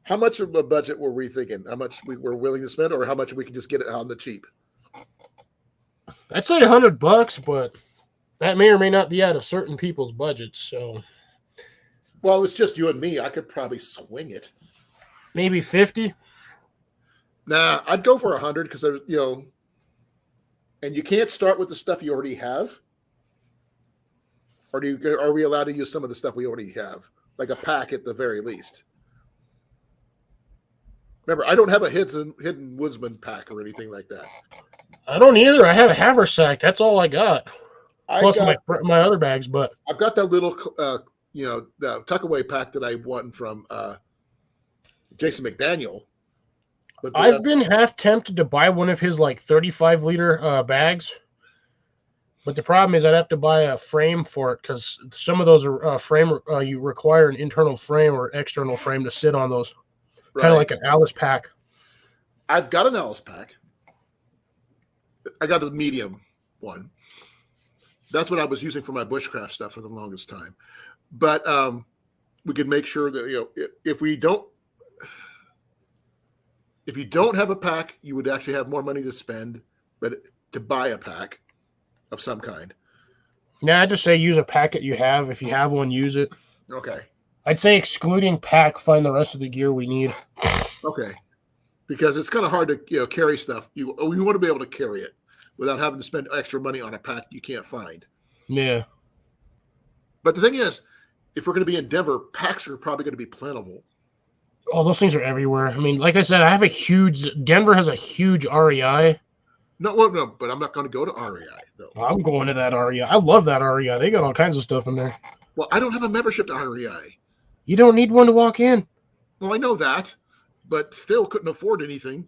how much of a budget were we thinking? How much we were willing to spend, or how much we could just get it on the cheap? I'd say $100, but that may or may not be out of certain people's budgets. So, well, it was just you and me. I could probably swing it. Maybe 50. Nah, I'd go for 100 because and you can't start with the stuff you already have. Or are we allowed to use some of the stuff we already have, like a pack at the very least? Remember, I don't have a hidden woodsman pack or anything like that. I don't either. I have a haversack. That's all I got. Plus my other bags, but I've got that little, the tuckaway pack that I won from Jason McDaniel. But I've been half tempted to buy one of his like 35-liter bags. But the problem is I'd have to buy a frame for it because some of those are you require an internal frame or external frame to sit on those. Right. Kind of like an Alice pack. I've got an Alice pack. I got the medium. one. That's what I was using for my bushcraft stuff for the longest time. But we could make sure that if you don't have a pack, you would actually have more money to spend, but to buy a pack of some kind. Nah, I just say use a packet you have. If you have one, use it. Okay. I'd say excluding pack, find the rest of the gear we need. Okay. Because it's kind of hard to carry stuff. You want to be able to carry it without having to spend extra money on a pack you can't find. Yeah. But the thing is, if we're going to be in Denver, packs are probably going to be plentiful. Oh, those things are everywhere. I mean, like I said, Denver has a huge REI. No, but I'm not going to go to REI, though. I'm going to that REI. I love that REI. They got all kinds of stuff in there. Well, I don't have a membership to REI. You don't need one to walk in. Well, I know that, but still couldn't afford anything.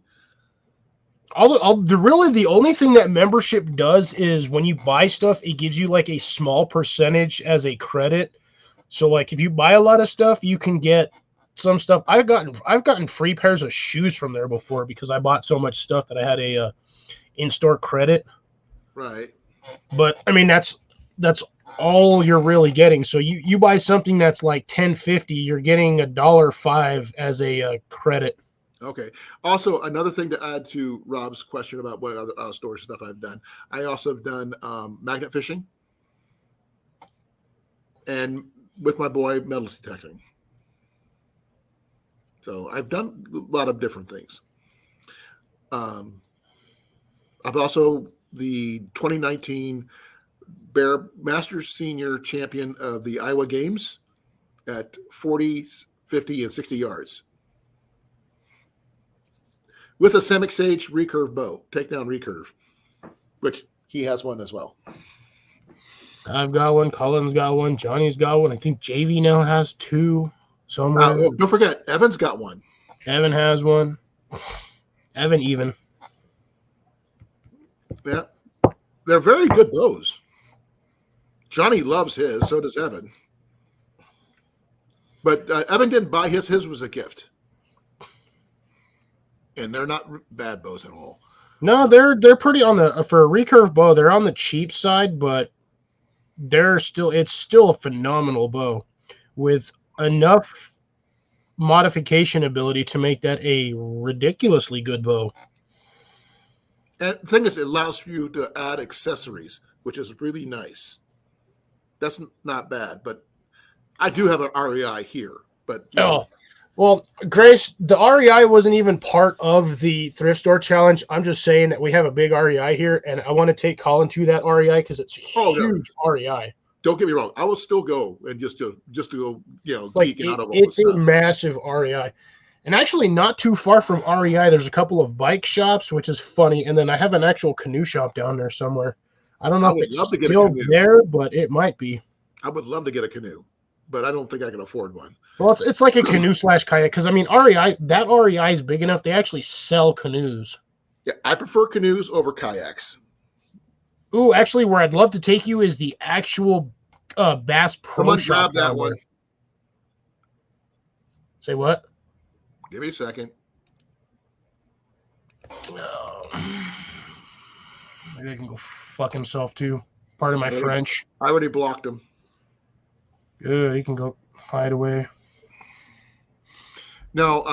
The only thing that membership does is when you buy stuff, it gives you like a small percentage as a credit. So like if you buy a lot of stuff, you can get some stuff. I've gotten free pairs of shoes from there before because I bought so much stuff that I had a in-store credit. Right. But I mean that's all you're really getting. So you buy something that's like $10.50, you're getting $1.05 as a credit. Okay. Also, another thing to add to Rob's question about what other outdoor stuff I've done. I also have done magnet fishing, and with my boy, metal detecting. So I've done a lot of different things. I've also the 2019 Bear Masters Senior Champion of the Iowa Games at 40, 50, and 60 yards with a Semic Sage recurve bow, takedown recurve, which he has one as well. I've got one. Colin's got one. Johnny's got one. I think JV now has two somewhere. Don't forget, Evan's got one. Evan has one. Evan even. Yeah. They're very good bows. Johnny loves his, so does Evan. But Evan didn't buy his. His was a gift. And they're not bad bows at all. No, they're pretty on the for a recurve bow. They're on the cheap side, but it's still a phenomenal bow with enough modification ability to make that a ridiculously good bow. And the thing is, it allows you to add accessories, which is really nice. That's not bad, but I do have an REI here. But well, Grace, the REI wasn't even part of the thrift store challenge. I'm just saying that we have a big REI here, and I want to take Colin to that REI because it's a huge REI. Don't get me wrong; I will still go and just to go, like geek out of all it's the stuff. A massive REI, and actually not too far from REI, there's a couple of bike shops, which is funny, and then I have an actual canoe shop down there somewhere. I don't know if it's still there, but it might be. I would love to get a canoe, but I don't think I can afford one. Well, it's like a canoe / kayak because I mean that REI is big enough. They actually sell canoes. Yeah, I prefer canoes over kayaks. Ooh, actually, where I'd love to take you is the actual Bass Pro Come on, Shop. grab that one. Say what? Give me a second. Maybe I can go fuck himself too. Pardon my French. I already blocked him. Good, he can go hide away. No,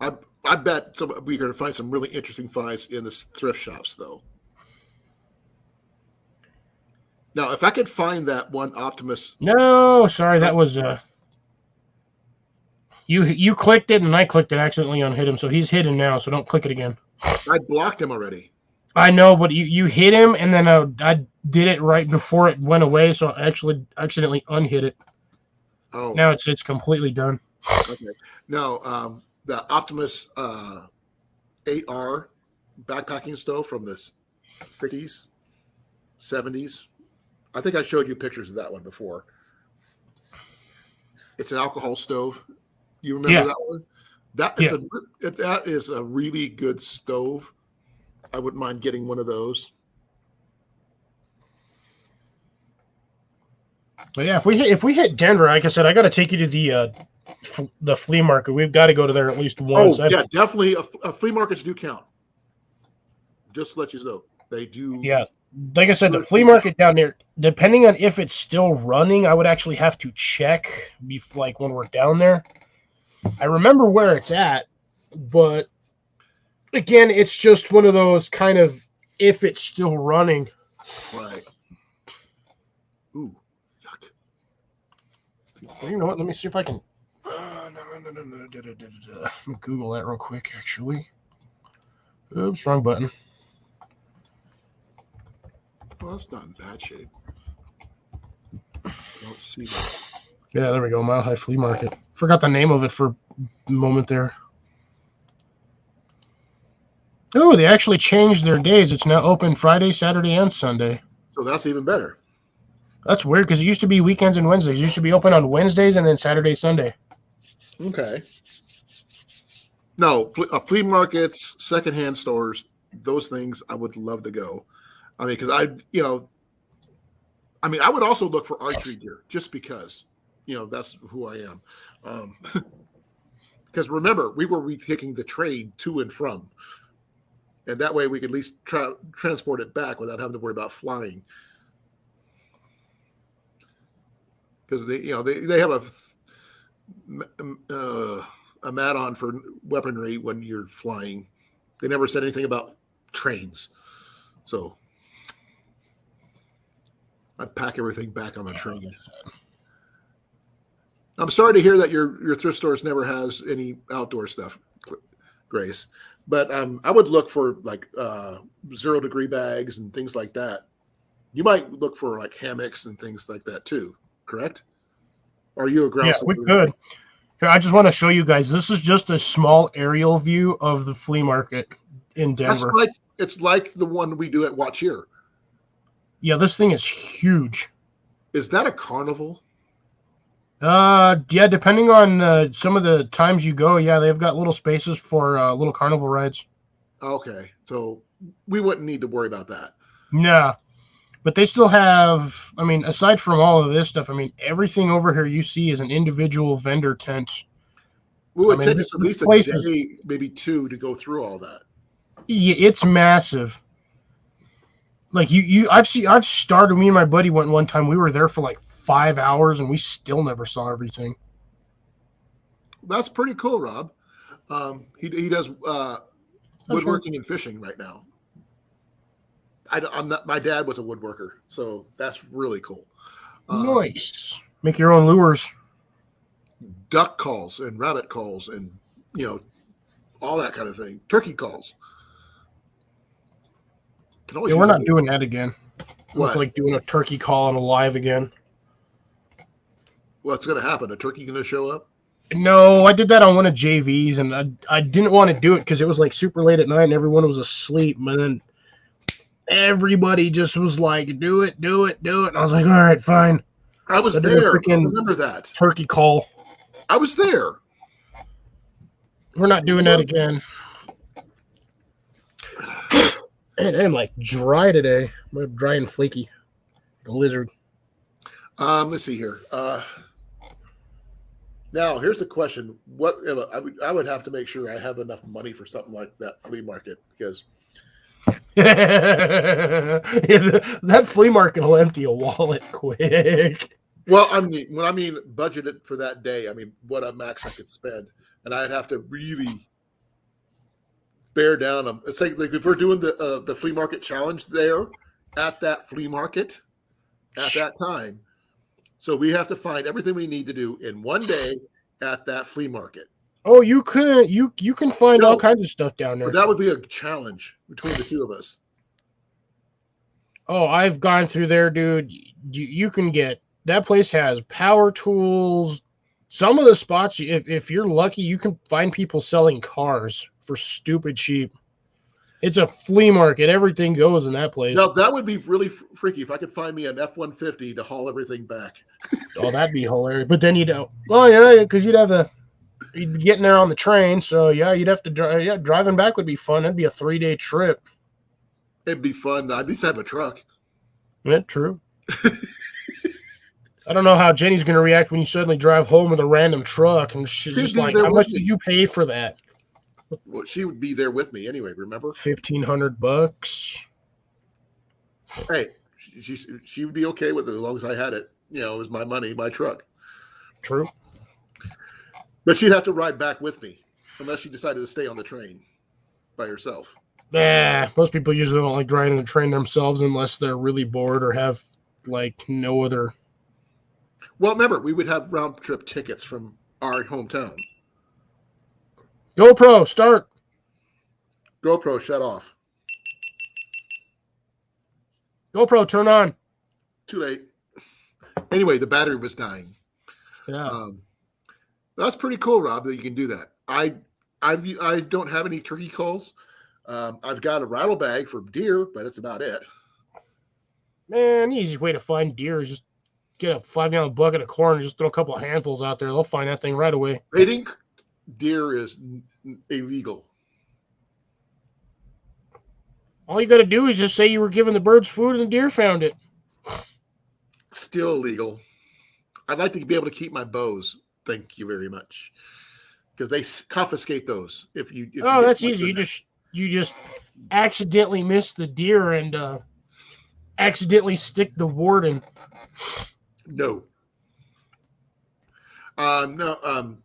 I bet we're going to find some really interesting finds in the thrift shops, though. Now, if I could find that one Optimus. No, sorry, that was you clicked it and I clicked it accidentally on hit him, so he's hidden now. So don't click it again. I blocked him already. I know, but you hit him and then I did it right before it went away, so I actually accidentally unhit it. Oh, now it's completely done. Okay. Now, the Optimus 8R backpacking stove from the 60s, 70s. I think I showed you pictures of that one before. It's an alcohol stove. You remember that one? That is a really good stove. I wouldn't mind getting one of those. But yeah, if we hit Denver, like I said, I got to take you to the flea market. We've got to go to there at least once. Oh, definitely. Flea markets do count. Just to let you know, they do. Yeah, like I said, the flea market down there, depending on if it's still running, I would actually have to check like when we're down there. I remember where it's at, but again, it's just one of those kind of if it's still running. Right. Ooh, yuck. Well, you know what? Let me see if I can Google that real quick, actually. Oops, wrong button. Well, that's not in bad shape. I don't see that. Yeah, there we go. Mile High Flea Market. Forgot the name of it for a moment there. Oh, they actually changed their days. It's now open Friday, Saturday, and Sunday. So that's even better. That's weird because it used to be weekends and Wednesdays. It used to be open on Wednesdays and then Saturday, Sunday. Okay. No, flea markets, secondhand stores, those things I would love to go. I mean, because I would also look for archery gear just because, that's who I am. Because remember, we were taking the train to and from, and that way we could at least transport it back without having to worry about flying. Because they have a mat-on for weaponry when you're flying. They never said anything about trains, so I'd pack everything back on a train. I'm sorry to hear that your thrift stores never has any outdoor stuff, Grace. But I would look for like 0 degree bags and things like that. You might look for like hammocks and things like that too, correct? Or are you a ground? Yeah, we could. Here, I just want to show you guys. This is just a small aerial view of the flea market in Denver. It's like the one we do at Watch Here. Yeah, this thing is huge. Is that a carnival? Yeah, depending on some of the times you go, yeah, they've got little spaces for little carnival rides. Okay, so we wouldn't need to worry about that. Nah, but they still have, aside from all of this stuff, everything over here you see is an individual vendor tent. We would take us at least a day, maybe 2, to go through all that. Yeah, it's massive. Like I've started. Me and my buddy went one time. We were there for like 5 hours, and we still never saw everything. That's pretty cool, Rob. He does woodworking and fishing right now. I'm not. My dad was a woodworker, so that's really cool. Nice. Make your own lures. Duck calls and rabbit calls, and all that kind of thing. Turkey calls. Yeah, we're not doing that again. What? Like doing a turkey call on a live again. What's going to happen? A turkey going to show up? No, I did that on one of JV's, and I didn't want to do it because it was like super late at night and everyone was asleep. But then everybody just was like, do it. And I was like, all right, fine. I was there. I remember that. Turkey call. I was there. We're not doing that again. And I'm like dry today. I'm dry and flaky. The lizard. Let's see here. Now, here's the question: what I would have to make sure I have enough money for something like that flea market, because that flea market will empty a wallet quick. Well, when I mean budgeted for that day, what a max I could spend, and I'd have to really bear down them. It's like if we're doing the flea market challenge there at that flea market at that time. So we have to find everything we need to do in one day at that flea market. Oh, you can find all kinds of stuff down there. That would be a challenge between the two of us. Oh, I've gone through there, dude. You can get, that place has power tools. Some of the spots, if you're lucky, you can find people selling cars for stupid cheap. It's a flea market. Everything goes in that place. Now, that would be really freaky if I could find me an F-150 to haul everything back. Oh, that'd be hilarious. But then because you'd be getting there on the train. So, yeah, you'd have to drive. Yeah, driving back would be fun. That'd be a 3-day trip. It'd be fun. I'd at least have a truck. Yeah, true. I don't know how Jenny's going to react when you suddenly drive home with a random truck. And she's just like, how much did you pay for that? Well, she would be there with me anyway, remember? $1,500. Hey, she would be okay with it as long as I had it. You know, it was my money, my truck. True. But she'd have to ride back with me unless she decided to stay on the train by herself. Yeah, most people usually don't like driving the train themselves unless they're really bored or have like no other. Well, remember, we would have round trip tickets from our hometown. GoPro, start. GoPro shut off. GoPro, turn on. Too late. Anyway, the battery was dying. Yeah. That's pretty cool, Rob, that you can do that. I don't have any turkey calls. I've got a rattle bag for deer, but that's about it. Man, the easiest way to find deer is just get a 5-gallon bucket of corn and just throw a couple of handfuls out there. They'll find that thing right away. Raiding deer is illegal. All you got to do is just say you were giving the birds food and the deer found it. Still illegal. I'd like to be able to keep my bows. Thank you very much. Because they confiscate those if you. Oh, that's easy. You just accidentally miss the deer and accidentally stick the wart in. No. No.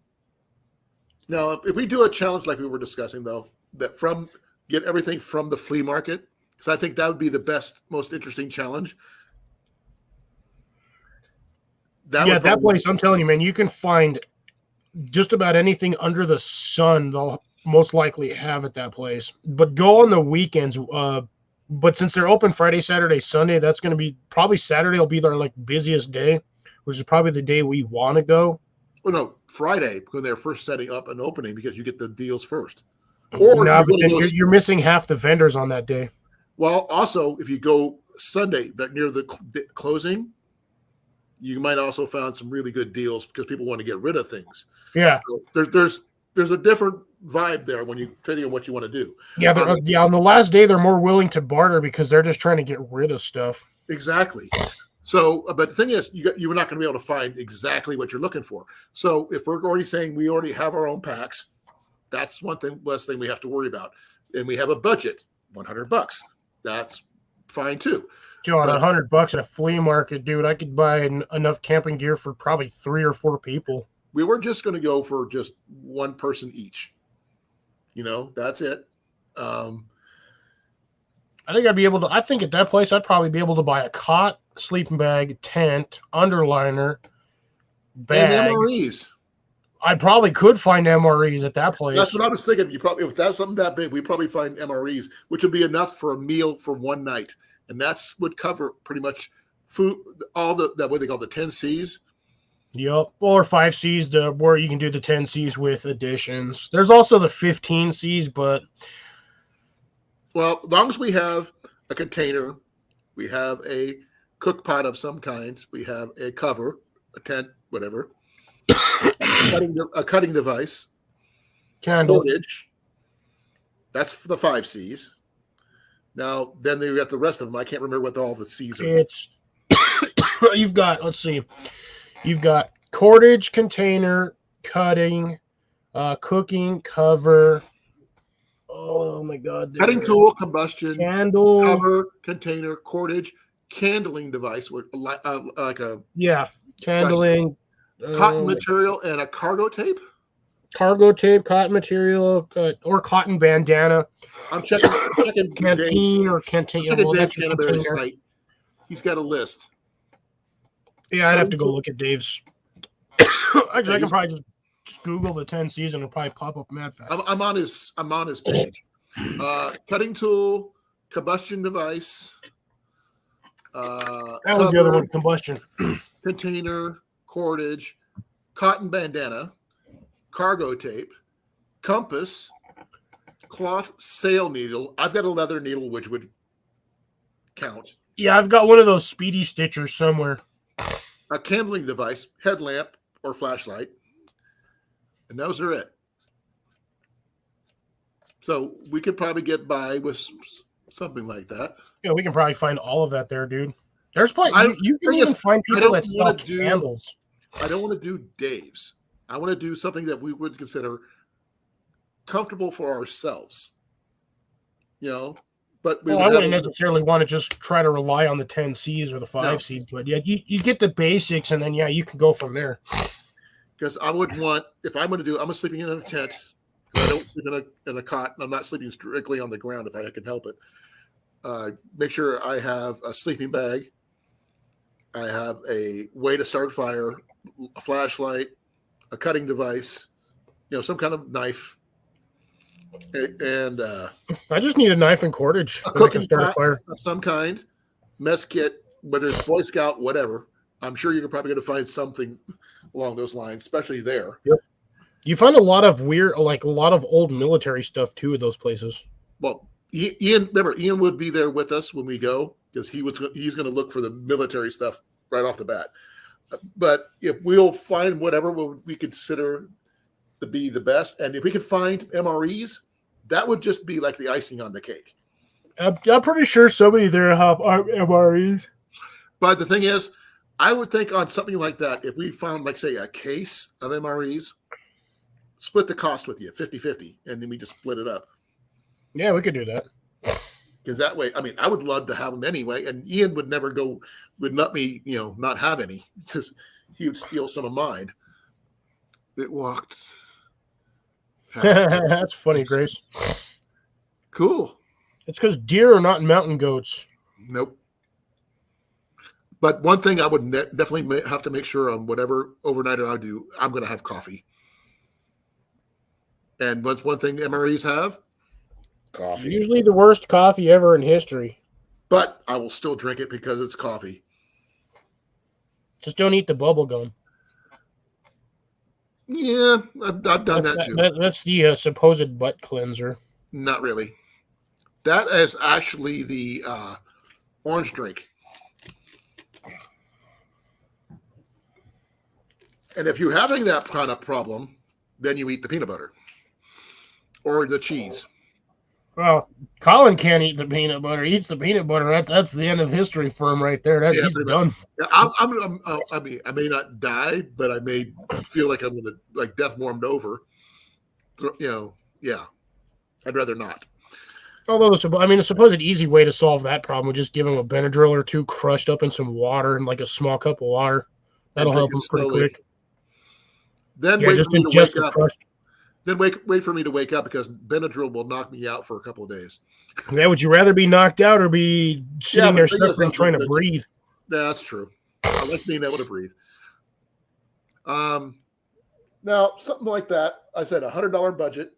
No. If we do a challenge like we were discussing, though, that get everything from the flea market, because I think that would be the best, most interesting challenge. That place, I'm telling you, man, you can find just about anything under the sun. They'll most likely have at that place. But go on the weekends. But since they're open Friday, Saturday, Sunday, that's going to be probably Saturday will be their like busiest day, which is probably the day we want to go. Oh no, Friday when they're first setting up an opening because you get the deals first. Or no, but then you're missing half the vendors on that day. Well, also if you go Sunday, but near the closing, you might also find some really good deals because people want to get rid of things. Yeah, so there's a different vibe there when you depending on what you want to do. Yeah, on the last day they're more willing to barter because they're just trying to get rid of stuff. Exactly. So, but the thing is, you're not going to be able to find exactly what you're looking for. So, if we're already saying we already have our own packs, that's one thing less thing we have to worry about, and we have a budget, $100. That's fine too. John, $100 at a flea market, dude, I could buy enough camping gear for probably 3 or 4 people. We were just going to go for just one person each. You know, that's it. I think I'd be able to. I think at that place I'd probably be able to buy a cot, sleeping bag, tent, underliner, bag. And MREs. I probably could find MREs at that place. That's what I was thinking. You probably, if that's something that big, we probably find MREs, which would be enough for a meal for one night, and that's would cover pretty much food, all that what they call the 10 C's. Yep, or 5 C's where you can do the 10 C's with additions. There's also the 15 C's, but well, as long as we have a container, we have a cook pot of some kind, we have a cover, a tent, whatever, a cutting device, cordage. That's the 5 C's. Now, then they got the rest of them. I can't remember what all the C's are. It's you've got. Let's see. You've got cordage, container, cutting, cooking, cover. Oh my God! Cutting tool, combustion, candle, cover, container, cordage, candling device, like a candling, cotton material, and a cargo tape. Cargo tape, cotton material, or cotton bandana. I'm checking canteen or canteen. Well, that's your site. He's got a list. Yeah, I'd have to go look at Dave's. Actually, I can probably just Google the 10 season and probably pop up mad fast. I'm on his page. Cutting tool, combustion device. That was the other one, combustion. Container, cordage, cotton bandana, cargo tape, compass, cloth sail needle. I've got a leather needle, which would count. Yeah, I've got one of those speedy stitchers somewhere. A candling device, headlamp or flashlight, and those are it. So we could probably get by with something like that. Yeah, we can probably find all of that there, dude. There's plenty. You can even find people that sell candles. I don't want to do Dave's. I want to do something that we would consider comfortable for ourselves. You know, But we Well, would I have wouldn't necessarily want to just try to rely on the 10 Cs or the 5 Cs, but yeah, you get the basics, and then yeah, you can go from there. because I would want, if I'm going to do, I'm sleeping in a tent. I don't sleep in a cot. And I'm not sleeping strictly on the ground if I can help it. Make sure I have a sleeping bag. I have a way to start fire, a flashlight, a cutting device, some kind of knife, and I just need a knife and cordage, a and I can cooking start a pot fire. of some kind, mess kit, whether it's Boy Scout, whatever. I'm sure you're probably going to find something along those lines, especially there. Yep. You find a lot of weird, like a lot of old military stuff too at those places. Well, Ian would be there with us when we go because he's going to look for the military stuff right off the bat. But if we'll find whatever we consider to be the best, and if we could find MREs, that would just be like the icing on the cake. I'm pretty sure somebody there have MREs. But the thing is, I would think on something like that, if we found, like, say, a case of MREs, split the cost with you, 50-50, and then we just split it up. Yeah, we could do that. Because that way, I mean, I would love to have them anyway, and Ian would let me, not have any, because he would steal some of mine. It walked past. That's funny, Grace. Cool. It's because deer are not mountain goats. Nope. But one thing I would definitely have to make sure on whatever overnighter I do, I'm going to have coffee. And what's one thing MREs have? Coffee. Usually the worst coffee ever in history. But I will still drink it because it's coffee. Just don't eat the bubble gum. Yeah, I've done that too. That's the supposed butt cleanser. Not really. That is actually the orange drink. And if you're having that kind of problem, then you eat the peanut butter or the cheese. Well, Colin can't eat the peanut butter. He eats the peanut butter. That's the end of history for him right there. He's done. Yeah, I mean, I may not die, but I may feel like I'm going to, like, death warmed over. Yeah. I'd rather not. Although, the supposed easy way to solve that problem would just give him a Benadryl or two crushed up in some water and like a small cup of water. That'll help him pretty quick. Then wait for me to wake up. Then wait for me to wake up because Benadryl will knock me out for a couple of days. Yeah, would you rather be knocked out or be sitting there suffering trying to breathe? Yeah, that's true. I like being able to breathe. Now, something like that, I said $100 budget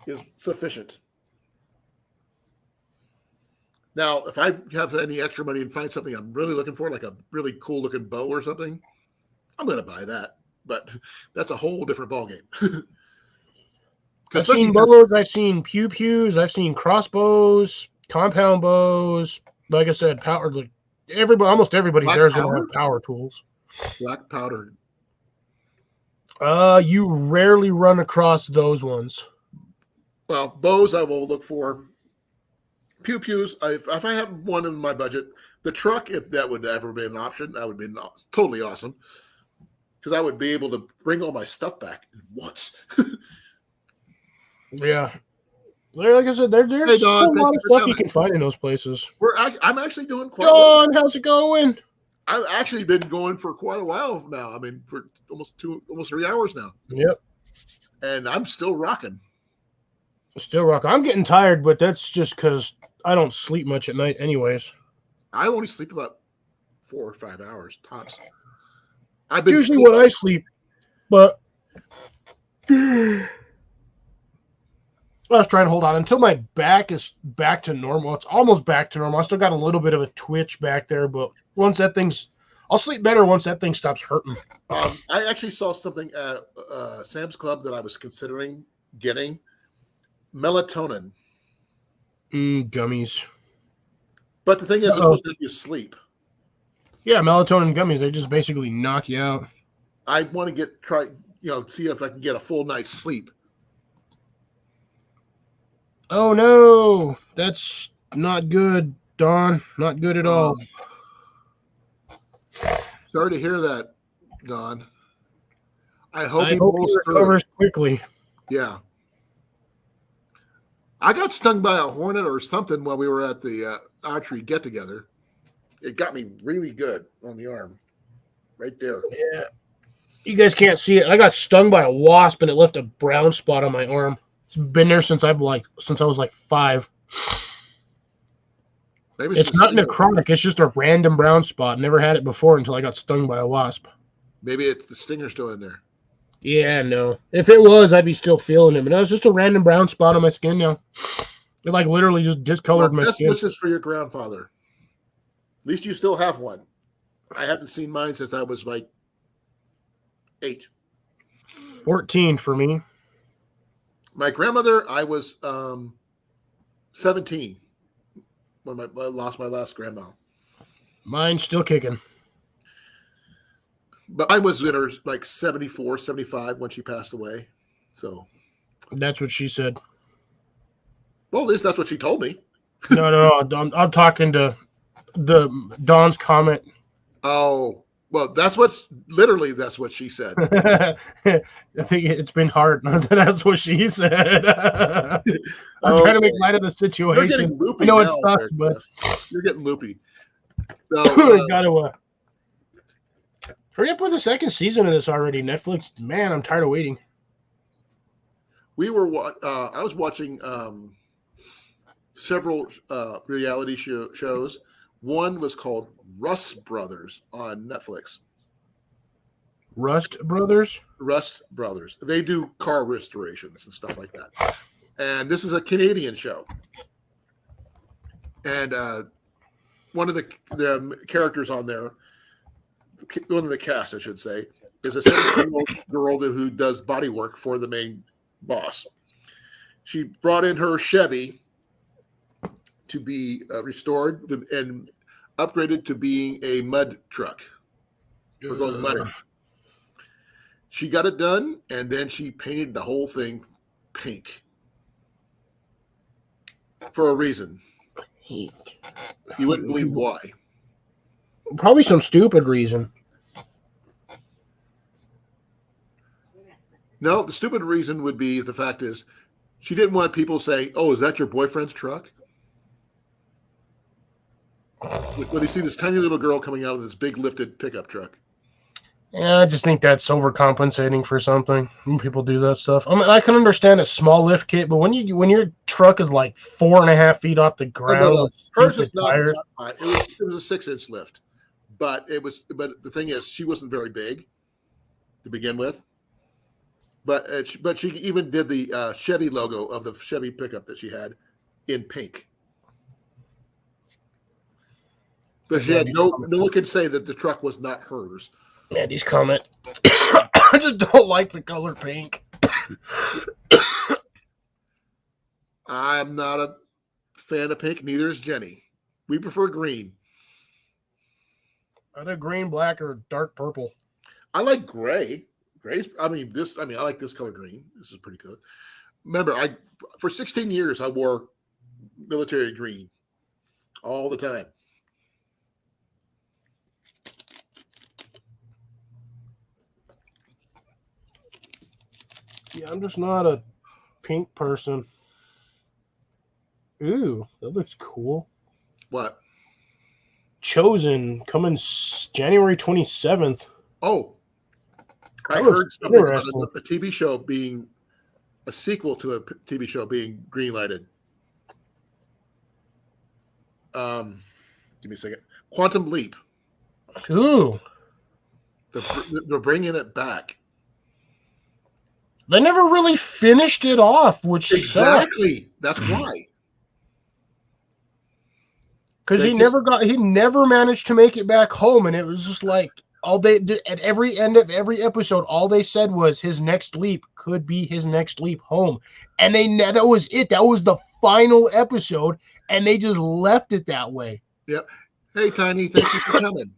is sufficient. Now, if I have any extra money and find something I'm really looking for, like a really cool looking bow or something, I'm going to buy that. But that's a whole different ballgame. I've seen bows, I've seen pew-pews, I've seen crossbows, compound bows. Like I said, power. Like almost everybody there's going to have power tools. Black powder. You rarely run across those ones. Well, bows I will look for. Pew-pews, if I have one in my budget, the truck, if that would ever be an option, that would be totally awesome. Because I would be able to bring all my stuff back at once. Yeah. Like I said, there's a lot of stuff you can find in those places. I'm actually doing quite well. John, how's it going? I've actually been going for quite a while now. I mean, for almost 3 hours now. Yep. And I'm still rocking. I'm getting tired, but that's just because I don't sleep much at night anyways. I only sleep about 4 or 5 hours tops. Usually what I sleep, but I was trying to hold on until my back is back to normal. It's almost back to normal. I still got a little bit of a twitch back there, but I'll sleep better once that thing stops hurting. I actually saw something at Sam's Club that I was considering getting. Melatonin. Gummies. But the thing is, it's supposed to help you sleep. Yeah, melatonin gummies, they just basically knock you out. I want to see if I can get a full night's sleep. Oh no, that's not good, Don. Not good at all. Sorry to hear that, Don. I hope he recovers quickly. Yeah. I got stung by a hornet or something while we were at the archery get together. It got me really good on the arm, right there. Yeah. You guys can't see it. I got stung by a wasp and it left a brown spot on my arm. It's been there since I was like 5. Maybe It's not necrotic. It's just a random brown spot. Never had it before until I got stung by a wasp. Maybe it's the stinger still in there. Yeah, no. If it was, I'd be still feeling it. But no, it's just a random brown spot on my skin now. It like literally just discolored my Best skin. wishes for your grandfather. At least you still have one. I haven't seen mine since I was like 8. 14 for me. My grandmother, I was 17 when I lost my last grandma. Mine's still kicking. But I was in her like 74, 75 when she passed away. So That's what she said. well, at least that's what she told me. No. I'm talking to Dawn's comment. Oh, well, that's what she said. I think it's been hard. That's what she said. I'm trying to make light of the You're situation. getting loopy I know now, it sucks, there, but Jeff. You're getting loopy. So, gotta hurry up with the second season of this already. Netflix, man, I'm tired of waiting. I was watching several reality shows. One was called Rust Brothers on Netflix. Rust Brothers? Rust Brothers. They do car restorations and stuff like that. And this is a Canadian show. And one of the characters on there, one of the cast, I should say, is a 17-year-old girl who does body work for the main boss. She brought in her Chevy to be restored and upgraded to being a mud truck. We're going mudding. She got it done, and then she painted the whole thing pink for a reason. You wouldn't believe why. Probably some stupid reason. No, the stupid reason would be the fact is she didn't want people saying, "Oh, is that your boyfriend's truck?" When you see this tiny little girl coming out of this big lifted pickup truck. Yeah, I just think that's overcompensating for something. When people do that stuff. I mean, I can understand a small lift kit, but when your truck is like 4.5 feet off the ground, No. with Hers stupid is not tires. high. It was a 6-inch lift, but the thing is, she wasn't very big to begin with. But she even did the Chevy logo of the Chevy pickup that she had in pink. But she had no one could say that the truck was not hers. Andy's comment. I just don't like the color pink. I'm not a fan of pink. Neither is Jenny. We prefer green. Either green, black, or dark purple. I like gray. I like this color green. This is pretty good. Remember, for 16 years I wore military green all the time. Yeah, I'm just not a pink person. Ooh, that looks cool. What? Chosen coming January 27th. Oh, I That looks heard something about interesting. a TV show being a sequel to a TV show being green-lighted. Give me a second. Quantum Leap. Ooh. They're bringing it back. They never really finished it off, which sucks. Exactly. That's why. Because he never managed to make it back home, and it was just like at every end of every episode, all they said was his next leap could be his next leap home, and that was it. That was the final episode, and they just left it that way. Yep. Hey, Tiny, thank you for coming.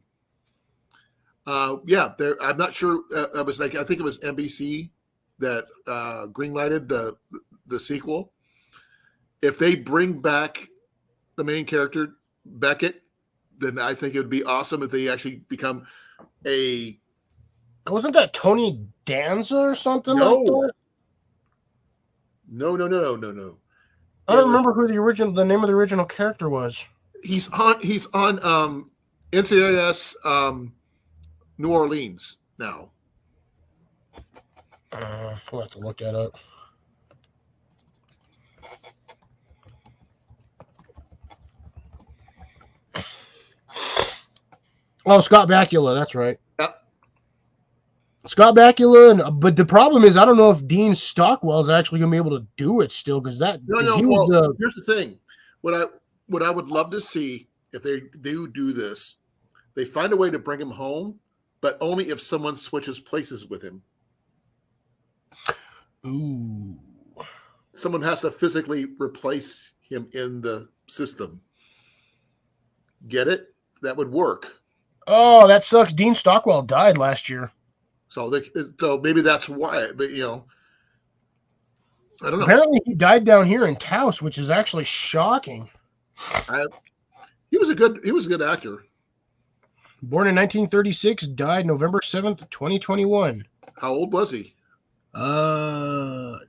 I'm not sure. I think it was NBC that greenlighted the sequel. If they bring back the main character Beckett, then I think it would be awesome if they actually become a. Wasn't that Tony Danza or something No. like that? No. I don't remember who the name of the original character was. He's on NCIS New Orleans now. We'll have to look that up. Oh, Scott Bakula, that's right. Yep. Scott Bakula, but the problem is I don't know if Dean Stockwell is actually going to be able to do it still because No. Here's the thing. What I would love to see if they do this, they find a way to bring him home, but only if someone switches places with him. Ooh. Someone has to physically replace him in the system. Get it? That would work. Oh, that sucks. Dean Stockwell died last year. So maybe that's why. But I don't know. Apparently, he died down here in Taos, which is actually shocking. He was a good actor. Born in 1936, died November 7th, 2021. How old was he? Well,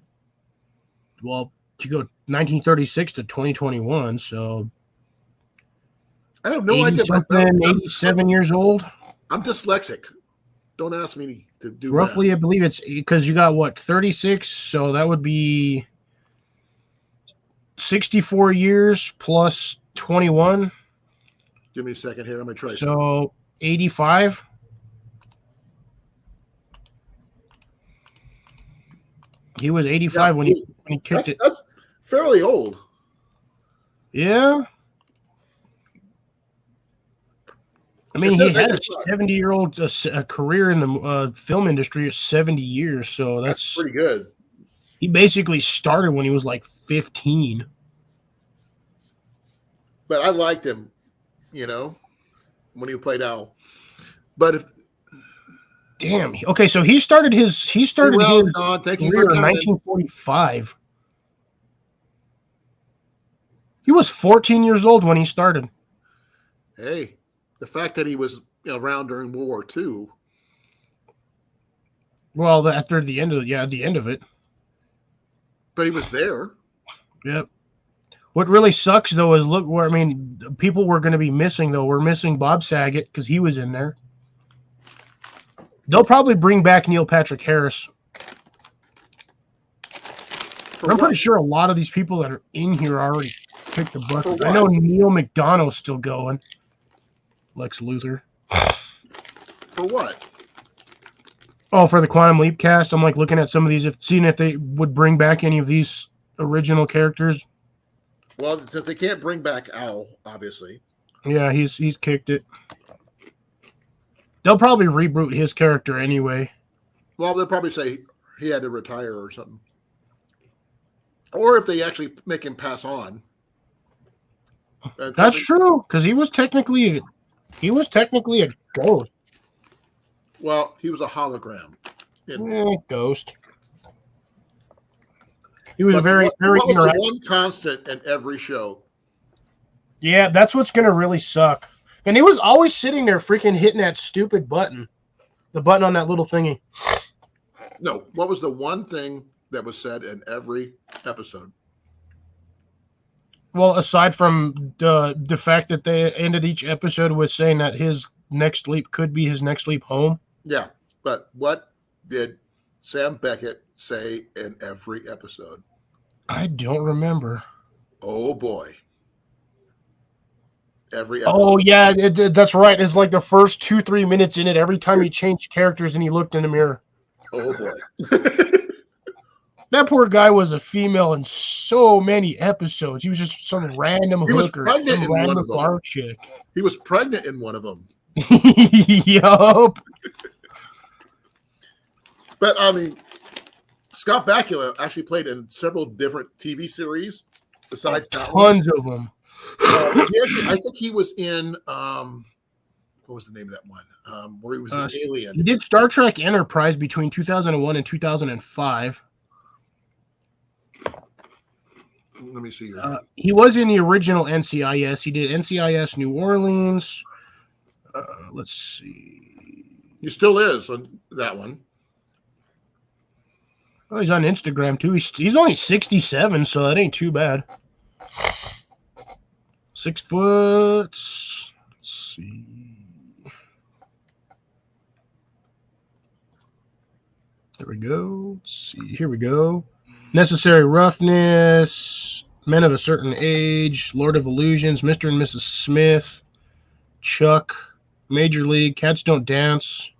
you go 1936 to 2021, so I have no idea. 87 years old. I'm dyslexic. Don't ask me to do Roughly, math. I believe it's because you got what 36, so that would be 64 years plus 21. Give me a second here. I'm gonna try. So 85. He was 85 when he kicked it. That's fairly old. Yeah. I mean, he had a 70-year-old career in the film industry of 70 years, so that's pretty good. He basically started when he was like 15. But I liked him, when he played Al. But okay, so he started his career in 1945. He was 14 years old when he started. Hey, the fact that he was around during World War II. Well, after the end of it. But he was there. Yep. What really sucks though is people were going to be missing though. We're missing Bob Saget because he was in there. They'll probably bring back Neil Patrick Harris. I'm pretty sure a lot of these people that are in here already picked the bucket. I know Neil McDonough's still going. Lex Luthor. For what? Oh, for the Quantum Leap cast. I'm looking at some of these, seeing if they would bring back any of these original characters. Well, because they can't bring back Al, obviously. Yeah, he's kicked it. They'll probably reboot his character anyway. Well, they'll probably say he had to retire or something. Or if they actually make him pass on. That's true, because he was technically a ghost. Well, he was a hologram. Ghost. He was very what was the one constant in every show? Yeah, that's what's going to really suck. And he was always sitting there freaking hitting that stupid button. The button on that little thingy. No, what was the one thing that was said in every episode? Well, aside from the fact that they ended each episode with saying that his next leap could be his next leap home. Yeah, but what did Sam Beckett say in every episode? I don't remember. Oh, boy. Every episode. Oh, yeah, that's right. It's like the first 2-3 minutes in it, every time he changed characters and he looked in the mirror. Oh, boy. That poor guy was a female in so many episodes. He was just some random hooker, some random bar chick. He was pregnant in one of them. Yup. But, Scott Bakula actually played in several different TV series besides that one. Tons of them. I think he was in, what was the name of that one? Where he was an alien. He did Star Trek Enterprise between 2001 and 2005. Let me see here. He was in the original NCIS. He did NCIS New Orleans. Let's see. He still is on that one. Oh, he's on Instagram too. He's only 67, so that ain't too bad. 6 foot. Let's see. There we go. Let's see. Here we go. Necessary Roughness, Men of a Certain Age, Lord of Illusions, Mr. and Mrs. Smith, Chuck, Major League, Cats Don't Dance,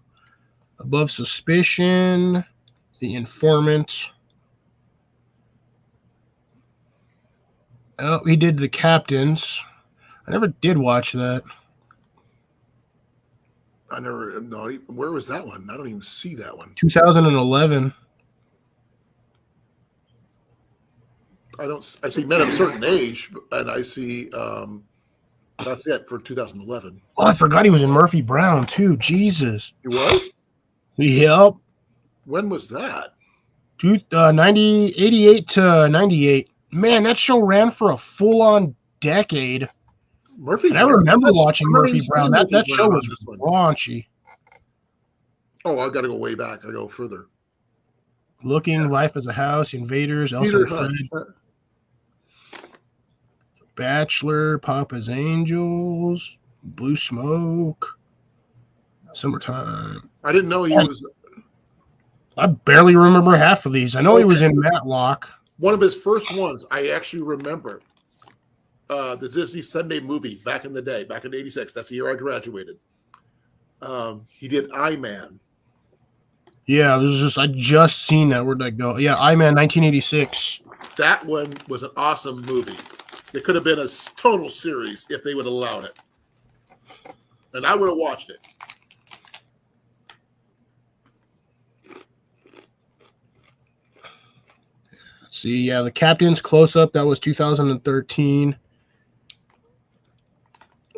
Above Suspicion, The Informant. Oh, he did The Captains. I never did watch that. I never. No, where was that one? I don't even see that one. 2011. I don't. I see Men of a Certain Age, and I see. That's it for 2011. Oh, I forgot he was in Murphy Brown too. Jesus. He was. Yep. When was that? 88 to 98. Man, that show ran for a full-on decade. Murphy. And I remember watching Murphy Brown. That Murphy show Brown was on this one. raunchy. Oh, I got to go way back. I go further. Looking, Life as a House, Invaders, Elsa Peter and Fred, Hunt. Bachelor, Papa's Angels, Blue Smoke, Summertime. I didn't know he was I barely remember half of these. I know he was in Matlock. one of his first ones. I actually remember the Disney Sunday movie back in the day, back in '86. That's the year I graduated. He did I Man. Yeah, I just seen that. Where'd that go? Yeah, I Man 1986. That one was an awesome movie. It could have been a total series if they would have allowed it. And I would have watched it. See, yeah, The Captain's Close Up, that was 2013.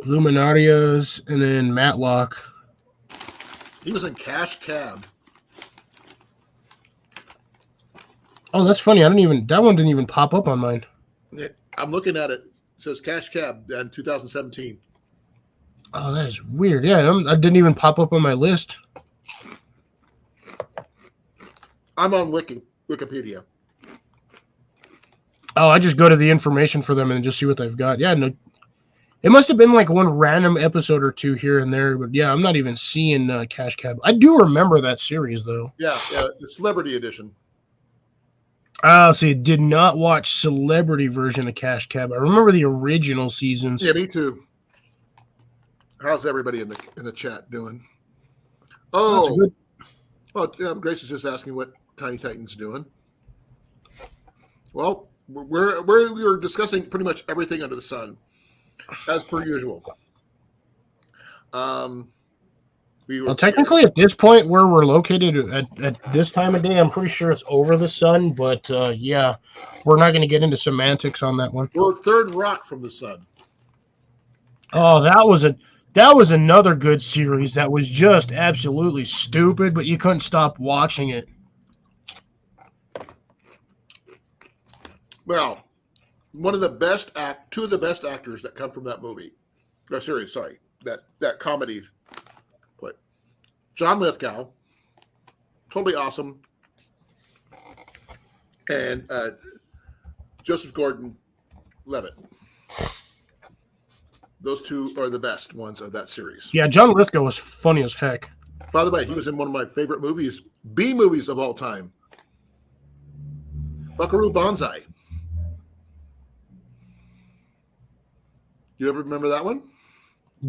Luminarias, and then Matlock. He was in Cash Cab. Oh, that's funny. That one didn't even pop up on mine. I'm looking at it. It says Cash Cab in 2017. Oh, that is weird. Yeah, I didn't even pop up on my list. I'm on Wikipedia. Oh, I just go to the information for them and just see what they've got. Yeah, no, it must have been like one random episode or two here and there, but yeah, I'm not even seeing Cash Cab. I do remember that series though. Yeah, the Celebrity Edition. Oh, see, did not watch celebrity version of Cash Cab. I remember the original seasons. Yeah, me too. How's everybody in the chat doing? Oh, yeah, Grace is just asking what Tiny Titan's doing. Well, we're discussing pretty much everything under the sun, as per usual. Well, technically, at this point where we're located at this time of day, I'm pretty sure it's over the sun. But yeah, we're not going to get into semantics on that one. We're third rock from the sun. Oh, that was another good series that was just absolutely stupid, but you couldn't stop watching it. Well, two of the best actors that come from that movie, series, sorry, that comedy. But John Lithgow, totally awesome, and Joseph Gordon-Levitt. Those two are the best ones of that series. Yeah, John Lithgow was funny as heck. By the way, he was in one of my favorite movies, B movies of all time, Buckaroo Banzai. You ever remember that one?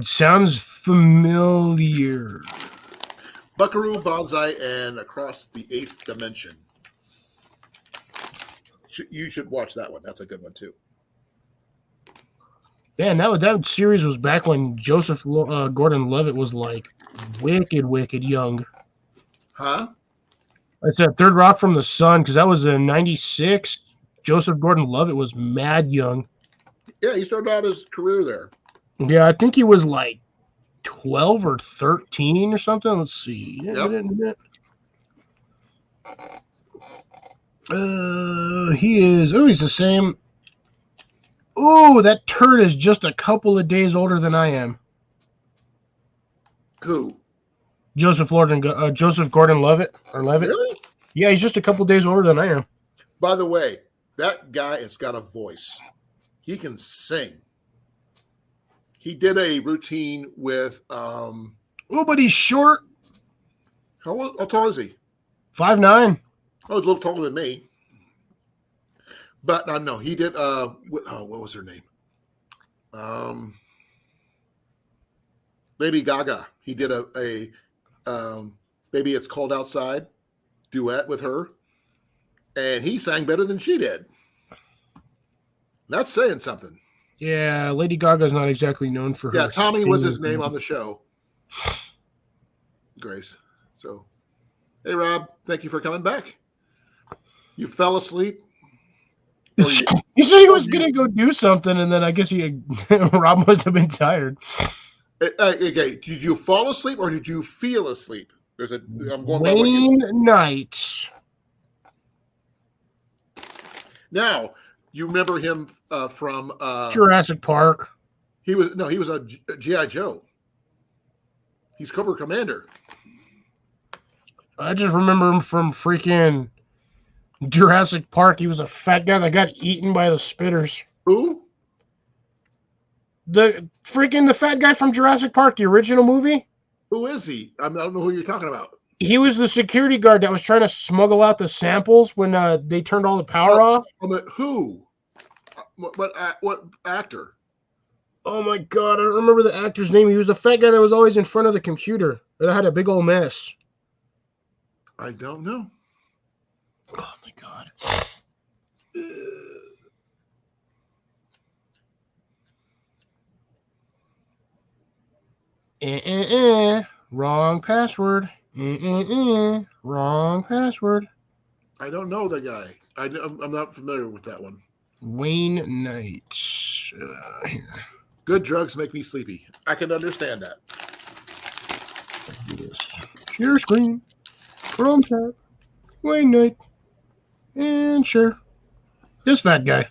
Sounds familiar. Buckaroo Banzai and Across the Eighth Dimension. You should watch that one. That's a good one too. Yeah, and that series was back when Joseph Gordon-Levitt was like wicked young. Huh? I said Third Rock from the Sun because that was in '96. Joseph Gordon-Levitt was mad young. Yeah, he started out his career there. Yeah, I think he was like 12 or 13 or something. Let's see. Yep. He's the same. Oh, that turd is just a couple of days older than I am. Who? Joseph Gordon-Levitt or Levitt. Really? Yeah, he's just a couple days older than I am. By the way, that guy has got a voice. He can sing. He did a routine with Oh, but he's short. how tall is he? 5'9". Oh, he's a little taller than me. But no, he did. What was her name? Lady Gaga. He did a Baby It's Cold Outside duet with her, and he sang better than she did. That's saying something. Yeah, Lady Gaga's not exactly known for her. Yeah, Tommy was his singing. name on the show. Grace. So, hey, Rob, thank you for coming back. You fell asleep. He said he was gonna go do something, and then I guess Rob must have been tired. Okay, did you fall asleep or did you feel asleep? I'm going by what you Wayne said. Knight. Now, you remember him from Jurassic Park. He was a G.I. Joe. He's Cobra Commander. I just remember him from freaking Jurassic Park. He was a fat guy that got eaten by the spitters. Who? The fat guy from Jurassic Park, the original movie. Who is he? I don't know who you're talking about. He was the security guard that was trying to smuggle out the samples when they turned all the power off. Who? What actor? Oh my god, I don't remember the actor's name. He was the fat guy that was always in front of the computer that had a big old mess. I don't know. Oh my god. Wrong password. Wrong password. I don't know the guy. I'm not familiar with that one. Wayne Knight. Good drugs make me sleepy. I can understand that. Share screen. Chrome tab. Wayne Knight. And sure. This fat guy.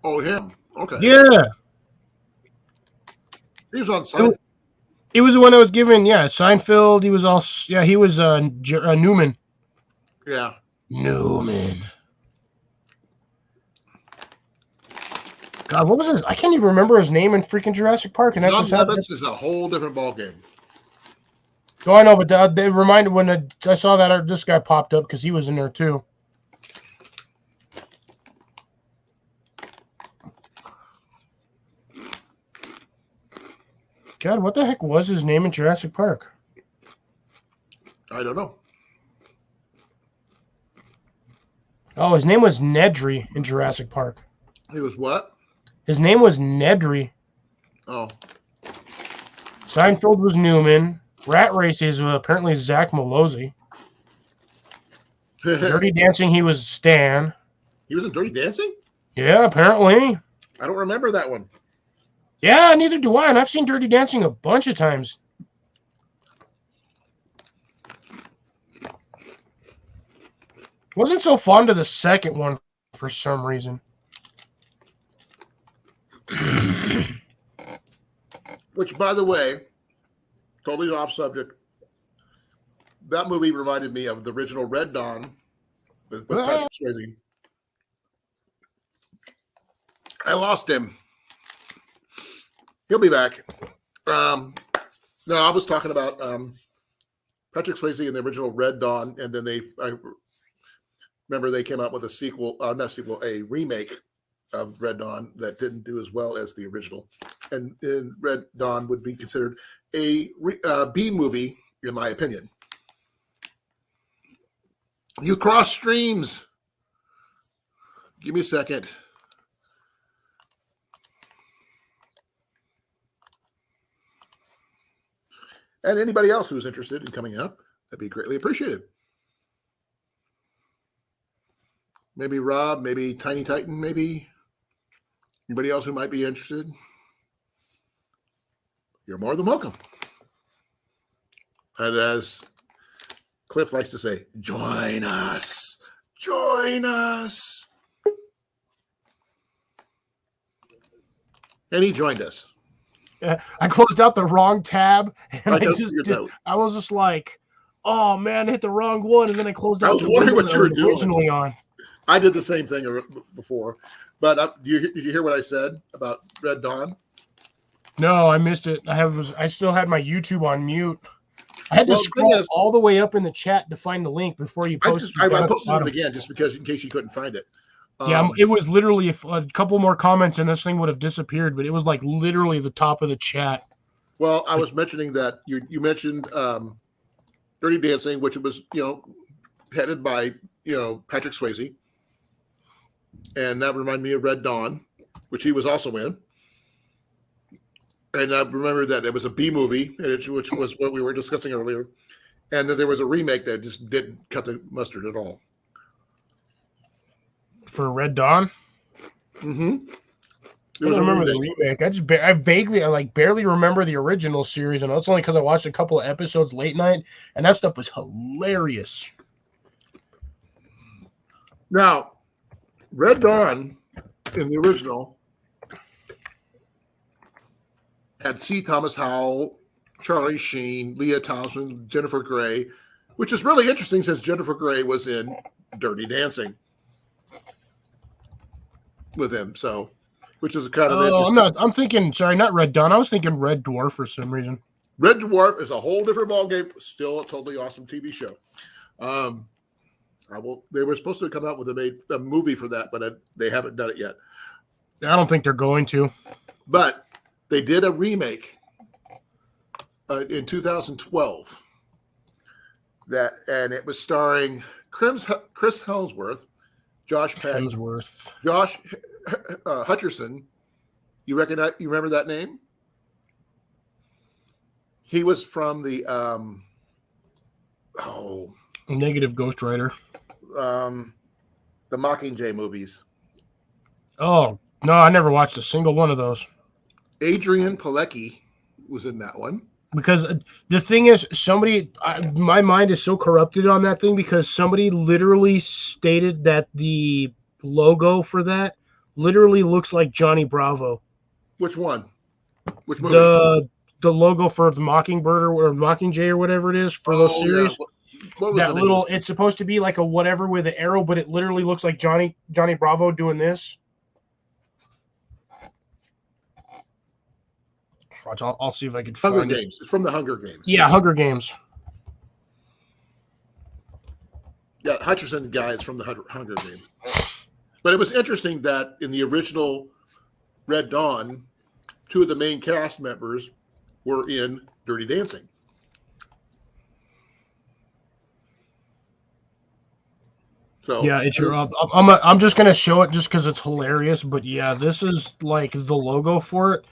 Oh, him. Okay. Yeah. He was on site. He was the one that was given, Seinfeld. He was he was Newman. Yeah. Newman. God, what was his? I can't even remember his name in freaking Jurassic Park. And John Lovitz is a whole different ballgame. Oh, I know, but they reminded when I saw that this guy popped up because he was in there too. God, what the heck was his name in Jurassic Park? I don't know. Oh, his name was Nedry in Jurassic Park. He was what? His name was Nedry. Oh. Seinfeld was Newman. Rat Race is apparently Zach Malozzi. Dirty Dancing, he was Stan. He was in Dirty Dancing? Yeah, apparently. I don't remember that one. Yeah, neither do I, and I've seen Dirty Dancing a bunch of times. Wasn't so fond of the second one for some reason. Which, by the way, totally off subject, that movie reminded me of the original Red Dawn with Patrick Swayze. I lost him. He'll be back. No, I was talking about Patrick Swayze in the original Red Dawn, and then I remember they came out with a sequel, a remake of Red Dawn that didn't do as well as the original. And Red Dawn would be considered a B movie, in my opinion. You cross streams. Give me a second. And anybody else who's interested in coming up, that'd be greatly appreciated. Maybe Rob, maybe Tiny Titan, maybe anybody else who might be interested. You're more than welcome. And as Cliff likes to say, join us. Join us. And he joined us. I closed out the wrong tab, and I was just like, "Oh man, I hit the wrong one," and then I closed out. I was wondering what you were doing. Originally on. I did the same thing before. But did you hear what I said about Red Dawn? No, I missed it. I still had my YouTube on mute. I had to Well, the thing scroll is- all the way up in the chat to find the link before you I posted it down at the posted it bottom. again just because in case you couldn't find it. Yeah, it was literally a couple more comments and this thing would have disappeared, but it was like literally the top of the chat. Well, I was mentioning that you mentioned Dirty Dancing, which was headed by Patrick Swayze, and that reminded me of Red Dawn, which he was also in. And I remember that it was a B movie, which was what we were discussing earlier, and that there was a remake that just didn't cut the mustard at all. For Red Dawn? Mm-hmm. I don't remember the remake. I barely remember the original series, and that's only because I watched a couple of episodes late night, and that stuff was hilarious. Now, Red Dawn in the original had C. Thomas Howell, Charlie Sheen, Leah Thompson, Jennifer Grey, which is really interesting since Jennifer Grey was in Dirty Dancing with him. So, which is kind of interesting. I'm thinking, sorry, not Red Dawn. I was thinking Red Dwarf for some reason. Red Dwarf is a whole different ballgame. Still a totally awesome TV show. They were supposed to come out with a movie for that, but they haven't done it yet. I don't think they're going to. But they did a remake in 2012. And it was starring Chris Hemsworth, Josh Peck, Josh Hutcherson. You remember that name? He was from the Negative Ghost Rider. The Mockingjay movies. Oh, no, I never watched a single one of those. Adrian Pilecki was in that one. Because the thing is, my mind is so corrupted on that thing because somebody literally stated that the logo for that literally looks like Johnny Bravo. Which one? Which movie? The logo for the Mockingbird or Mockingjay or whatever it is for those series. Yeah. What was that little? It's supposed to be like a whatever with an arrow, but it literally looks like Johnny Bravo doing this. Watch, I'll see if I can find Hunger it. Games. It's from the Hunger Games. Yeah, Hunger Games. Yeah, Hutcherson guy is from the Hunger Games. But it was interesting that in the original Red Dawn, two of the main cast members were in Dirty Dancing. So yeah, it's your. I'm just gonna show it just because it's hilarious. But yeah, this is like the logo for it.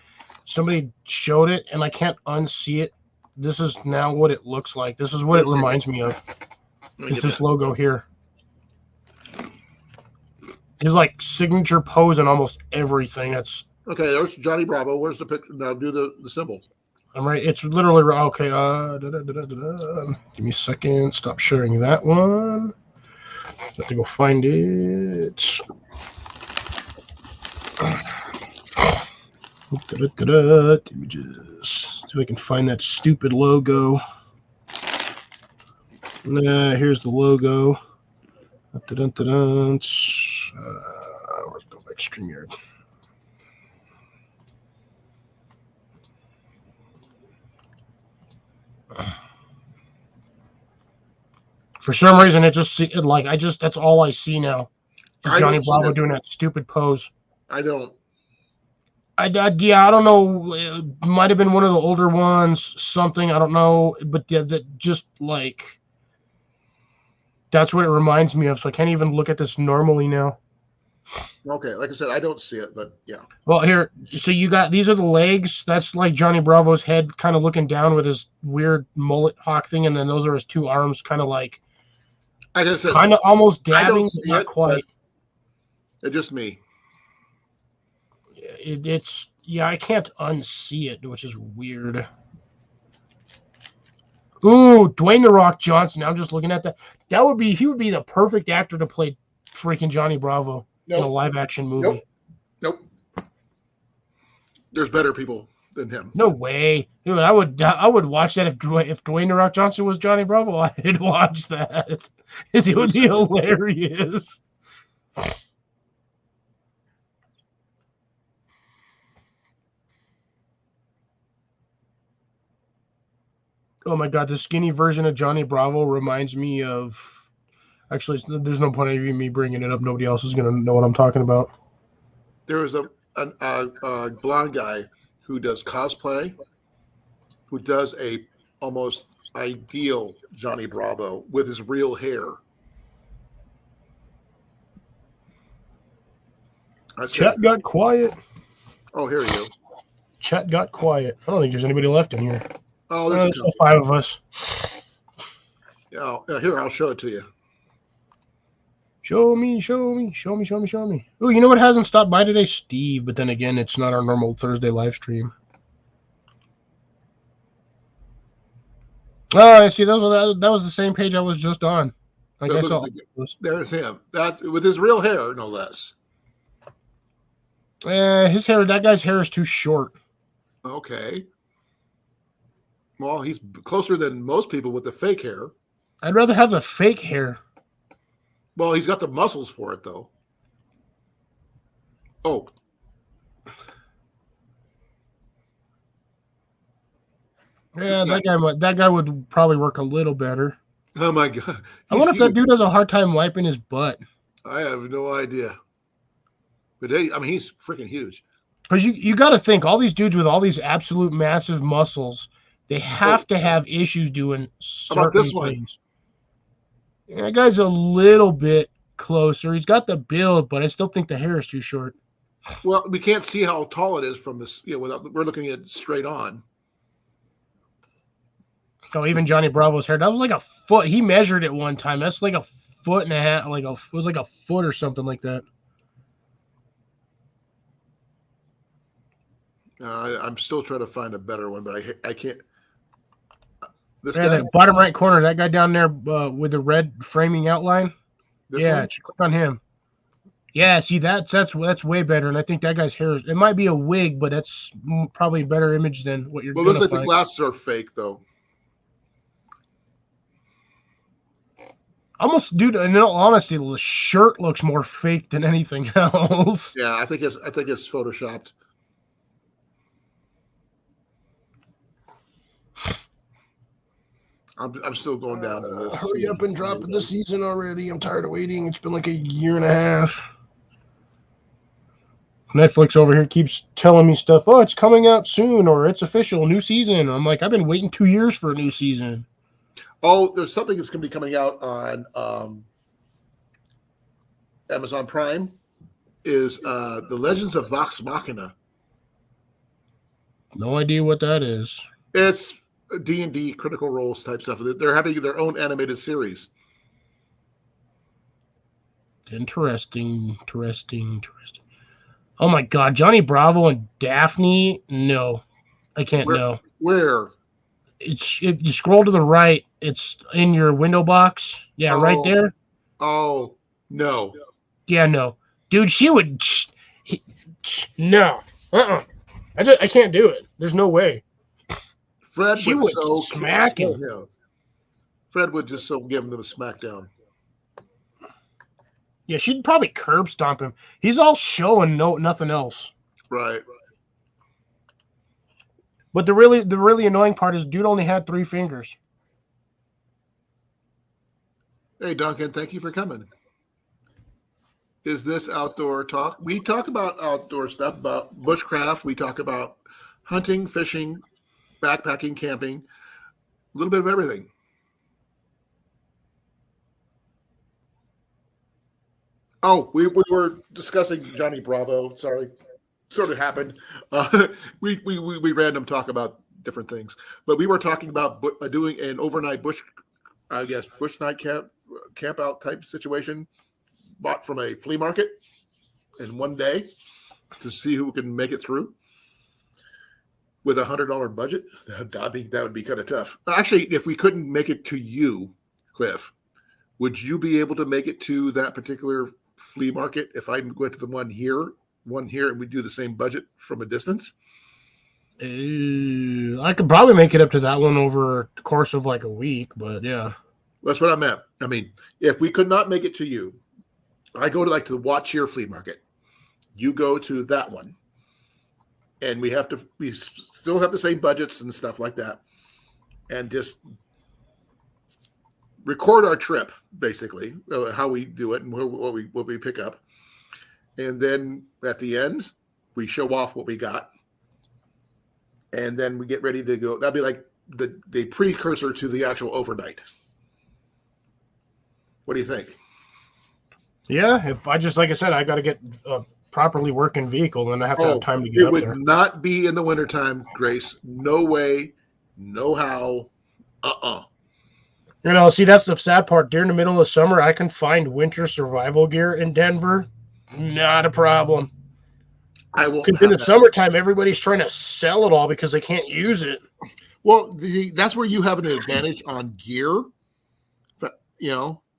Somebody showed it, and I can't unsee it. This is now what it looks like. This is what it reminds me of. It's this logo here. His like signature pose and almost everything. That's okay. There's Johnny Bravo. Where's the picture? Now do the symbol. I'm right. It's literally okay. Give me a second. Stop sharing that one. Have to go find it. Let me just see if I can find that stupid logo. Here's the logo. Let's go back to StreamYard. For some reason, that's all I see now. Is Johnny Bravo doing that stupid pose. I don't. I don't know. It might have been one of the older ones, something. I don't know. But yeah, that just like, that's what it reminds me of. So I can't even look at this normally now. Okay. Like I said, I don't see it, but yeah. Well, here, so these are the legs. That's like Johnny Bravo's head kind of looking down with his weird mullet hawk thing. And then those are his two arms kind of like, kind of almost dabbing, but not quite. It's just me. It's I can't unsee it, which is weird. Ooh, Dwayne "The Rock" Johnson. I'm just looking at that. He would be the perfect actor to play freaking Johnny Bravo in a live action movie. Nope. There's better people than him. No way, dude. I would watch that if Dwayne "The Rock" Johnson was Johnny Bravo. I'd watch that. It would be hilarious. Oh my god, the skinny version of Johnny Bravo reminds me of. Actually, there's no point in even me bringing it up. Nobody else is gonna know what I'm talking about. There was a blonde guy who does cosplay, who does a almost ideal Johnny Bravo with his real hair. Chat got quiet. Oh, here you go. Chat got quiet. I don't think there's anybody left in here. Oh, There's still 5 of us. Yeah, here, I'll show it to you. Show me. Oh, you know what hasn't stopped by today? Steve. But then again, it's not our normal Thursday live stream. Oh, I see. That was the same page I was just on. I guess there's him. That's with his real hair, no less. His hair. That guy's hair is too short. Okay. Well, he's closer than most people with the fake hair. I'd rather have the fake hair. Well, he's got the muscles for it, though. Oh. Yeah, that guy would probably work a little better. Oh my god! I wonder if that dude has a hard time wiping his butt. I have no idea. But he's freaking huge. Because you got to think, all these dudes with all these absolute massive muscles, they have to have issues doing certain things. Yeah, that guy's a little bit closer. He's got the build, but I still think the hair is too short. Well, we can't see how tall it is from this. We're looking at it straight on. Oh, even Johnny Bravo's hair. That was like a foot. He measured it one time. That's like a foot and a half. It was like a foot or something like that. I'm still trying to find a better one, but I can't. This guy, guy, that bottom right corner, that guy down there with the red framing outline. One? Click on him. Yeah, see that's way better, and I think that guy's hair it might be a wig, but that's probably a better image than what you're. Well, it looks like the glasses are fake, though. Almost, dude. In all honesty, the shirt looks more fake than anything else. Yeah, I think it's photoshopped. I'm still going down to this. Hurry up and drop the season already. I'm tired of waiting. It's been like a year and a half. Netflix over here keeps telling me stuff. Oh, it's coming out soon, or it's official, new season. I'm like, I've been waiting 2 years for a new season. Oh, there's something that's going to be coming out on Amazon Prime. Is The Legends of Vox Machina. No idea what that is. It's D&D Critical Roles type stuff. They're having their own animated series. Interesting. Oh my god, Johnny Bravo and Daphne? No. I can't know. Where? If you scroll to the right, it's in your window box. Yeah, right there. Oh, no. Yeah, no. Dude, she would... no. I can't do it. There's no way. Fred would so smack him. Fred would just so give him the smackdown. Yeah, she'd probably curb stomp him. He's all show and nothing else. Right. But the really annoying part is dude only had 3 fingers. Hey Duncan, thank you for coming. Is this outdoor talk? We talk about outdoor stuff, about bushcraft. We talk about hunting, fishing, backpacking, camping, a little bit of everything. Oh, we were discussing Johnny Bravo. Sorry, sort of happened. We random talk about different things, but we were talking about doing an overnight bush night camp out type situation, bought from a flea market in one day to see who can make it through. With $100 budget, that would be kind of tough. Actually, if we couldn't make it to you, Cliff, would you be able to make it to that particular flea market if I went to the one here, and we do the same budget from a distance? I could probably make it up to that one over the course of like a week, but yeah. That's what I meant. I mean, if we could not make it to you, I go to like the Watch Here flea market. You go to that one, and we still have the same budgets and stuff like that, and just record our trip basically, how we do it and what we pick up, and then at the end we show off what we got, and then we get ready to go. That'd be like the precursor to the actual overnight. What do you think? Yeah, if I just, like I said, I got to get a properly working vehicle, then I have to have time to get it up would there. not be in the wintertime, Grace. No way, no how. You know, see, that's the sad part. During the middle of summer, I can find winter survival gear in Denver. Not a problem. I won't. Because in the summertime, everybody's trying to sell it all because they can't use it. Well, that's where you have an advantage on gear,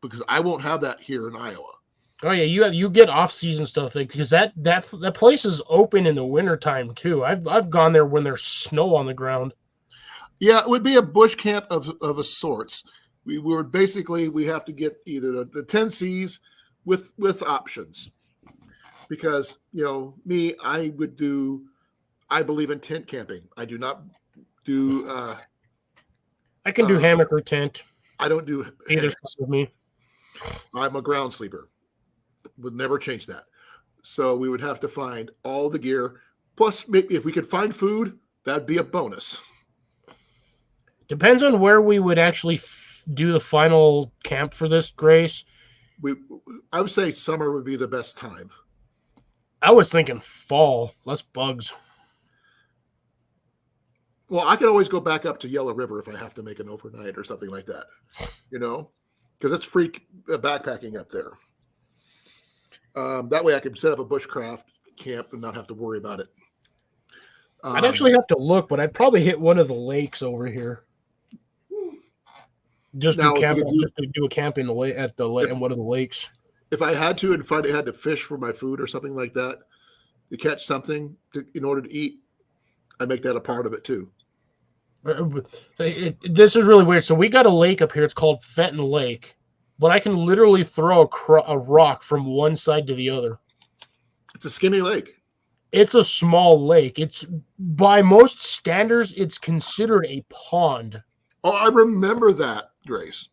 because I won't have that here in Iowa. Oh yeah, you get off season stuff because that place is open in the wintertime too. I've gone there when there's snow on the ground. Yeah, it would be a bush camp of a sorts. We have to get either the 10 Cs with options, because I believe in tent camping. I do not do. I can do hammock or tent. I don't do either with me. I'm a ground sleeper. Would never change that. So we would have to find all the gear. Plus, maybe if we could find food, that'd be a bonus. Depends on where we would actually do the final camp for this, Grace. I would say summer would be the best time. I was thinking fall, less bugs. Well, I can always go back up to Yellow River if I have to make an overnight or something like that, because it's free backpacking up there. That way I can set up a bushcraft camp and not have to worry about it. I'd actually have to look, but I'd probably hit one of the lakes over here. Just to do a camp in the lake in one of the lakes. If I had to, and if I had to fish for my food or something like that, to catch something in order to eat, I make that a part of it too. This is really weird. So we got a lake up here. It's called Fenton Lake, but I can literally throw a rock from one side to the other. It's a skinny lake. It's a small lake. It's, by most standards, it's considered a pond. Oh, I remember that, Grace.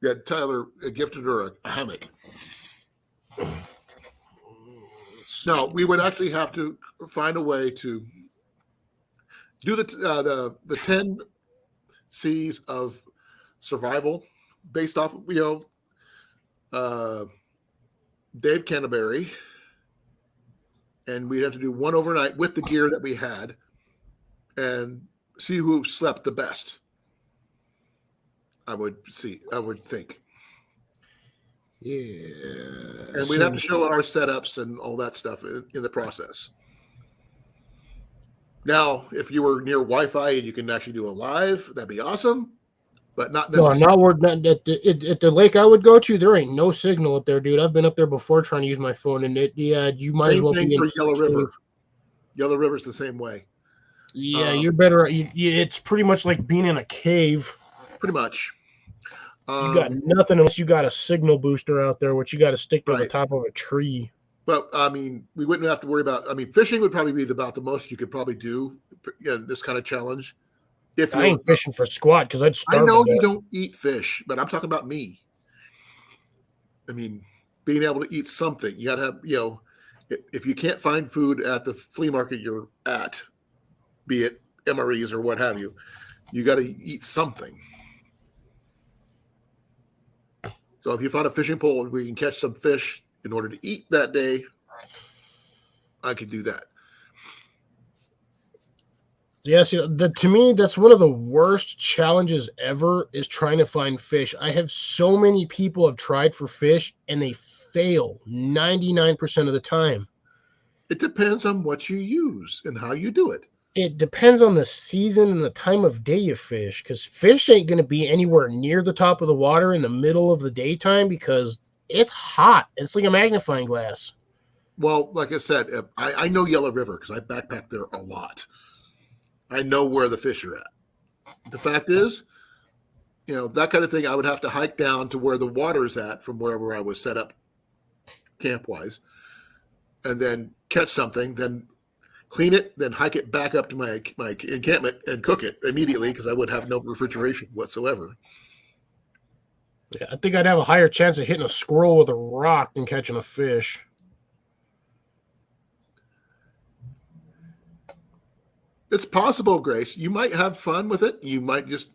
Yeah, Tyler gifted her a hammock. No, we would actually have to find a way to do the 10 C's of survival based off, Dave Canterbury, and we'd have to do one overnight with the gear that we had and see who slept the best. I would think. Yeah. And we'd have to show our setups and all that stuff in the process. Now, if you were near Wi-Fi and you can actually do a live, that'd be awesome. But not necessarily. At the lake I would go to, there ain't no signal up there, dude. I've been up there before trying to use my phone, and you might as well. Same thing for Yellow River. Yellow River's the same way. Yeah, you're better. It's pretty much like being in a cave. Pretty much. You got nothing unless you got a signal booster out there, which you got to stick to the top of a tree. But I mean, we wouldn't have to worry about. I mean, fishing would probably be about the most you could probably do in this kind of challenge. If I ain't fishing for squat because I'd starve. I know you don't eat fish, but I'm talking about me. I mean, being able to eat something, you got to have. If you can't find food at the flea market you're at, be it MREs or what have you, you got to eat something. So if you find a fishing pole where you can catch some fish in order to eat that day, I could do that. Yeah, see, to me, that's one of the worst challenges ever is trying to find fish. I have so many people have tried for fish, and they fail 99% of the time. It depends on what you use and how you do it. It depends on the season and the time of day you fish, because fish ain't going to be anywhere near the top of the water in the middle of the daytime because it's hot. It's like a magnifying glass. Well, like I said, I know Yellow River because I backpack there a lot. I know where the fish are at. The fact is, that kind of thing, I would have to hike down to where the water's at from wherever I was set up camp wise, and then catch something, then clean it, then hike it back up to my encampment and cook it immediately because I would have no refrigeration whatsoever. Yeah, I think I'd have a higher chance of hitting a squirrel with a rock than catching a fish. It's possible, Grace. You might have fun with it. You might just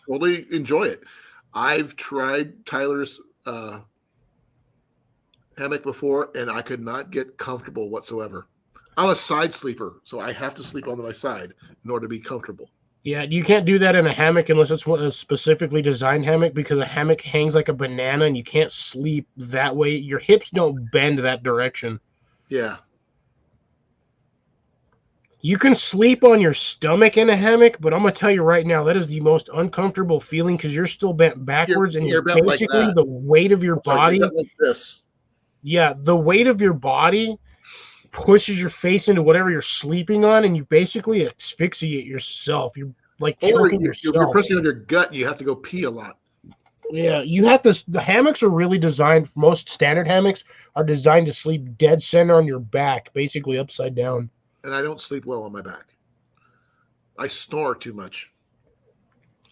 totally enjoy it. I've tried Tyler's hammock before, and I could not get comfortable whatsoever. I'm a side sleeper, so I have to sleep on my side in order to be comfortable. Yeah, you can't do that in a hammock unless it's a specifically designed hammock because a hammock hangs like a banana and you can't sleep that way. Your hips don't bend that direction. Yeah. You can sleep on your stomach in a hammock, but I'm going to tell you right now, that is the most uncomfortable feeling because you're still bent backwards and you're bent like basically that. the weight of your body. You're bent like this. Yeah, the weight of your body pushes your face into whatever you're sleeping on, and you basically asphyxiate yourself. You're like Or choking you're yourself. pressing on your gut and you have to go pee a lot. Yeah, you have to. The hammocks are really designed. Most standard hammocks are designed to sleep dead center on your back, basically upside down. And I don't sleep well on my back. I snore too much.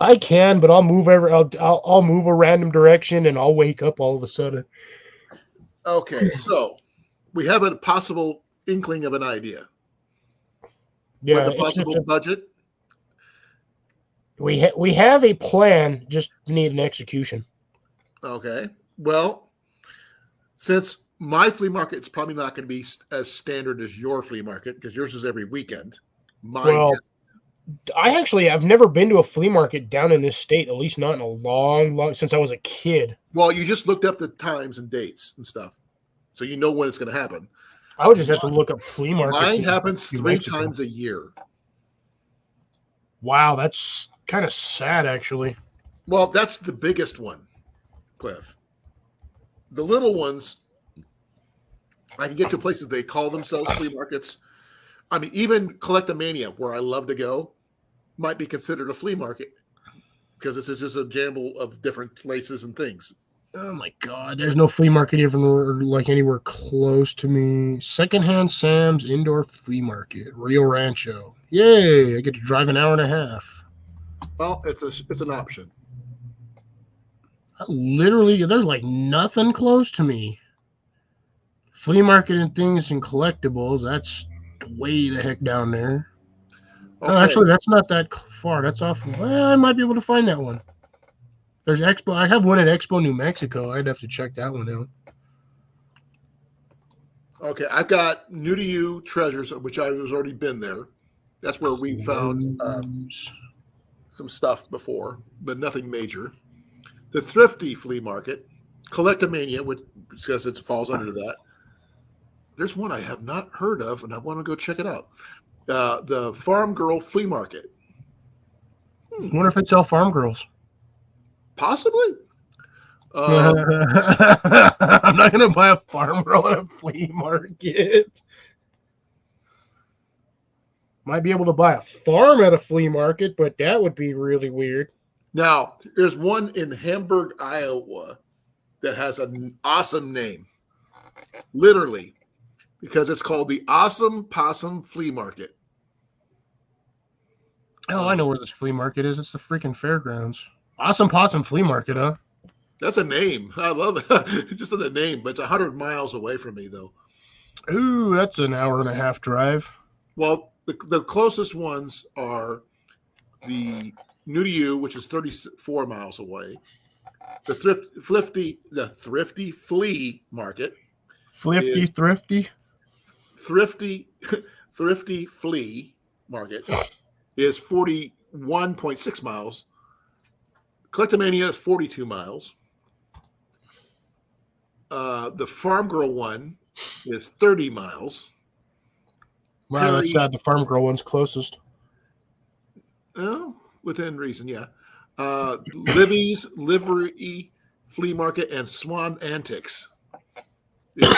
I can, but I'll move I'll move a random direction and I'll wake up all of a sudden. Okay, so we have a possible inkling of an idea. Yeah, With a possible budget. We have a plan, just need an execution. Okay. Well, since my flea market is probably not going to be as standard as your flea market because yours is every weekend. I've never been to a flea market down in this state, at least not in a long since I was a kid. Well, you just looked up the times and dates and stuff, so you know when it's going to happen. I would just have to look up flea market. Mine happens 3 times a year. Wow, that's kind of sad, actually. Well, that's the biggest one, Cliff. The little ones, I can get to places they call themselves flea markets. I mean, even Collectomania, where I love to go, might be considered a flea market because this is just a jumble of different places and things. Oh my God, there's no flea market even like anywhere close to me. Secondhand Sam's Indoor Flea Market, Rio Rancho. Yay! I get to drive an hour and a half. Well, it's an option. Literally, there's like nothing close to me. Flea market and things and collectibles. That's way the heck down there. Okay. Oh, actually, that's not that far. That's off. Well, I might be able to find that one. There's Expo. I have one at Expo, New Mexico. I'd have to check that one out. Okay, I've got New to You Treasures, which I was already been there. That's where we found some stuff before, but nothing major. The Thrifty Flea Market, Collectomania, which says it falls under that. There's one I have not heard of, and I want to go check it out. The Farm Girl Flea Market. I wonder if they sell farm girls. Possibly. I'm not going to buy a farm girl at a flea market. Might be able to buy a farm at a flea market, but that would be really weird. Now, there's one in Hamburg, Iowa that has an awesome name. Literally, because it's called the Awesome Possum Flea Market. Oh, I know where this flea market is. It's the freaking fairgrounds. Awesome Possum Flea Market, huh? That's a name. I love it. Just the name, but it's 100 miles away from me, though. Ooh, that's an hour and a half drive. Well, the closest ones are the New to You, which is 34 miles away. The Thrifty Flea Market. Thrifty? Thrifty Flea Market is 41.6 miles. Collectomania is 42 miles. The Farm Girl one is 30 miles. Wow, that's sad. The farm girl one's closest. Oh, within reason, yeah. Livy's Livery Flea Market and Swan Antics is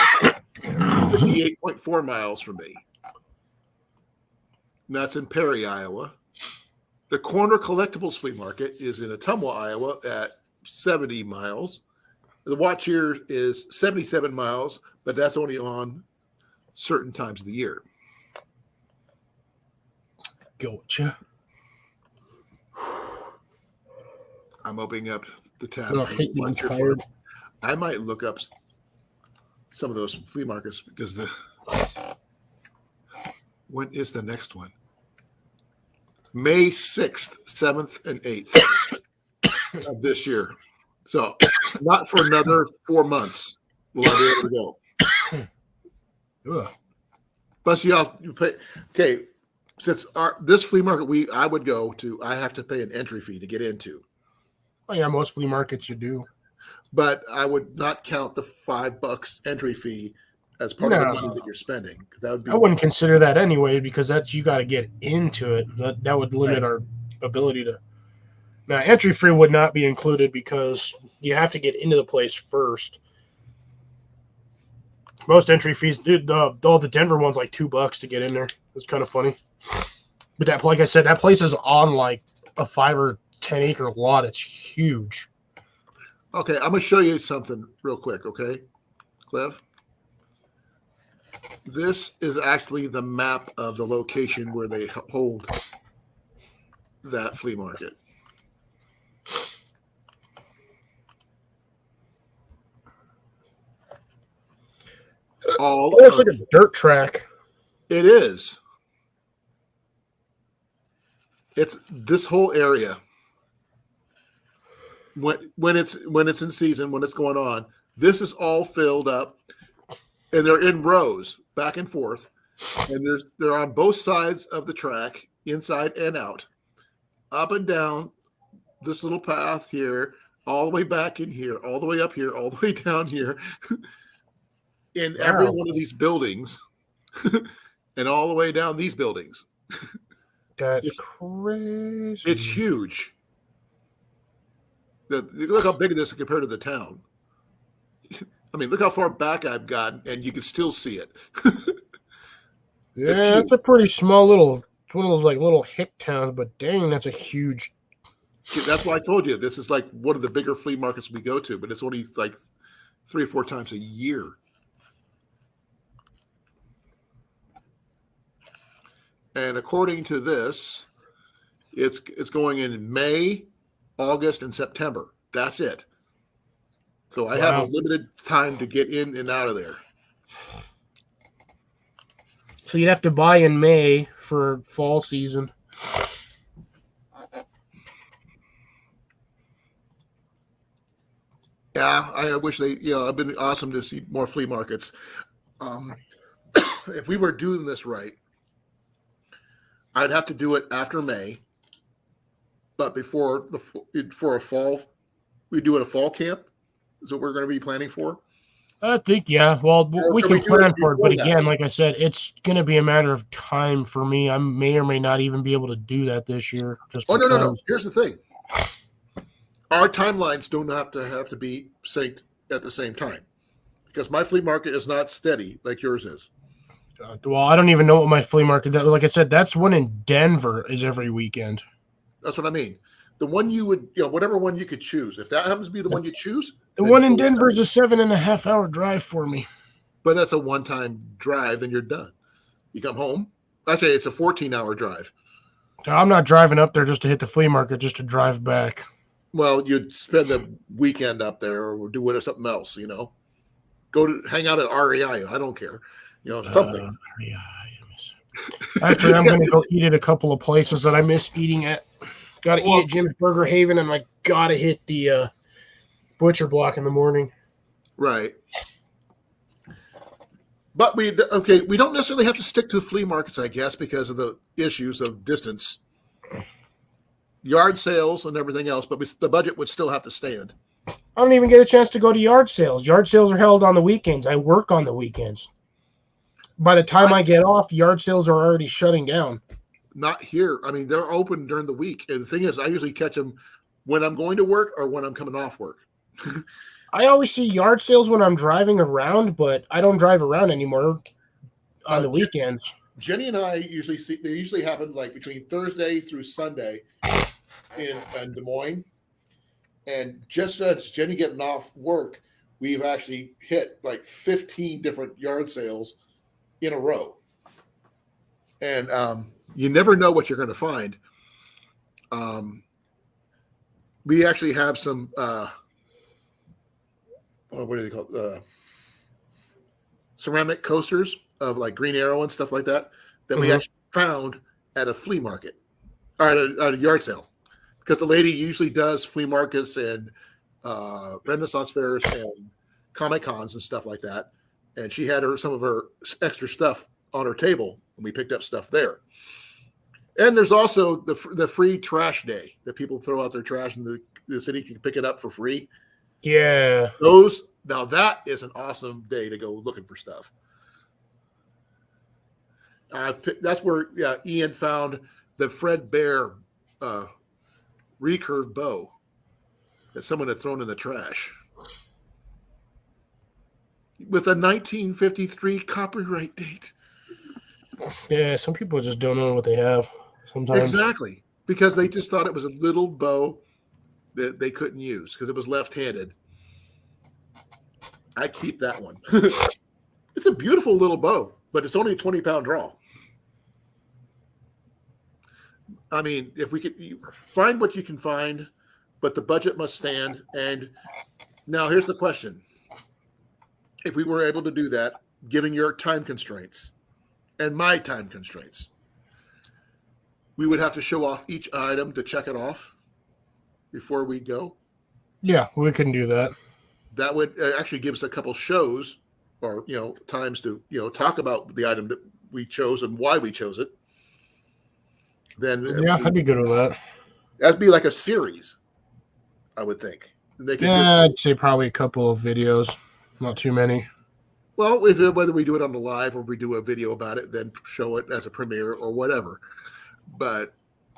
58.4 miles from me. And that's in Perry, Iowa. The Corner Collectibles Flea Market is in Ottumwa, Iowa at 70 miles. The watch here is 77 miles, but that's only on certain times of the year. Gotcha. I'm opening up the tab No, I for hate being Watch Your tired. Fun. I might look up some of those flea markets because when is the next one? May 6th, 7th, and 8th of this year. So not for another 4 months will I be able to go. Ugh. Plus, you pay. Okay, since this flea market I would go to, I have to pay an entry fee to get into. Oh, yeah, most flea markets you do. But I would not count the $5 entry fee as part of the money that you're spending. That would be. I wouldn't consider that anyway because you got to get into it. That would limit our ability to. Now, entry fee would not be included because you have to get into the place first. Most entry fees, dude, all the Denver ones like $2 to get in there. It's kind of funny. But that, like I said, that place is on like a 5 or 10 acre lot. It's huge. Okay, I'm gonna show you something real quick. Okay, Clev. This is actually the map of the location where they hold that flea market. It looks like a dirt track. It is. It's this whole area. When it's in season, when it's going on, this is all filled up, and they're in rows back and forth, and they're on both sides of the track, inside and out, up and down this little path here, all the way back in here, all the way up here, all the way down here, in every one of these buildings, and all the way down these buildings. That's crazy. It's huge. Look how big it is compared to the town. I mean, look how far back I've gotten, and you can still see it. Yeah, it's a pretty small little, it's one of those like little hick towns, but dang, that's a huge. That's why I told you this is like one of the bigger flea markets we go to, but it's only like 3 or 4 times a year. And according to this, it's going in May, August, and September. That's it. So I have a limited time to get in and out of there. So you'd have to buy in May for fall season. Yeah, I wish it'd been awesome to see more flea markets. If we were doing this right, I'd have to do it after May, but for a fall, we do it a fall camp. Is what we're going to be planning for. I think, yeah. Well, we can plan for it, but again, like I said, it's going to be a matter of time for me. I may or may not even be able to do that this year. No. Here's the thing: our timelines don't have to be synced at the same time, because my flea market is not steady like yours is. Well, I don't even know what my flea market. Like I said, that's one in Denver is every weekend. That's what I mean. The one you would, whatever one you could choose. If that happens to be the one you choose, the one in Denver is a 7.5 hour drive for me. But that's a one-time drive, then you're done. You come home. Actually, it's a 14-hour drive. I'm not driving up there just to hit the flea market, just to drive back. Well, you'd spend the weekend up there or do something else, Go to hang out at REI. I don't care. Something. Actually, I'm going to go eat at a couple of places that I miss eating at. Got to eat at Jim's Burger Haven, and I got to hit the Butcher Block in the morning. Right. But we don't necessarily have to stick to flea markets, I guess, because of the issues of distance, yard sales, and everything else. But the budget would still have to stand. I don't even get a chance to go to yard sales. Yard sales are held on the weekends. I work on the weekends. By the time I get off, yard sales are already shutting down. Not here. I mean, they're open during the week. And the thing is, I usually catch them when I'm going to work or when I'm coming off work. I always see yard sales when I'm driving around, but I don't drive around anymore on the weekends. Jenny and I usually see, they usually happen like between Thursday through Sunday in Des Moines. And just as Jenny getting off work, we've actually hit like 15 different yard sales in a row. And you never know what you're going to find. We actually have some, what do they call it? Ceramic coasters of like Green Arrow and stuff like that we actually found at a flea market or at a yard sale, because the lady usually does flea markets and Renaissance fairs and Comic Cons and stuff like that. And she had some of her extra stuff on her table, and we picked up stuff there. And there's also the free trash day that people throw out their trash and the city can pick it up for free. Yeah. Now that is an awesome day to go looking for stuff. That's where Ian found the Fred Bear recurve bow that someone had thrown in the trash with a 1953 copyright date. Yeah, some people just don't know what they have sometimes. Exactly, because they just thought it was a little bow that they couldn't use because it was left-handed. I keep that one. It's a beautiful little bow, but it's only a 20-pound draw. I mean, if we could find what you can find, but the budget must stand. And now here's the question. If we were able to do that, given your time constraints and my time constraints, we would have to show off each item to check it off before we go. Yeah, we can do that. That would actually give us a couple shows or, times to, talk about the item that we chose and why we chose it. Then yeah, I'd be good with that. That'd be like a series, I would think. I'd say probably a couple of videos, not too many. Well, whether we do it on the live or we do a video about it, then show it as a premiere or whatever. But,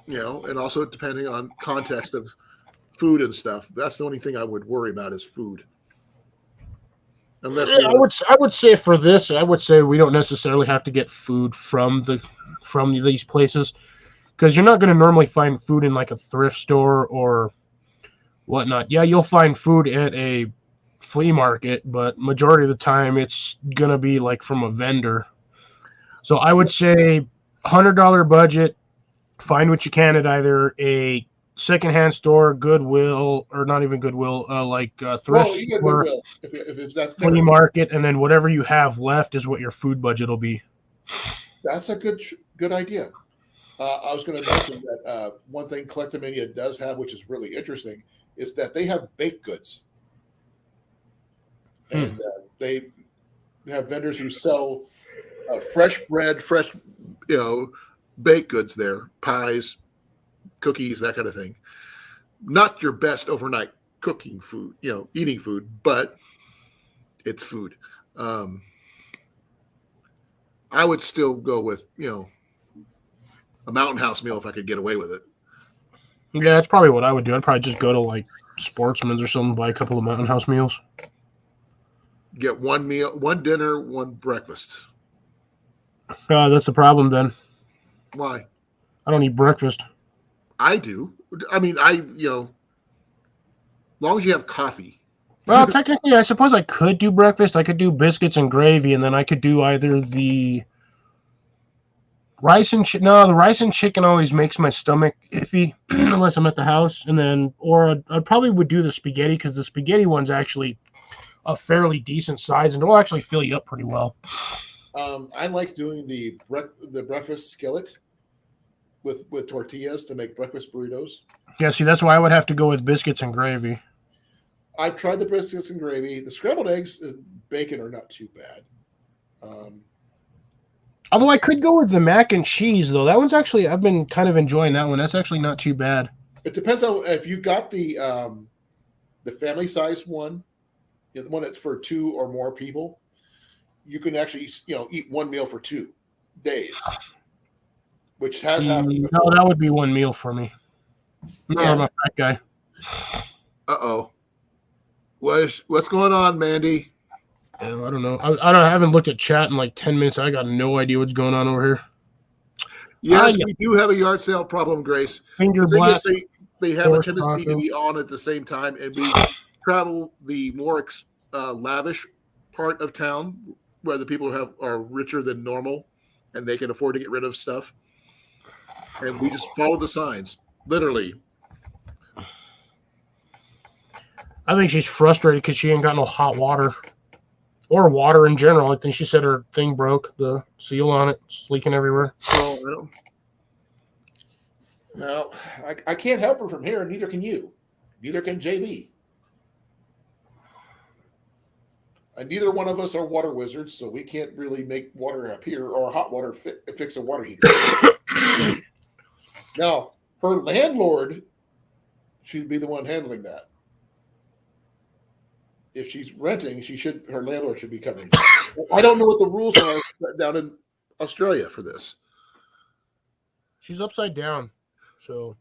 and also depending on context of food and stuff, that's the only thing I would worry about is food. Unless I would say for this, I would say we don't necessarily have to get food from these places, because you're not going to normally find food in like a thrift store or whatnot. Yeah, you'll find food at a flea market, but majority of the time it's going to be like from a vendor. So I would say $100 budget, find what you can at either a secondhand store, Goodwill, or not even Goodwill, thrift store, if that's flea market, and then whatever you have left is what your food budget will be. That's a good idea. I was going to mention that one thing Collectomania does have, which is really interesting, is that they have baked goods. And they have vendors who sell fresh bread, fresh, baked goods there, pies, cookies, that kind of thing. Not your best overnight cooking food, eating food, but it's food. I would still go with, a Mountain House meal if I could get away with it. Yeah, that's probably what I would do. I'd probably just go to like Sportsman's or something, buy a couple of Mountain House meals. Get one meal, one dinner, one breakfast. That's the problem then. Why? I don't eat breakfast. I do. I mean, as long as you have coffee. Well, technically, I suppose I could do breakfast. I could do biscuits and gravy, and then I could do either the rice and the rice and chicken always makes my stomach iffy unless I'm at the house, and then I probably would do the spaghetti, because the spaghetti one's actually a fairly decent size and it'll actually fill you up pretty well. I like doing the breakfast skillet with tortillas to make breakfast burritos. Yeah, see, that's why I would have to go with biscuits and gravy. I've tried the biscuits and gravy. The scrambled eggs and bacon are not too bad. Although I could go with the mac and cheese, though. That one's actually, I've been kind of enjoying that one. That's actually not too bad. It depends on if you got the family size one, the one that's for 2 or more people. You can actually, eat one meal for 2 days, which has happened. No, that would be one meal for me. No, I'm a fat guy. Uh-oh. What's going on, Mandy? I don't know. I haven't looked at chat in like 10 minutes. I got no idea what's going on over here. Yes, we do have a yard sale problem, Grace. Finger the thing blast. is they have a tendency to be on at the same time, and we travel the more lavish part of town where the people are richer than normal and they can afford to get rid of stuff. And we just follow the signs, literally. I think she's frustrated because she ain't got no hot water or water in general. I think she said her thing broke, the seal on it. It's leaking everywhere. So I don't. No, I can't help her from here, and neither can you. Neither can JB. And neither one of us are water wizards, so we can't really make water appear or hot water fix a water heater. Now, her landlord should be the one handling that. If she's renting, her landlord should be covering. I don't know what the rules are down in Australia for this. She's upside down, so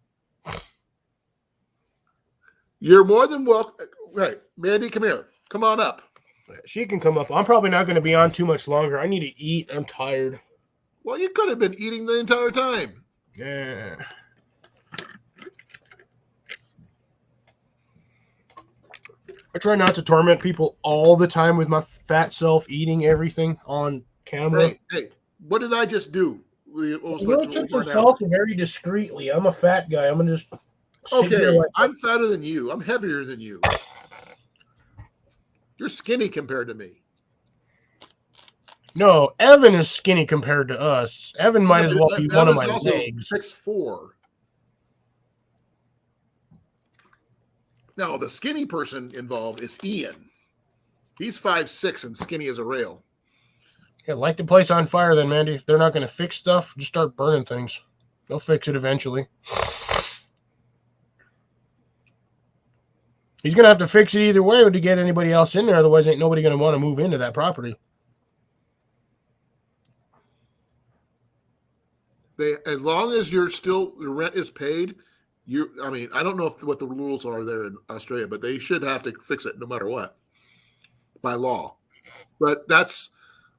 You're more than welcome. Right, Mandy, come here. Come on up. she can come up. I'm probably not going to be on too much longer. I need to eat. I'm tired. Well, you could have been eating the entire time. Yeah. I try not to torment people all the time with my fat self eating everything on camera. Hey, what did I just do? Little chips and salsa very discreetly. I'm a fat guy. I'm gonna just sit here Okay, like I'm fatter than you. I'm heavier than you. You're skinny compared to me. no. Evan is skinny compared to us. Evan might as well be one of my Evan's also legs. 6'4". Now, the skinny person involved is Ian. He's 5'6" and skinny as a rail. Yeah, light the place on fire then, Mandy. If they're not going to fix stuff, just start burning things. They'll fix it eventually. He's going to have to fix it either way to get anybody else in there. Otherwise, ain't nobody going to want to move into that property. As long as the rent is paid, I don't know what the rules are there in Australia, but they should have to fix it no matter what by law. But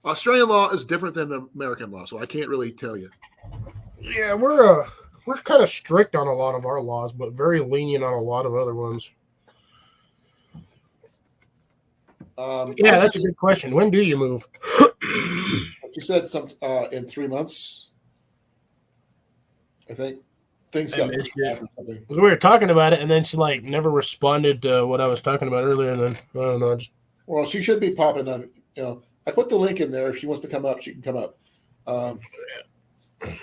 Australian law is different than American law, so I can't really tell you. Yeah, we're kind of strict on a lot of our laws, but very lenient on a lot of other ones. Yeah, that's a good question. When do you move? She said in 3 months. I think things got pushed back or something. We were talking about it, and then she never responded to what I was talking about earlier. And then I don't know. Well, she should be popping up. I put the link in there. If she wants to come up, she can come up. Like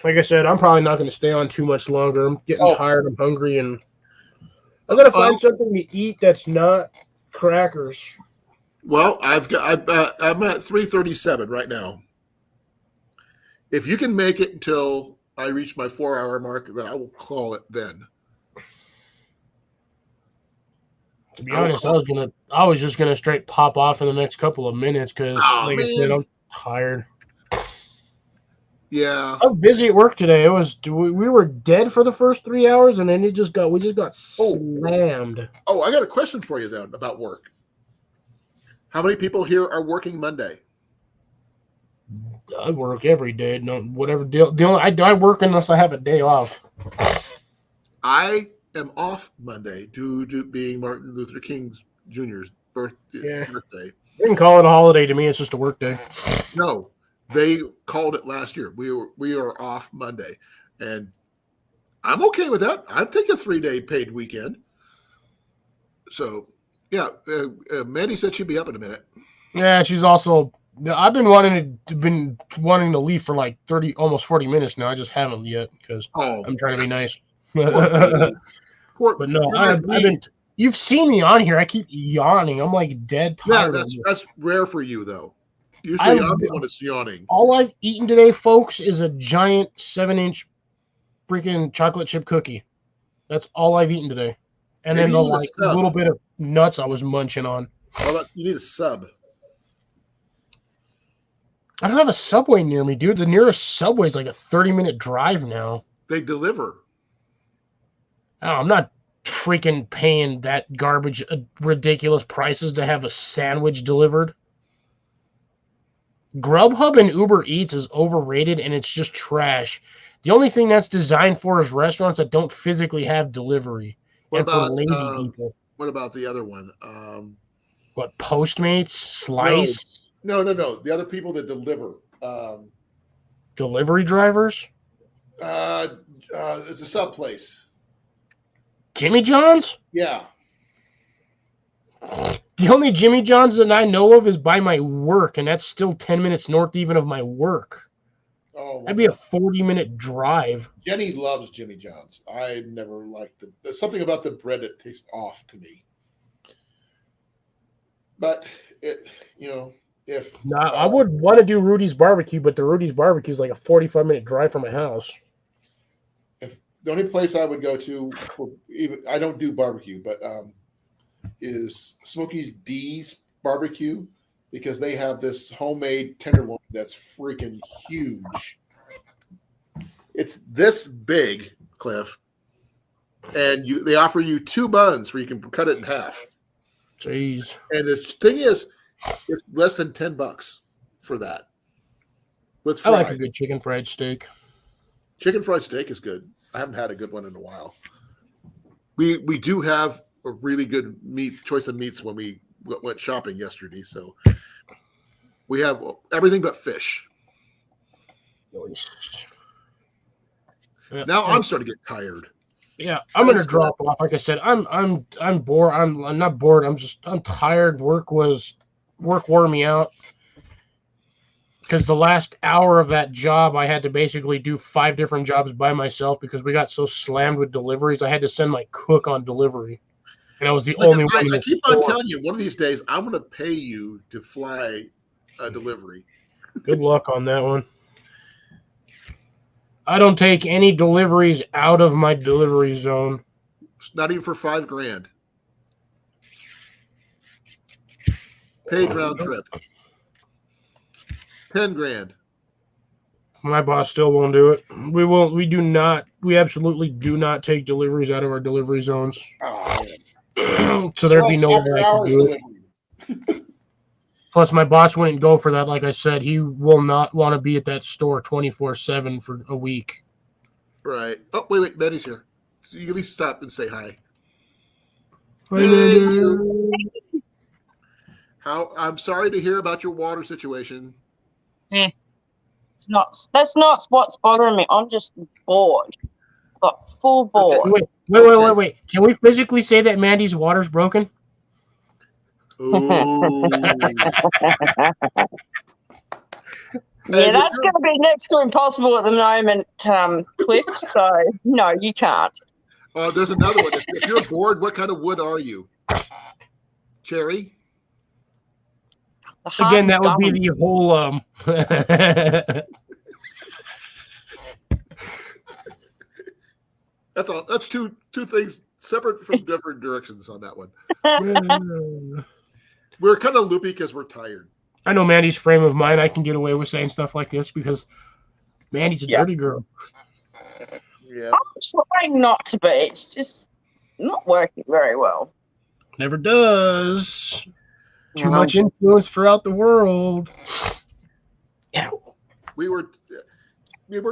I said, I'm probably not going to stay on too much longer. I'm getting tired. I'm hungry, and I'm going to find something to eat that's not crackers. Well, I'm at 3:37 right now. If you can make it until I reach my 4-hour mark, then I will call it then. To be honest, I was just gonna straight pop off in the next couple of minutes because, I said, I'm tired. Yeah, I was busy at work today. We were dead for the first 3 hours, and then we just got slammed. Oh, I got a question for you then about work. How many people here are working Monday? I work every day. No, whatever deal. I work unless I have a day off. I am off Monday due to being Martin Luther King Jr.'s birthday. They can call it a holiday to me. It's just a work day. No, they called it last year. We are off Monday, and I'm okay with that. I'd take a 3-day paid weekend. So, yeah, Mandy said she'd be up in a minute. Yeah, she's also. I've been wanting to leave for like 30, almost 40 minutes now. I just haven't yet because I'm trying to be nice. But no, I've been. You've seen me on here. I keep yawning. I'm like dead tired. Yeah, that's rare for you though. Usually I'm the one that's yawning. All I've eaten today, folks, is a giant 7-inch freaking chocolate chip cookie. That's all I've eaten today, and then the little bit of nuts I was munching on. Well, you need a sub. I don't have a Subway near me, dude. The nearest Subway is like a 30-minute drive now. They deliver. Oh, I'm not freaking paying that garbage ridiculous prices to have a sandwich delivered. Grubhub and Uber Eats is overrated and it's just trash. The only thing that's designed for is restaurants that don't physically have delivery. What about for lazy people. What about the other one? What, Postmates, Slice, No. The other people that deliver. delivery drivers, It's a sub place. Jimmy John's? Yeah. The only Jimmy John's that I know of is by my work, and that's still 10 minutes north even of my work. Oh, That'd be a 40-minute drive. Jenny loves Jimmy John's. I never liked them. There's something about the bread that tastes off to me. But if I would want to do Rudy's Barbecue, but the Rudy's Barbecue is like a 45-minute drive from my house. if the only place I would go to I don't do barbecue, but is Smokey's D's Barbecue, because they have this homemade tenderloin that's freaking huge. It's this big, Cliff, and they offer you 2 buns where you can cut it in half. Jeez. And the thing is, it's less than $10 for that. With fries. I like a good chicken fried steak. Chicken fried steak is good. I haven't had a good one in a while. We do have a really good choice of meats when we went shopping yesterday. So we have everything but fish. Now I'm starting to get tired. Yeah, I'm gonna drop off. Like I said, I'm bored. I'm not bored. I'm tired. Work wore me out. Because the last hour of that job, I had to basically do 5 different jobs by myself because we got so slammed with deliveries. I had to send my cook on delivery, and I was the only one. I keep on telling you, one of these days, I'm going to pay you to fly a delivery. Good luck on that one. I don't take any deliveries out of my delivery zone. Not even for $5,000. Paid round trip. $10,000. My boss still won't do it. We won't. We do not. We absolutely do not take deliveries out of our delivery zones. Oh, so there'd be no way I could do it. Plus, my boss wouldn't go for that. Like I said, he will not want to be at that store 24/7 for a week. Right. Oh, wait. Betty's here. So you at least stop and say hi. I'm sorry to hear about your water situation. That's not what's bothering me. I'm just bored. Got full bored. Okay, wait. Can we physically say that Mandy's water's broken? Yeah, that's going to be next to impossible at the moment, Cliff. So, no, you can't. There's another one. If you're bored, what kind of wood are you? Cherry? Again, that would be the whole. That's all. That's two things separate from different directions on that one. We're kind of loopy because we're tired. I know Mandy's frame of mind. I can get away with saying stuff like this because Mandy's a dirty girl. Yeah. I'm trying not to be. It's just not working very well. Never does. Too much influence throughout the world. Yeah. We were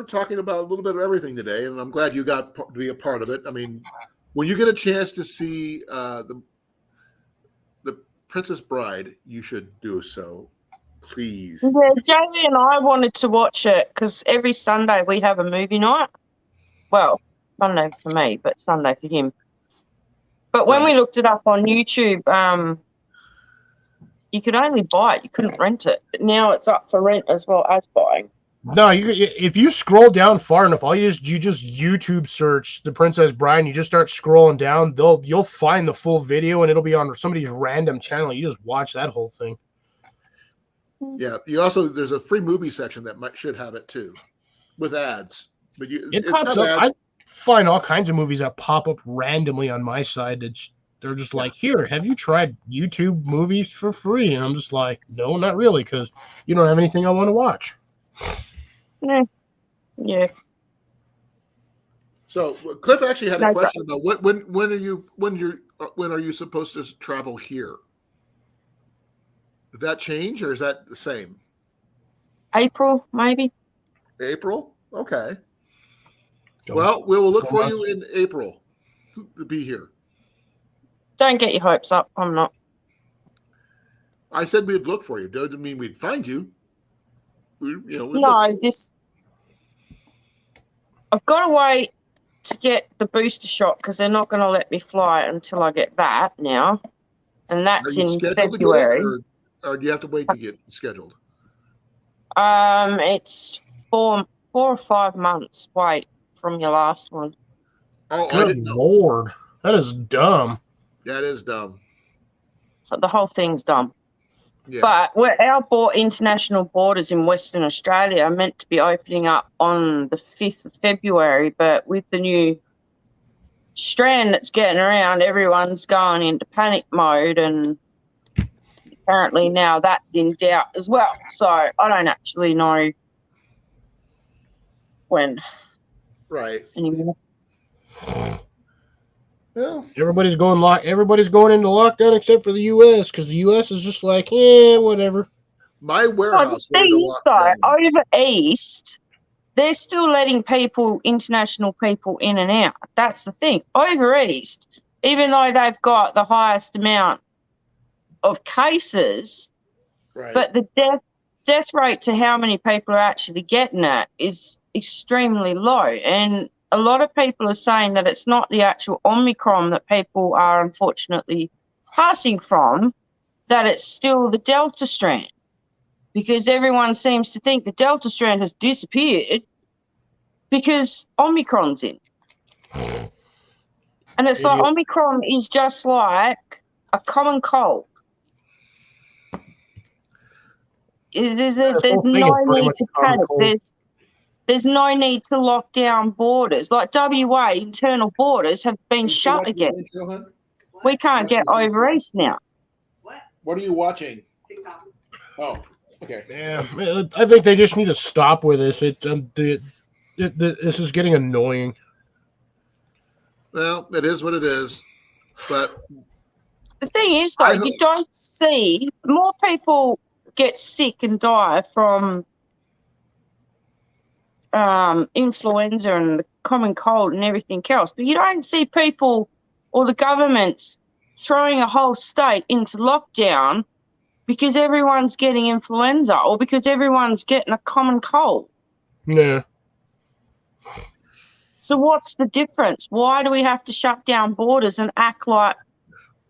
talking about a little bit of everything today, and I'm glad you got to be a part of it. I mean, when you get a chance to see the Princess Bride, you should do so. Please. Yeah, Jamie and I wanted to watch it because every Sunday we have a movie night. Well, Sunday for me, but Sunday for him. But when we looked it up on YouTube, you could only buy it. You couldn't rent it. But now it's up for rent as well as buying. No, if you scroll down far enough, you just YouTube search The Princess Bride and you just start scrolling down, you'll find the full video and it'll be on somebody's random channel. You just watch that whole thing. Yeah, there's a free movie section that should have it too, with ads. But it pops up. I find all kinds of movies that pop up randomly on my side. They're just like, here, have you tried YouTube movies for free? And I'm just like, no, not really, because you don't have anything I want to watch. Yeah. So Cliff actually had a question about when are you supposed to travel here? Did that change or is that the same? April, maybe. April? Okay. Well, we will look for you in April to be here. Don't get your hopes up. I'm not. I said we'd look for you. Doesn't mean we'd find you. We'd No, look for you. just I've got to wait to get the booster shot because they're not going to let me fly until I get that now, and Are that's you in scheduled to get it, February. or do you have to wait to get scheduled? It's 4 or 5 months wait from your last one. Oh, I Good didn't know. Lord. That is dumb. That is dumb. But the whole thing's dumb. Yeah. But our international borders in Western Australia are meant to be opening up on the 5th of February, but with the new strand that's getting around, everyone's going into panic mode, and apparently now that's in doubt as well. So I don't actually know when Right. anymore. Well, Everybody's going into lockdown except for the US because the US is just like, whatever. my Well, warehouse the went into thing is, though, lockdown. over east, they're still letting international people in and out. That's the thing. Over east, even though they've got the highest amount of cases, Right. but the death rate to how many people are actually getting it is extremely low. And a lot of people are saying that it's not the actual Omicron that people are unfortunately passing from, that it's still the Delta strand, because everyone seems to think the Delta strand has disappeared because Omicron's in. And it's like Omicron is just like a common cold. There's whole thing no is pretty need much to a common panic. cold. There's no need to lock down borders. Like WA, internal borders have been You still shut watching again. the same show, hon? We can't get over east now. What are you watching? TikTok. Oh, okay. Yeah, I think they just need to stop with this. This is getting annoying. Well, it is what it is. But The thing is, though, you don't see more people get sick and die from influenza and the common cold and everything else, but you don't see people or the governments throwing a whole state into lockdown because everyone's getting influenza or because everyone's getting a common cold. Yeah. So what's the difference? Why do we have to shut down borders and act like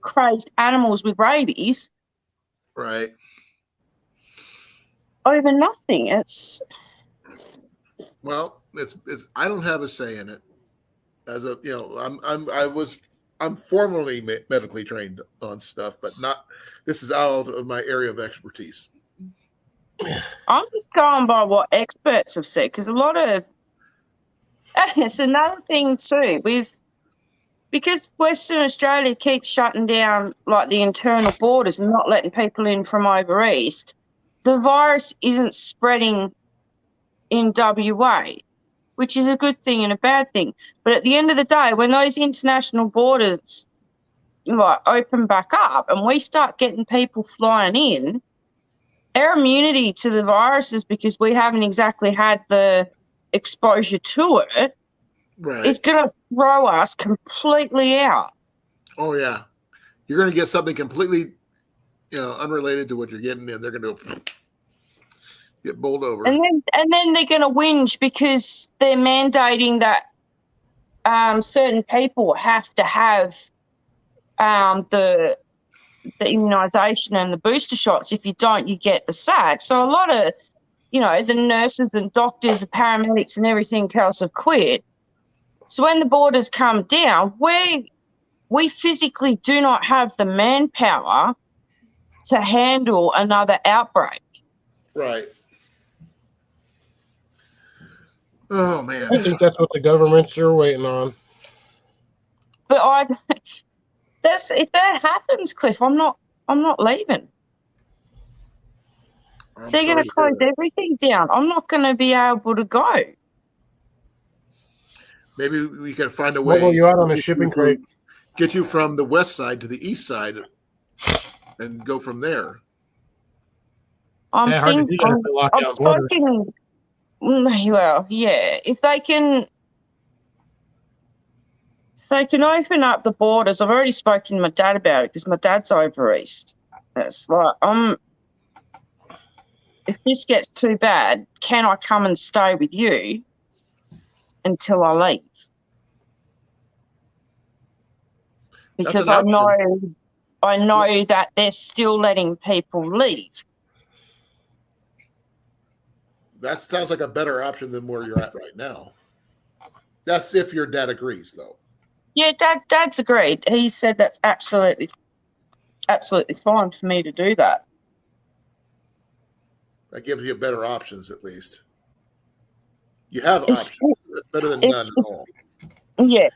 crazed animals with rabies right. over nothing? Well, it's I don't have a say in it. As a I'm formally medically trained on stuff, but not. This is out of my area of expertise. I'm just going by what experts have said, because a lot of it's another thing too because Western Australia keeps shutting down like the internal borders and not letting people in from over east. The virus isn't spreading in WA, which is a good thing and a bad thing. But at the end of the day, when those international borders like open back up and we start getting people flying in, our immunity to the viruses, because we haven't exactly had the exposure to it, Right. is going to throw us completely out. Oh yeah, you're going to get something completely, unrelated to what you're getting, and they're going to get bowled over. And then they're going to whinge because they're mandating that certain people have to have the immunisation and the booster shots. If you don't, you get the sack. So a lot of, the nurses and doctors and paramedics and everything else have quit. So when the borders come down, we physically do not have the manpower to handle another outbreak. Right. Oh man. I think that's what the governments are waiting on. But if that happens, Cliff, I'm not leaving. They're going to close everything down. I'm not going to be able to go. Maybe we can find a way. Smuggle you out on a shipping crate. Get you from the west side to the east side, and go from there. I've spoken. Well, yeah. If they can open up the borders, I've already spoken to my dad about it because my dad's over east. It's like, if this gets too bad, can I come and stay with you until I leave? Because an I know that they're still letting people leave. That sounds like a better option than where you're at right now. That's if your dad agrees, though. Yeah, Dad's agreed. He said that's absolutely fine for me to do that. That gives you better options, at least. You have It's- options. That's better than none it's- at all. Yeah,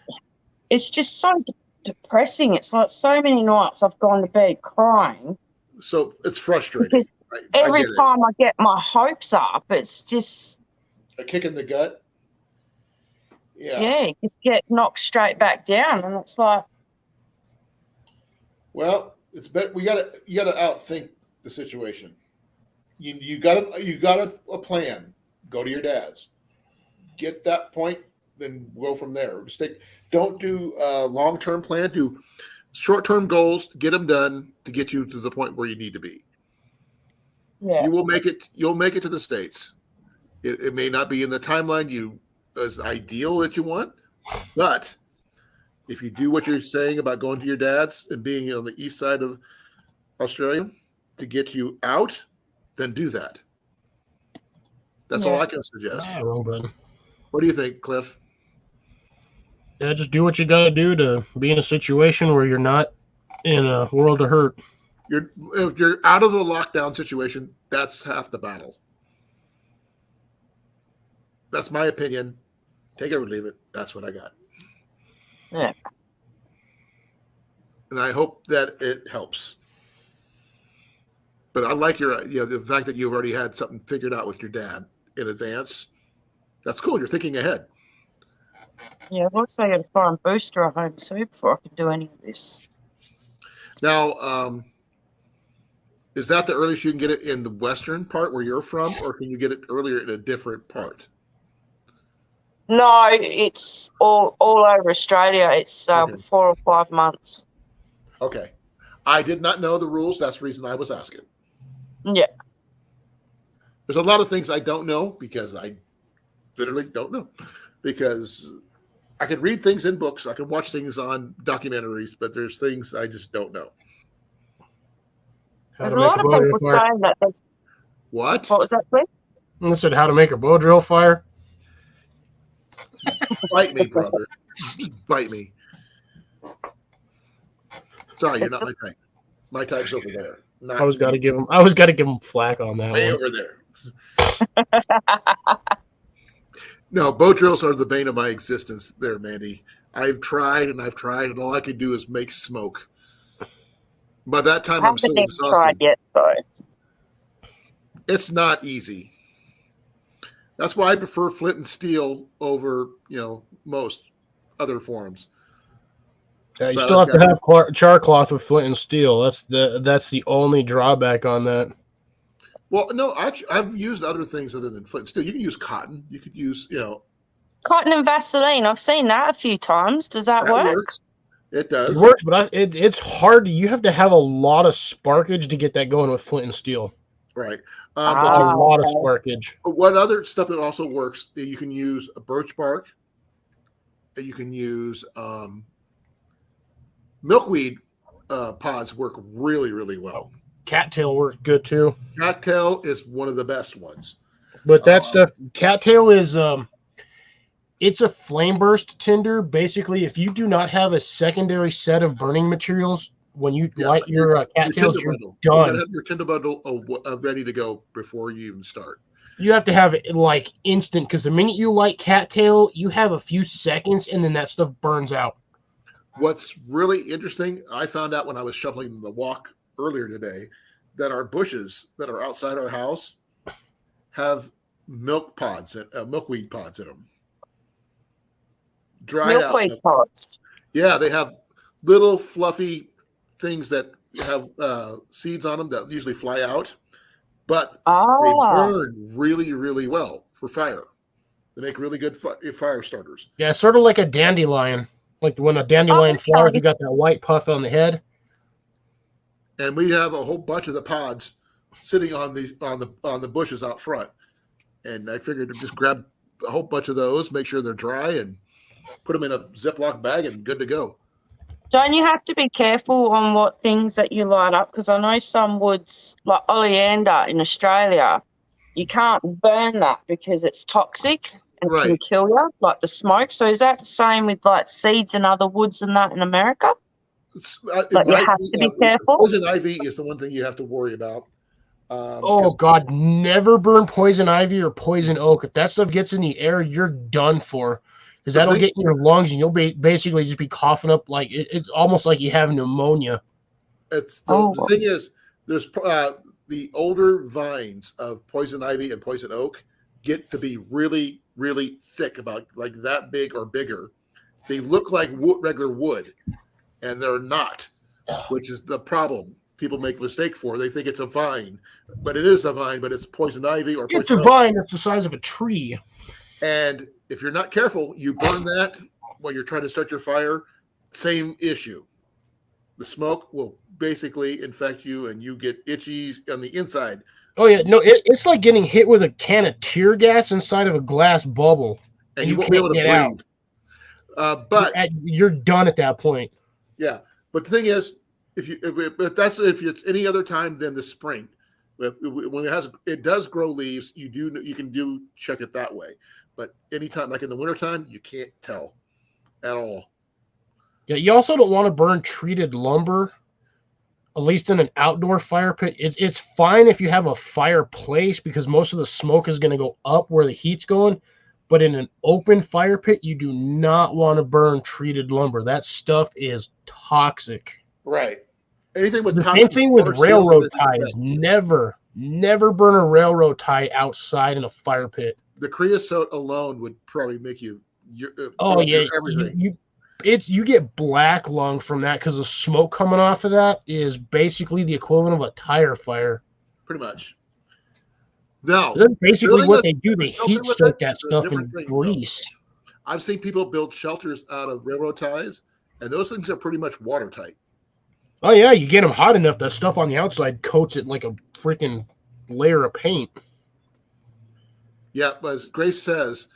it's just so depressing. It's like so many nights I've gone to bed crying. So it's frustrating. Because Right? every I get time I get my hopes up, it's just it. A kick in the gut. Yeah. just get knocked straight back down, and it's like, Well, it's better. You gotta outthink the situation. You got a plan. Go to your dad's. Get that point, then go from there. Don't do a long-term plan. Do short-term goals to get them done to get you to the point where you need to be. yeah, You will make it. You'll make it to the States. It may not be in the timeline you as ideal that you want, but if you do what you're saying about going to your dad's and being on the east side of Australia to get you out, then do that. That's all Yeah. I can suggest. Ah, wrong button. What do you think, Cliff? Yeah, just do what you got to do to be in a situation where you're not in a world of hurt. If you're out of the lockdown situation, that's half the battle. That's my opinion. Take it or leave it. That's what I got. Yeah. And I hope that it helps. But I like the fact that you've already had something figured out with your dad in advance. That's cool. You're thinking ahead. Yeah, I've also got to find Booster at home too before I can do any of this. Now, is that the earliest you can get it in the western part where you're from, or can you get it earlier in a different part? No, it's all over Australia. It's Okay. 4 or 5 months. Okay. I did not know the rules. That's the reason I was asking. Yeah. There's a lot of things I don't know because I literally don't know. Because I can read things in books, I can watch things on documentaries, but there's things I just don't know. How There's to a make lot a of bow people drill fire. saying that. What? What was that, please? I said how to make a bow drill fire. Bite me, brother. Just bite me. Sorry, you're not my type. My type's over there. I always got to give him flack on that way one. over there. No, bow drills are the bane of my existence there, Mandy. I've tried, and all I could do is make smoke. By that time, I I'm so haven't even exhausted. tried yet, though. It's not easy. That's why I prefer flint and steel over, most other forms. Yeah, you But still I've have to have char cloth with flint and steel. That's the only drawback on that. Well, no, actually, I've used other things other than flint and steel. You can use cotton. You could use, Cotton and Vaseline. I've seen that a few times. Does that work? works. It does. It works, but it's hard. You have to have a lot of sparkage to get that going with flint and steel. Right. A But lot of okay. sparkage. what other stuff that also works? You can use a birch bark. You can use milkweed pods. Work really, really well. Cattail works good too. Cattail is one of the best ones. But that stuff, cattail is it's a flame burst tinder. Basically, if you do not have a secondary set of burning materials when you light your cattails, you're bundle. done. You gotta have your tinder bundle ready to go before you even start. You have to have it like instant, because the minute you light cattail, you have a few seconds, and then that stuff burns out. What's really interesting, I found out when I was shoveling the walk earlier today, that our bushes that are outside our house have milkweed pods in them. Dried Milkweed out. pods. Yeah, they have little fluffy things that have seeds on them that usually fly out, but they Ah, burn really, really well for fire. They make really good fire starters. Yeah, sort of like a dandelion. Like when a dandelion flowers, okay. you got that white puff on the head. and we have a whole bunch of the pods sitting on the bushes out front. And I figured to just grab a whole bunch of those, make sure they're dry, and put them in a Ziploc bag and good to go. Don't you have to be careful on what things that you light up? Because I know some woods, like oleander in Australia, you can't burn that because it's toxic and can Right. kill you, like the smoke. So is that the same with like seeds and other woods and that in America? Like you have to be careful. Poison ivy is the one thing you have to worry about. Oh God, never burn poison ivy or poison oak. If that stuff gets in the air, you're done for. Because that'll get in your lungs and you'll basically just be coughing up like it's almost like you have pneumonia. The thing is, there's the older vines of poison ivy and poison oak get to be really, really thick, about like that big or bigger. They look like regular wood, and they're not, which is the problem. People make a mistake for. They think it's a vine, but it is a vine, but it's poison ivy or poison It's a oak. vine that's the size of a tree. And if you're not careful, you burn that when you're trying to start your fire. Same issue. The smoke will basically infect you, and you get itchy on the inside. Oh yeah, no, it's like getting hit with a can of tear gas inside of a glass bubble, And you won't be able to breathe. But you're done at that point. Yeah, but the thing is, if it's any other time than the spring, when it does grow leaves, you can check it that way. But anytime, like in the wintertime, you can't tell at all. Yeah, you also don't want to burn treated lumber, at least in an outdoor fire pit. It's fine if you have a fireplace because most of the smoke is going to go up where the heat's going. But in an open fire pit, you do not want to burn treated lumber. That stuff is toxic. Right. Anything with the same thing with railroad ties. Never burn a railroad tie outside in a fire pit. The creosote alone would probably make you. Everything. You get black lung from that because the smoke coming off of that is basically the equivalent of a tire fire. Pretty much. No, that's basically what they do. They heat soak that stuff in grease. I've seen people build shelters out of railroad ties, and those things are pretty much watertight. Oh yeah, you get them hot enough, that stuff on the outside coats it like a freaking layer of paint. Yeah, but as Grace says,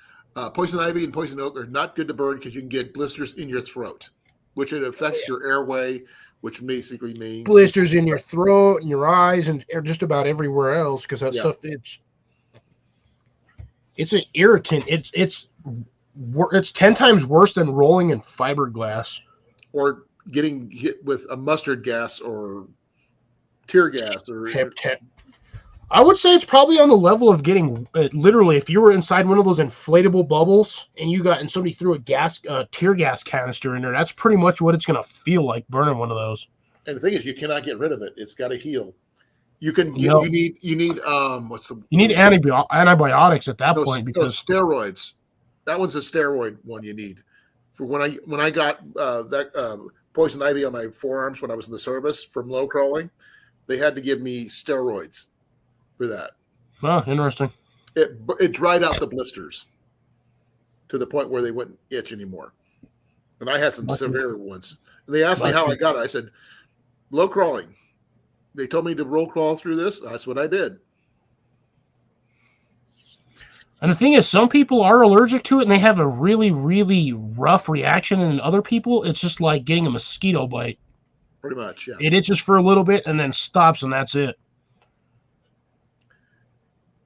poison ivy and poison oak are not good to burn because you can get blisters in your throat, which it affects your airway, which basically means blisters in your throat and your eyes and just about everywhere else because that stuff it's an irritant. It's 10 times worse than rolling in fiberglass or getting hit with a mustard gas or tear gas or I would say it's probably on the level of getting literally if you were inside one of those inflatable bubbles and somebody threw a tear gas canister in there, that's pretty much what it's going to feel like burning one of those. And the thing is, you cannot get rid of it. It's got to heal. You need antibiotics at that point because steroids. That one's a steroid one you need. For when I got poison ivy on my forearms when I was in the service from low crawling, they had to give me steroids for that. Oh, interesting. It dried out the blisters to the point where they wouldn't itch anymore. And I had some severe ones. And they asked me how I got it. I said, low crawling. They told me to roll crawl through this. That's what I did. And the thing is, some people are allergic to it and they have a really, really rough reaction. And other people, it's just like getting a mosquito bite. Pretty much, yeah. It itches for a little bit and then stops and that's it.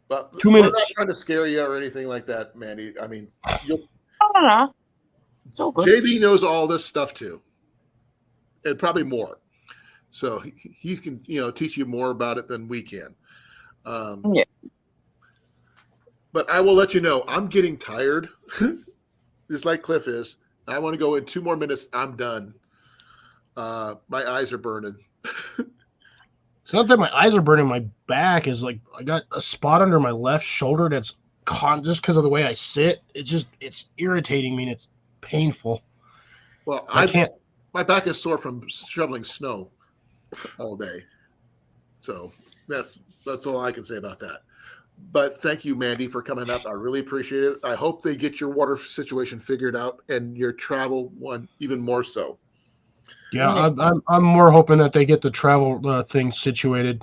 But 2 minutes. I'm not trying to scare you or anything like that, Mandy. I mean, I don't know. It's all good. JV knows all this stuff too, and probably more. So he can, teach you more about it than we can. Yeah. But I will let you know, I'm getting tired, just like Cliff is. I want to go in 2 more minutes. I'm done. My eyes are burning. It's not that my eyes are burning. My back is like I got a spot under my left shoulder that's just because of the way I sit. It's irritating me and it's painful. Well, I can't. My back is sore from shoveling snow all day. So that's all I can say about that. But thank you, Mandy, for coming up. I really appreciate it. I hope they get your water situation figured out and your travel one even more so. Yeah, I'm more hoping that they get the travel thing situated.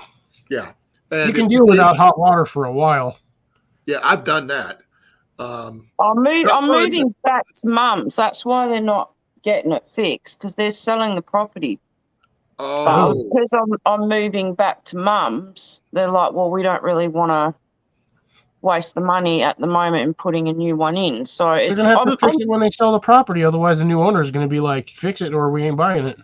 Yeah. You And can if deal without if- hot water for a while. Yeah, I've done that. I'm That's fine. moving back to mum's. That's why they're not getting it fixed, because they're selling the property. But Oh, because I'm moving back to mum's, they're like, well, we don't really want to waste the money at the moment and putting a new one in. So They're it's gonna have to fix it when they sell the property, otherwise the new owner is gonna be like, "Fix it, or we ain't buying it."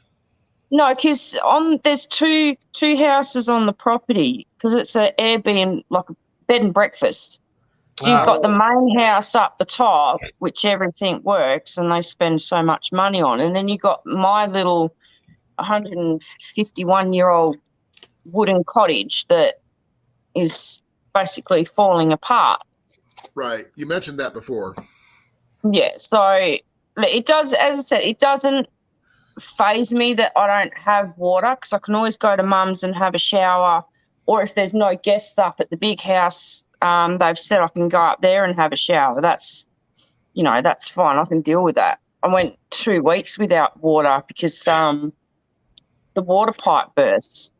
no, because there's two houses on the property, because it's a Airbnb, like a bed and breakfast. So you've got the main house up the top, which everything works, and they spend so much money on, and then you got my little 151-year-old wooden cottage that is basically falling apart. right. You mentioned that before. Yeah, so it does, as I said, it doesn't phase me that I don't have water, because I can always go to mum's and have a shower, or if there's no guests up at the big house, they've said I can go up there and have a shower. That's fine. I can deal with that. I went 2 weeks without water because the water pipe burst.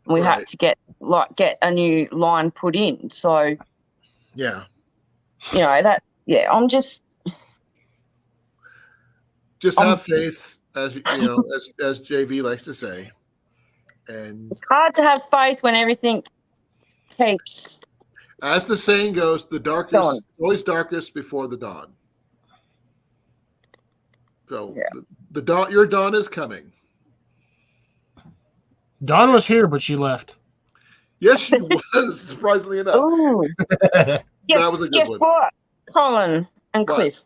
We Right. had to get a new line put in. So Yeah. I'm just Have faith, as as JV likes to say. And it's hard to have faith when everything keeps as the saying goes, the Dawn. darkest always darkest before the dawn. So Yeah. the dawn, your dawn is coming. Dawn was here, but she left. Yes, she was, surprisingly enough. Ooh. That was a good Guess one. what, Colin and What? Cliff?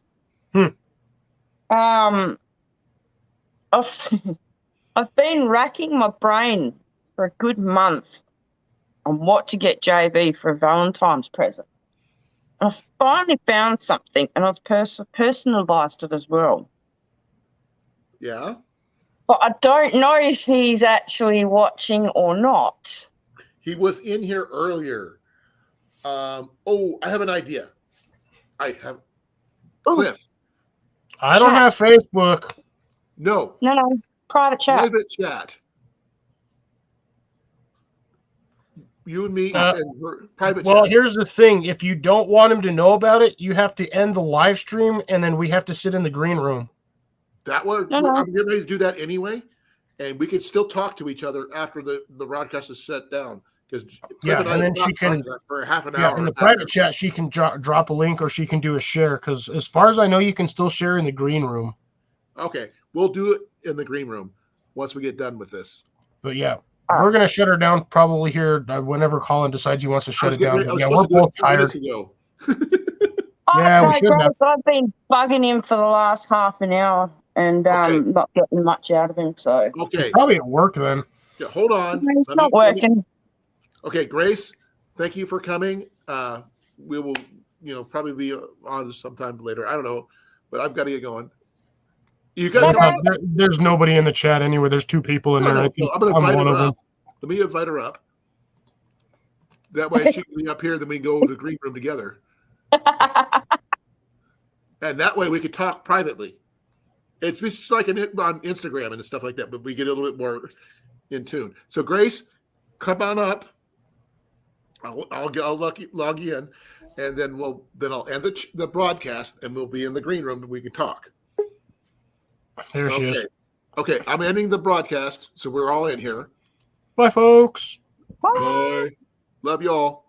I've been racking my brain for a good month on what to get JB for a Valentine's present. And I finally found something, and I've personalised it as well. Yeah. But I don't know if he's actually watching or not. He was in here earlier. I have an idea. I have Ooh. Cliff. I don't have Facebook. No. No, private chat. Private chat. You and me and her, private Well, chat. here's the thing: if you don't want him to know about it, you have to end the live stream, and then we have to sit in the green room. That was No. I'm getting ready to do that anyway, and we could still talk to each other after the broadcast is shut down. Because Yeah, and then she can for half an Yeah, hour. in the private chat, she can drop a link, or she can do a share. Because as far as I know, you can still share in the green room. Okay, we'll do it in the green room once we get done with this. But yeah, we're gonna shut her down probably here whenever Colin decides he wants to shut it down. But yeah, we're both tired. Ago. Yeah, we Okay, should have. guys, I've been bugging him for the last half an hour and not getting much out of him. So Okay, Probably at work then. yeah, hold on. it's not working. Okay, Grace, thank you for coming. We will, probably be on sometime later. I don't know, but I've got to get going. You got to come on. There's nobody in the chat anyway. There's 2 people in there. I think I'm going to invite one her of them. up. Let me invite her up. That way she can be up here, then we can go to the green room together. And that way we could talk privately. It's just like on Instagram and stuff like that, but we get a little bit more in tune. So Grace, come on up. I'll log you in, and then I'll end the broadcast, and we'll be in the green room and we can talk. There she is. Okay, I'm ending the broadcast, so we're all in here. Bye, folks. Bye. Love you all.